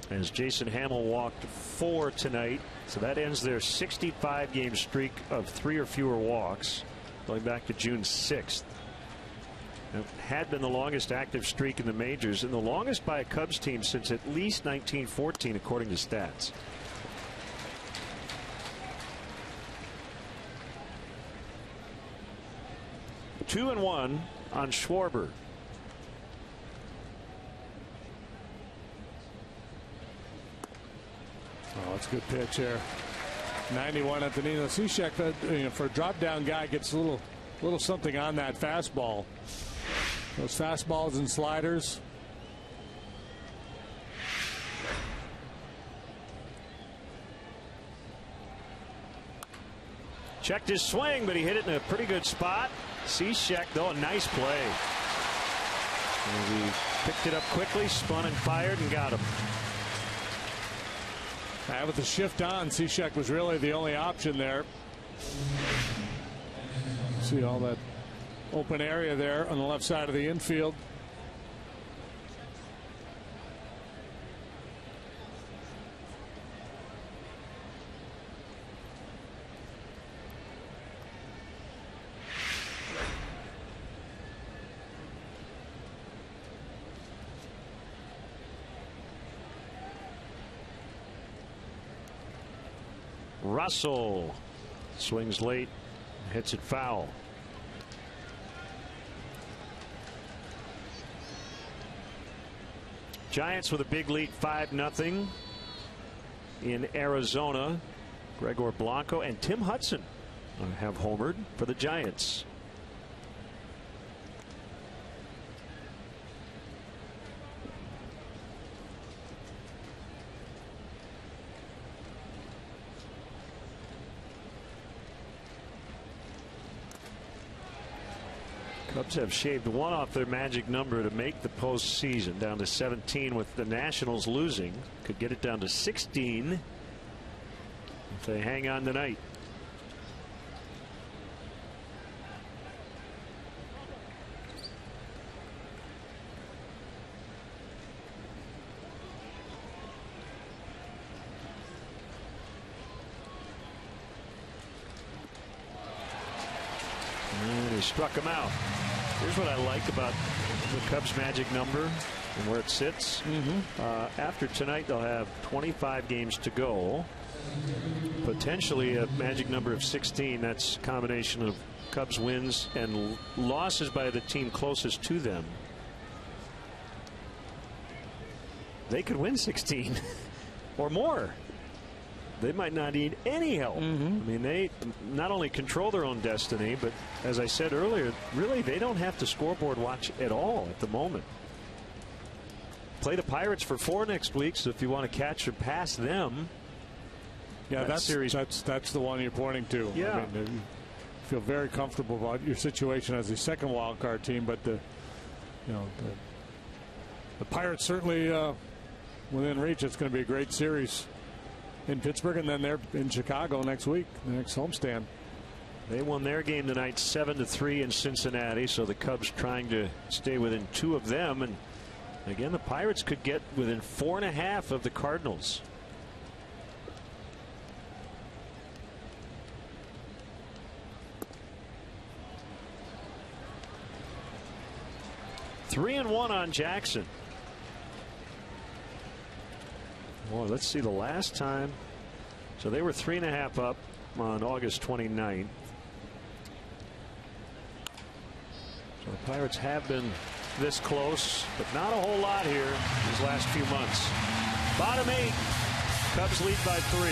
As Jason Hamill walked 4 tonight, so that ends their 65-game streak of 3 or fewer walks, going back to June 6th. It had been the longest active streak in the majors and the longest by a Cubs team since at least 1914, according to stats. Two and 1 on Schwarber. Oh, that's a good pitch here. 91 Antonino Cishek, for a drop down guy, gets a little something on that fastball. Those fastballs and sliders. Checked his swing, but he hit it in a pretty good spot. Cishek, though, a nice play. And he picked it up quickly, spun and fired, and got him. With the shift on, Cishek was really the only option there. See all that open area there on the left side of the infield. Russell swings late, hits it foul. Giants with a big lead, 5-0 in Arizona. Gregor Blanco and Tim Hudson have homered for the Giants. Cubs have shaved 1 off their magic number to make the postseason, down to 17 with the Nationals losing. Could get it down to 16 if they hang on tonight. And he struck him out. Here's what I like about the Cubs magic number and where it sits. After tonight, they'll have 25 games to go. Potentially a magic number of 16. That's a combination of Cubs wins and losses by the team closest to them. They could win 16 or more. They might not need any help. I mean, they not only control their own destiny, but as I said earlier, really they don't have to scoreboard watch at all at the moment. Play the Pirates for 4 next week, so if you want to catch or pass them, Yeah, that series. That's the one you're pointing to. Yeah. I mean, you feel very comfortable about your situation as a second wild card team, but the Pirates certainly within reach. It's going to be a great series in Pittsburgh, and then they're in Chicago next week, the next homestand. They won their game tonight 7-3 in Cincinnati, so the Cubs trying to stay within 2 of them, and again the Pirates could get within 4.5 of the Cardinals. Three and 1 on Jackson. Boy, let's see the last time. So they were 3.5 up on August 29th. So the Pirates have been this close, but not a whole lot here these last few months. Bottom 8. Cubs lead by 3.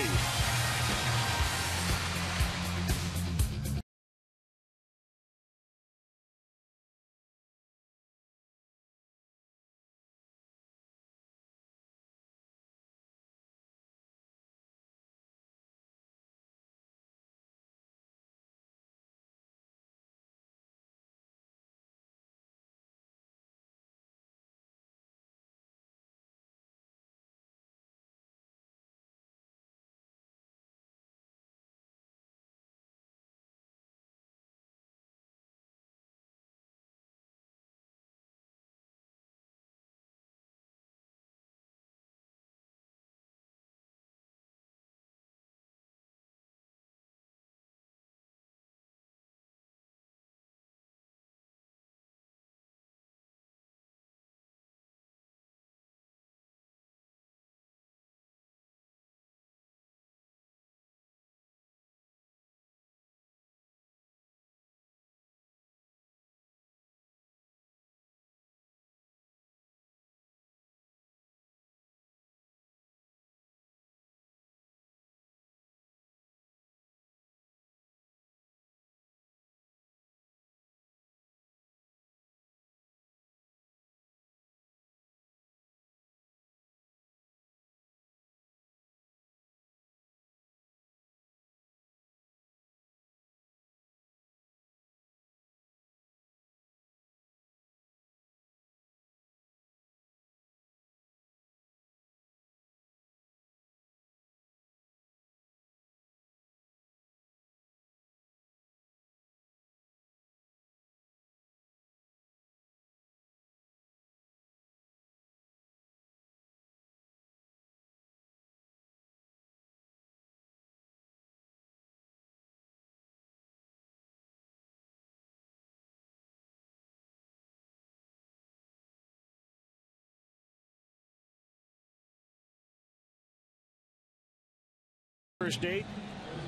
First 8.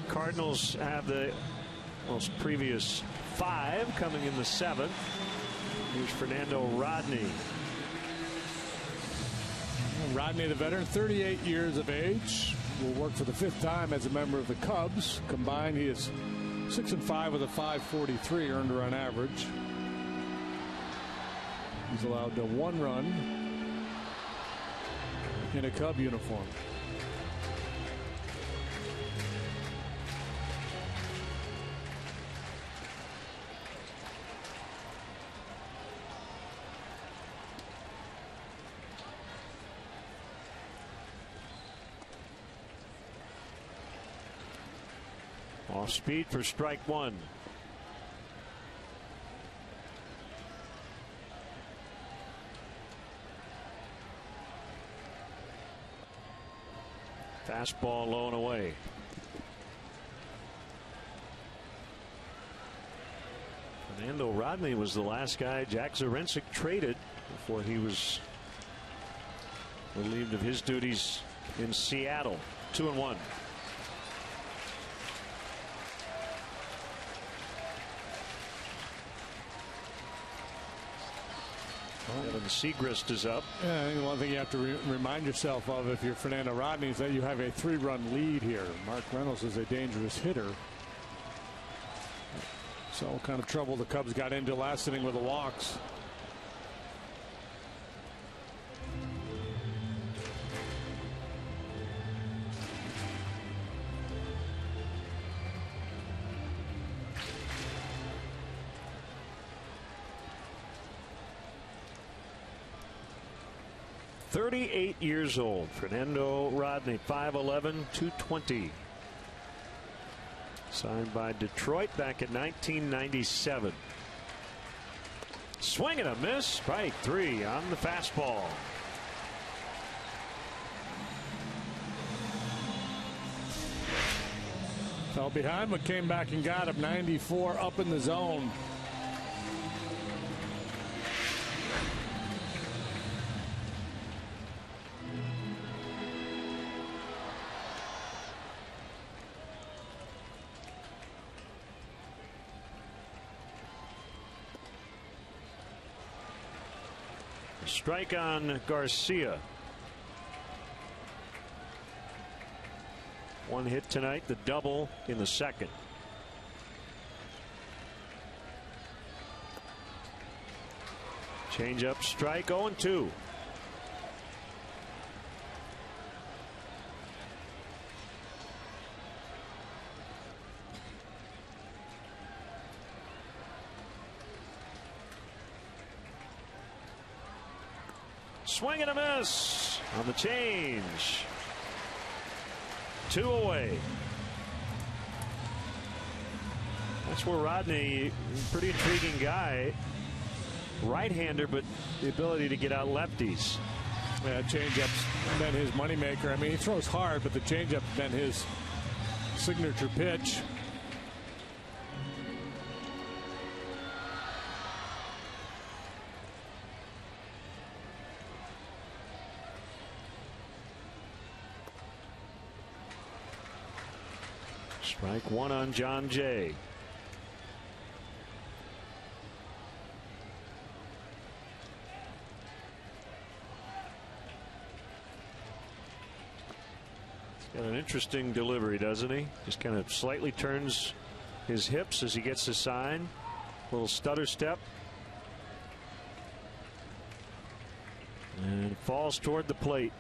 Cardinals have the most previous 5 coming in the 7th. Here's Fernando Rodney. Rodney, the veteran, 38 years of age, will work for the 5th time as a member of the Cubs. Combined, he is 6-5 with a .543 earned run average. He's allowed 1 run in a Cub uniform. Off speed for strike 1. Fastball low and away. Fernando Rodney was the last guy Jack Zarensik traded before he was relieved of his duties in Seattle. 2-1. Evan Segrist is up. Yeah, I think one thing you have to remind yourself of if you're Fernando Rodney is that you have a 3-run lead here. Mark Reynolds is a dangerous hitter. So what kind of trouble the Cubs got into last inning with the walks. 38 years old. Fernando Rodney, 5'11", 220. Signed by Detroit back in 1997. Swing and a miss. Strike 3 on the fastball. Fell behind, but came back and got him. 94 up in the zone. Strike on Garcia. One hit tonight, the double in the second. Change up, strike, 0-2. Swing and a miss on the change. 2 away. That's where Rodney, pretty intriguing guy, right-hander, but the ability to get out lefties. Yeah, changeup's been his moneymaker. I mean, he throws hard, but the changeup's been his signature pitch. Strike 1 on John Jay. He's got an interesting delivery, doesn't he? Just kind of slightly turns his hips as he gets the sign. Little stutter step. And falls toward the plate.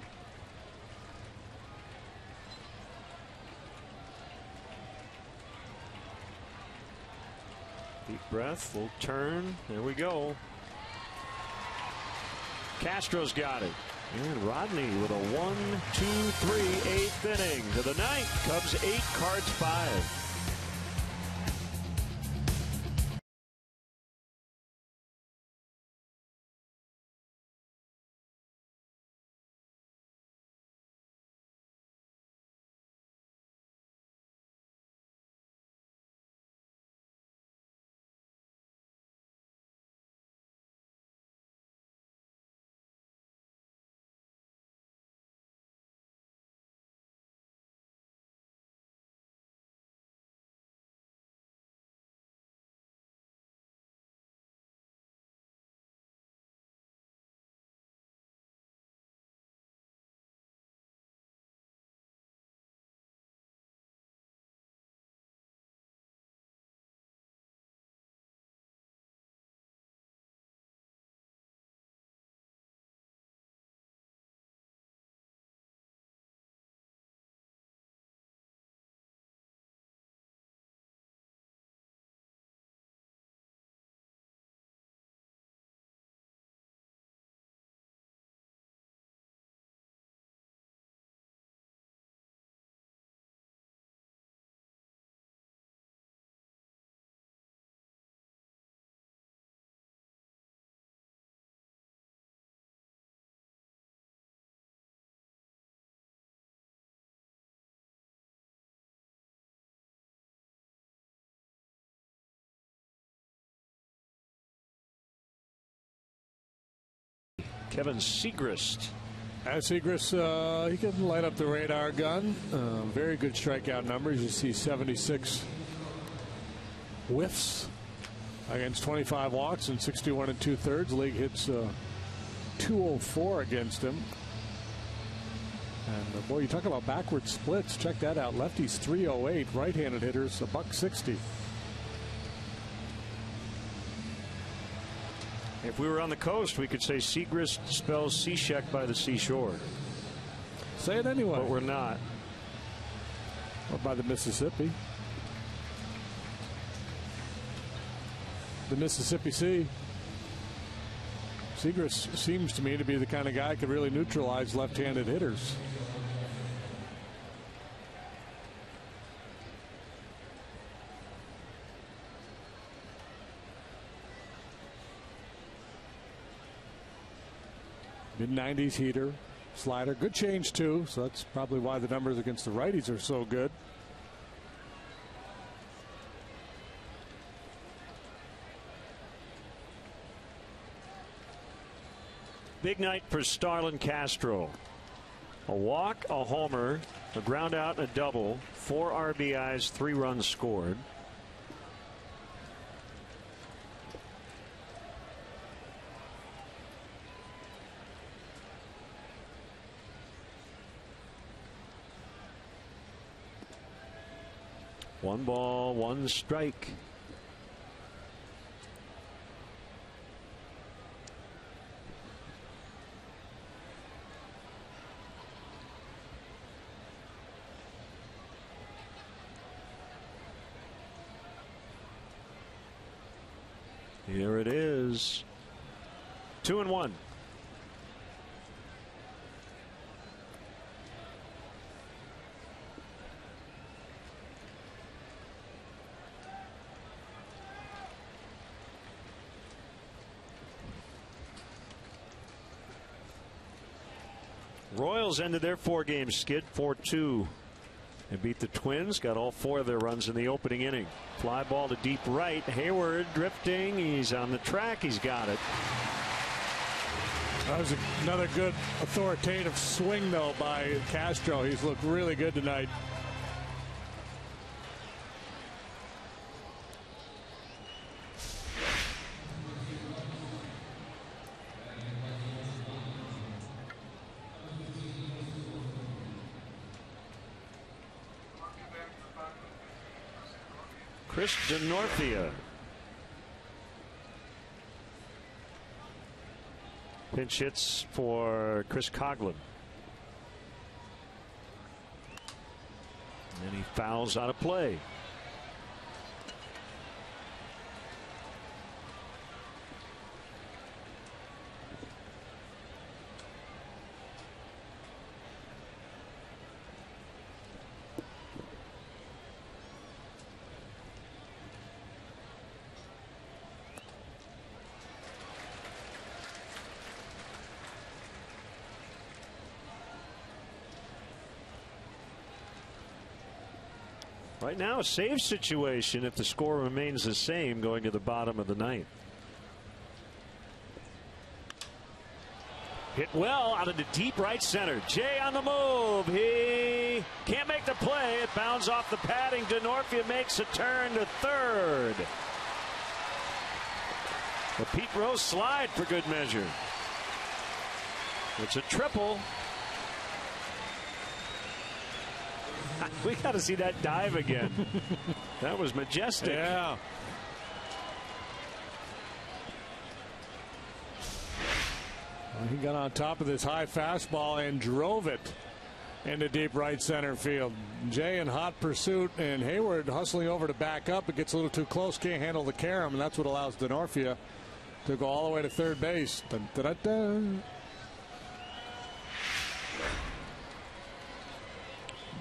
Deep breath, little turn. There we go. Castro's got it. And Rodney with a 1-2-3 eighth inning to the ninth. Cubs 8, Cards 5. Kevin Segrist. Segrist, he can light up the radar gun. Very good strikeout numbers. You see 76 whiffs against 25 walks and 61 2/3. League hits 204 against him. And boy, you talk about backward splits. Check that out. Lefties 308, right-handed hitters $160. If we were on the coast, we could say Segrist spells Seashek by the seashore. Say it anyway. But we're not. Or by the Mississippi. The Mississippi Sea. Segras seems to me to be the kind of guy who could really neutralize left-handed hitters. Mid-90s heater, slider, good change too, so that's probably why the numbers against the righties are so good. Big night for Starlin Castro. A walk, a homer, a ground out, and a double. 4 RBIs, 3 runs scored. One ball, one strike. Here it is. 2-1. Royals ended their 4-game skid 4-2. They beat the Twins, got all 4 of their runs in the opening inning. Fly ball to deep right. Hayward drifting. He's on the track. He's got it. That was another good authoritative swing, though, by Castro. He's looked really good tonight. Chris DeNorfia. Pinch hits for Chris Coghlan. And he fouls out of play. Right now, a save situation if the score remains the same going to the bottom of the 9th. Hit well out of the deep right center. Jay on the move. He can't make the play. It bounds off the padding. DeNorfia makes a turn to third. The Pete Rose slide for good measure. It's a triple. We got to see that dive again. That was majestic. Yeah. Well, he got on top of this high fastball and drove it into deep right center field. Jay in hot pursuit, and Hayward hustling over to back up. It gets a little too close, can't handle the carom, and that's what allows DeNorfia to go all the way to third base. Dun, dun, dun, dun.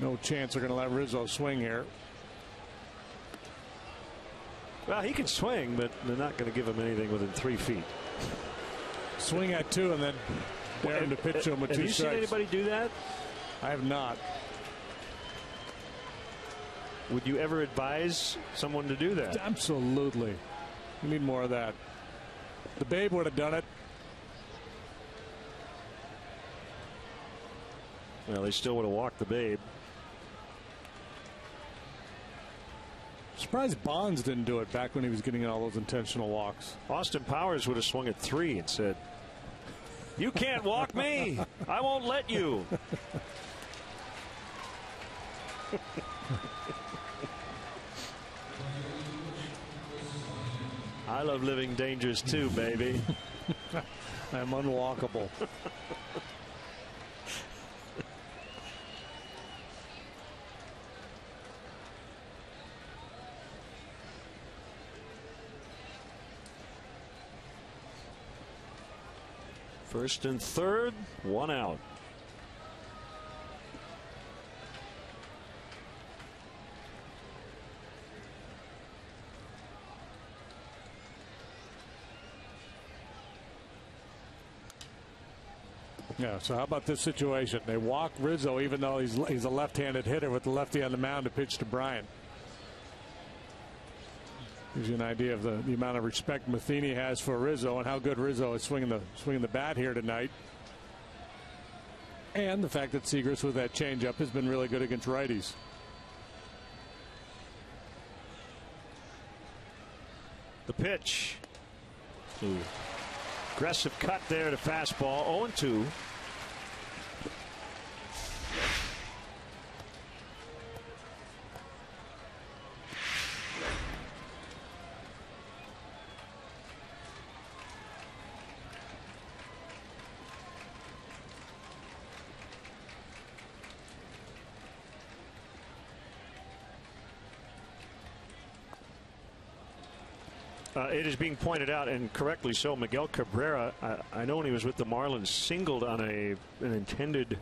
No chance they're going to let Rizzo swing here. Well, he can swing, but they're not going to give him anything within 3 feet. Swing at 2 and then dare him to pitch to him with 2 strikes. Have you seen anybody do that? I have not. Would you ever advise someone to do that? Absolutely. We need more of that. The Babe would have done it. Well, they still would have walked the Babe. Surprised Bonds didn't do it back when he was getting in all those intentional walks. Austin Powers would have swung at 3 and said, "You can't walk me. I won't let you." I love living dangerous too, baby. I'm unwalkable. First and third, one out. Yeah, so how about this situation? They walk Rizzo, even though he's a left-handed hitter, with the lefty on the mound to pitch to Bryant. Gives you an idea of the amount of respect Matheny has for Rizzo and how good Rizzo is swinging the bat here tonight. And the fact that Segras with that changeup has been really good against righties. The pitch. Ooh. Aggressive cut there to fastball. 0-2. It is being pointed out, and correctly so, Miguel Cabrera, I know when he was with the Marlins, singled on an intended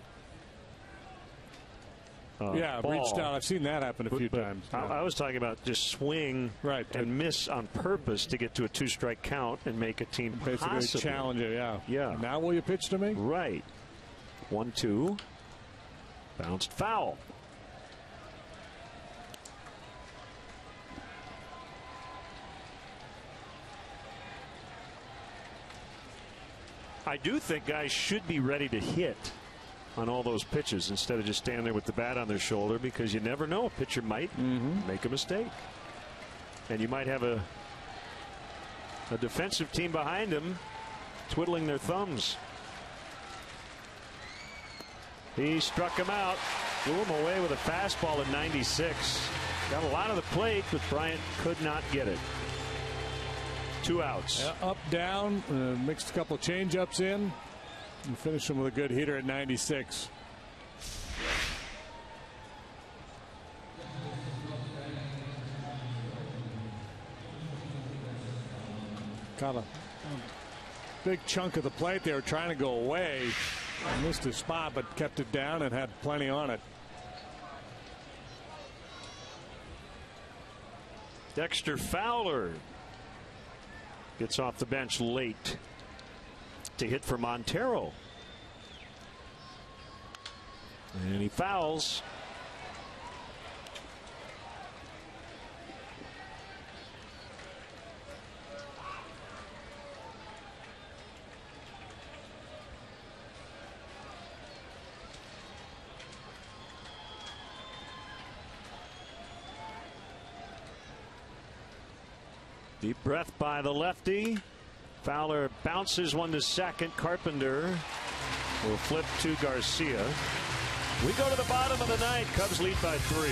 ball. Reached out. I've seen that happen a few times. I was talking about just swing and miss on purpose to get to a 2-strike count and make a team basically challenge it. Yeah. Now will you pitch to me? Right. 1-2. Bounced foul. I do think guys should be ready to hit on all those pitches instead of just standing there with the bat on their shoulder, because you never know. A pitcher might make a mistake. And you might have a defensive team behind him twiddling their thumbs. He struck him out. Blew him away with a fastball at 96. Got a lot of the plate, but Bryant could not get it. 2 outs. Up, down, mixed a couple change-ups in, and finished him with a good hitter at 96. Got a big chunk of the plate. They were trying to go away. Missed his spot, but kept it down and had plenty on it. Dexter Fowler gets off the bench late to hit for Montero. And he fouls. Deep breath by the lefty. Fowler bounces one to second. Carpenter will flip to Garcia. We go to the bottom of the ninth. Cubs lead by 3.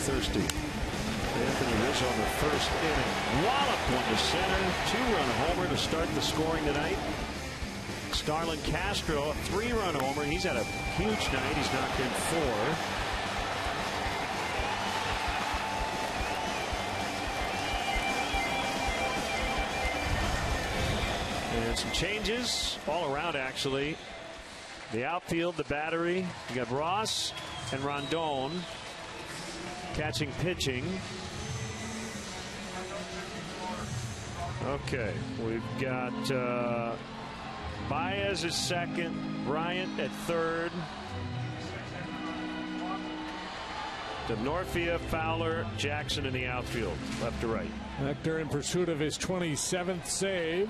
thirsty. Anthony Rizzo in the first inning. Walloped one to center. 2-run homer to start the scoring tonight. Starlin Castro, a 3-run homer. He's had a huge night. He's knocked in 4. And some changes all around, actually. The outfield, the battery. You got Ross and Rondon catching, pitching. Okay, we've got Baez at second, Bryant at third. Denorfia, Fowler, Jackson in the outfield, left to right. Hector in pursuit of his 27th save.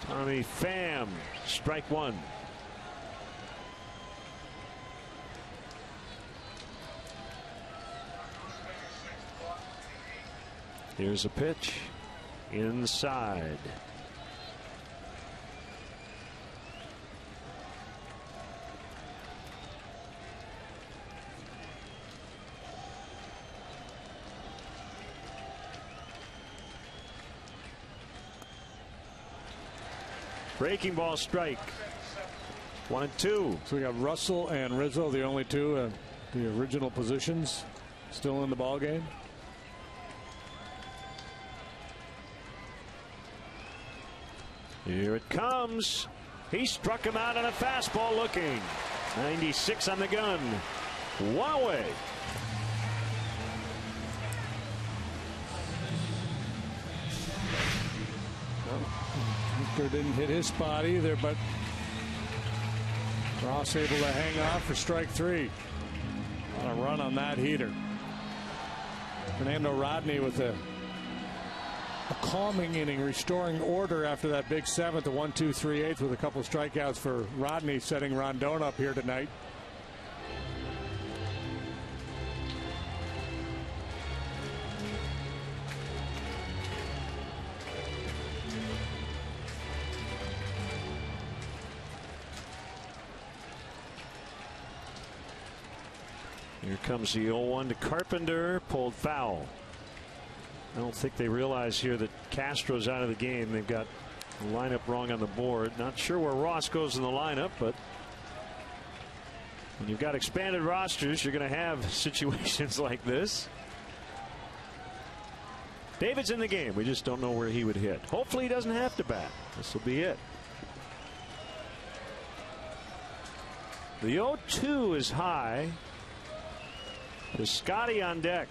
Tommy Pham, strike 1. Here's a pitch inside. Breaking ball, strike. 1 and 2. So we got Russell and Rizzo, the only two at the original positions, still in the ball game. Here it comes. He struck him out on a fastball looking. 96 on the gun. One away. Hector didn't hit his spot either, but Ross able to hang off for strike 3. On a run on that heater. Fernando Rodney with a calming inning, restoring order after that big 7th, the 1-2-3/8 with a couple of strikeouts for Rodney, setting Rondon up here tonight. Here comes the 0-1 to Carpenter, pulled foul. I don't think they realize here that Castro's out of the game. They've got the lineup wrong on the board. Not sure where Ross goes in the lineup, but when you've got expanded rosters, you're going to have situations like this. David's in the game. We just don't know where he would hit. Hopefully he doesn't have to bat. This will be it. The 0-2 is high. Piscotty on deck.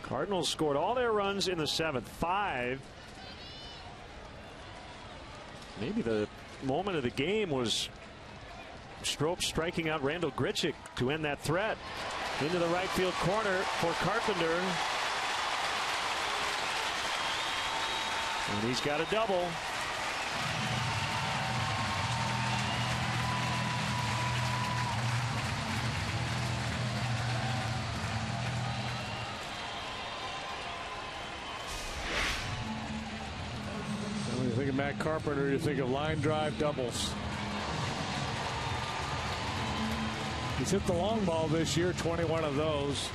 Cardinals scored all their runs in the 7th. 5. Maybe the moment of the game was Strop striking out Randall Grichuk to end that threat. Into the right field corner for Carpenter. And he's got a double. Think of Matt Carpenter, you think of line drive doubles. He's hit the long ball this year, 21 of those.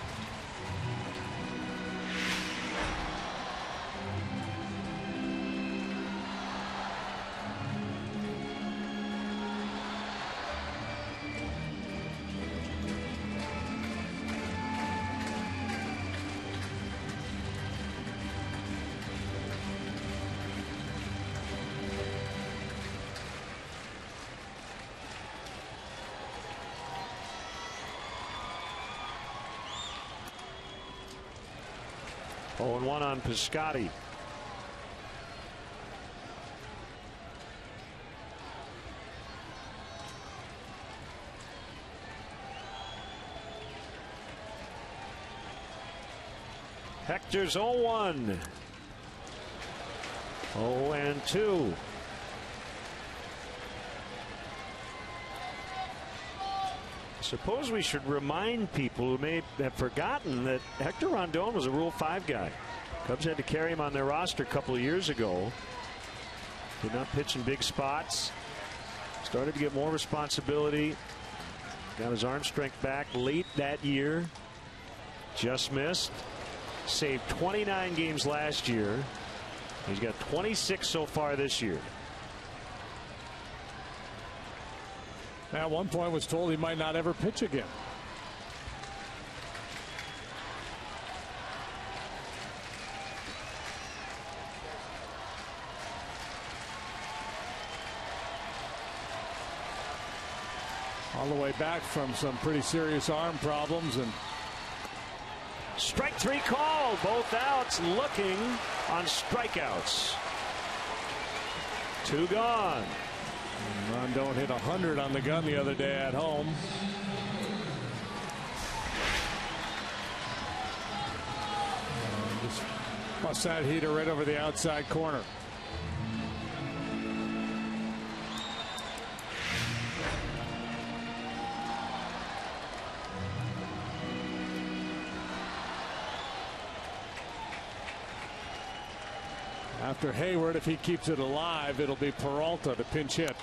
And 1 on Piscotty. Hector's 0-1. 0-2. Suppose we should remind people who may have forgotten that Hector Rondon was a Rule 5 guy. Cubs had to carry him on their roster a couple of years ago. Did not pitch in big spots. Started to get more responsibility. Got his arm strength back late that year. Just missed. Saved 29 games last year. He's got 26 so far this year. At one point was told he might not ever pitch again. All the way back from some pretty serious arm problems. And strike three called. Both outs, looking on strikeouts. 2 gone. Rondon hit 100 on the gun the other day at home. Just bust that heater right over the outside corner. After Hayward, if he keeps it alive, it'll be Peralta to pinch hit.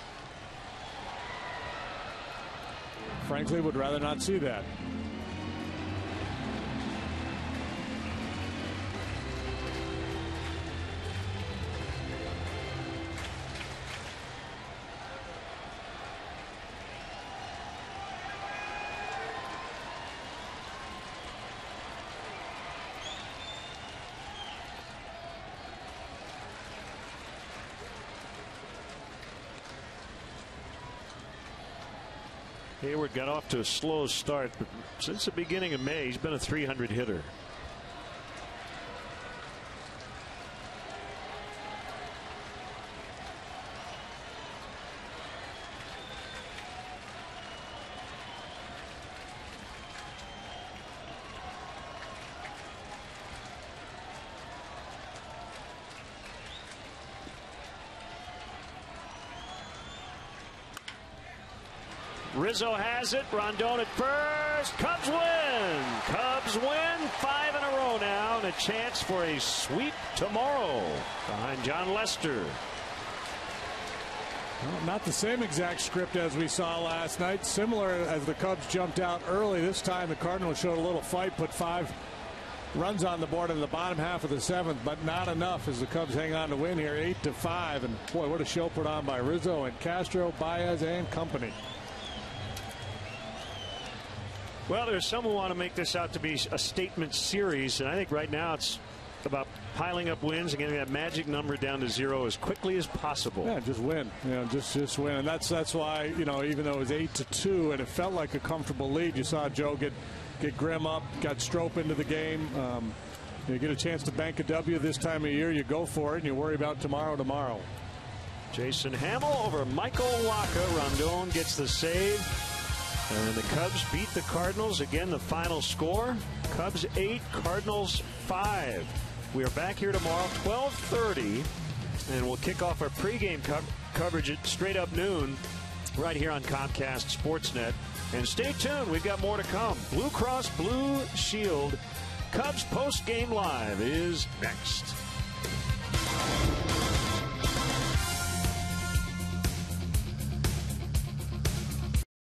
Frankly, would rather not see that. Hayward got off to a slow start, but since the beginning of May, he's been a 300 hitter. Rizzo has it. Rondon at first. Cubs win. Cubs win 5 in a row now, and a chance for a sweep tomorrow behind John Lester. Well, not the same exact script as we saw last night. Similar as the Cubs jumped out early. This time the Cardinals showed a little fight, put 5 runs on the board in the bottom half of the 7th, but not enough as the Cubs hang on to win here 8-5. And boy, what a show put on by Rizzo and Castro, Baez, and company. Well, there's some who want to make this out to be a statement series, and I think right now it's about piling up wins and getting that magic number down to 0 as quickly as possible. Yeah, just win. You know, just win, and that's why, you know, even though it was 8-2 and it felt like a comfortable lead, you saw Joe get Grimm up, got Strop into the game. You get a chance to bank a W this time of year, you go for it, and you worry about tomorrow. Jason Hamill over Michael Waka. Rondon gets the save. And the Cubs beat the Cardinals. Again, the final score, Cubs 8, Cardinals 5. We are back here tomorrow, 12:30, and we'll kick off our pregame coverage at straight up noon right here on Comcast Sportsnet. And stay tuned. We've got more to come. Blue Cross Blue Shield Cubs post-game live is next.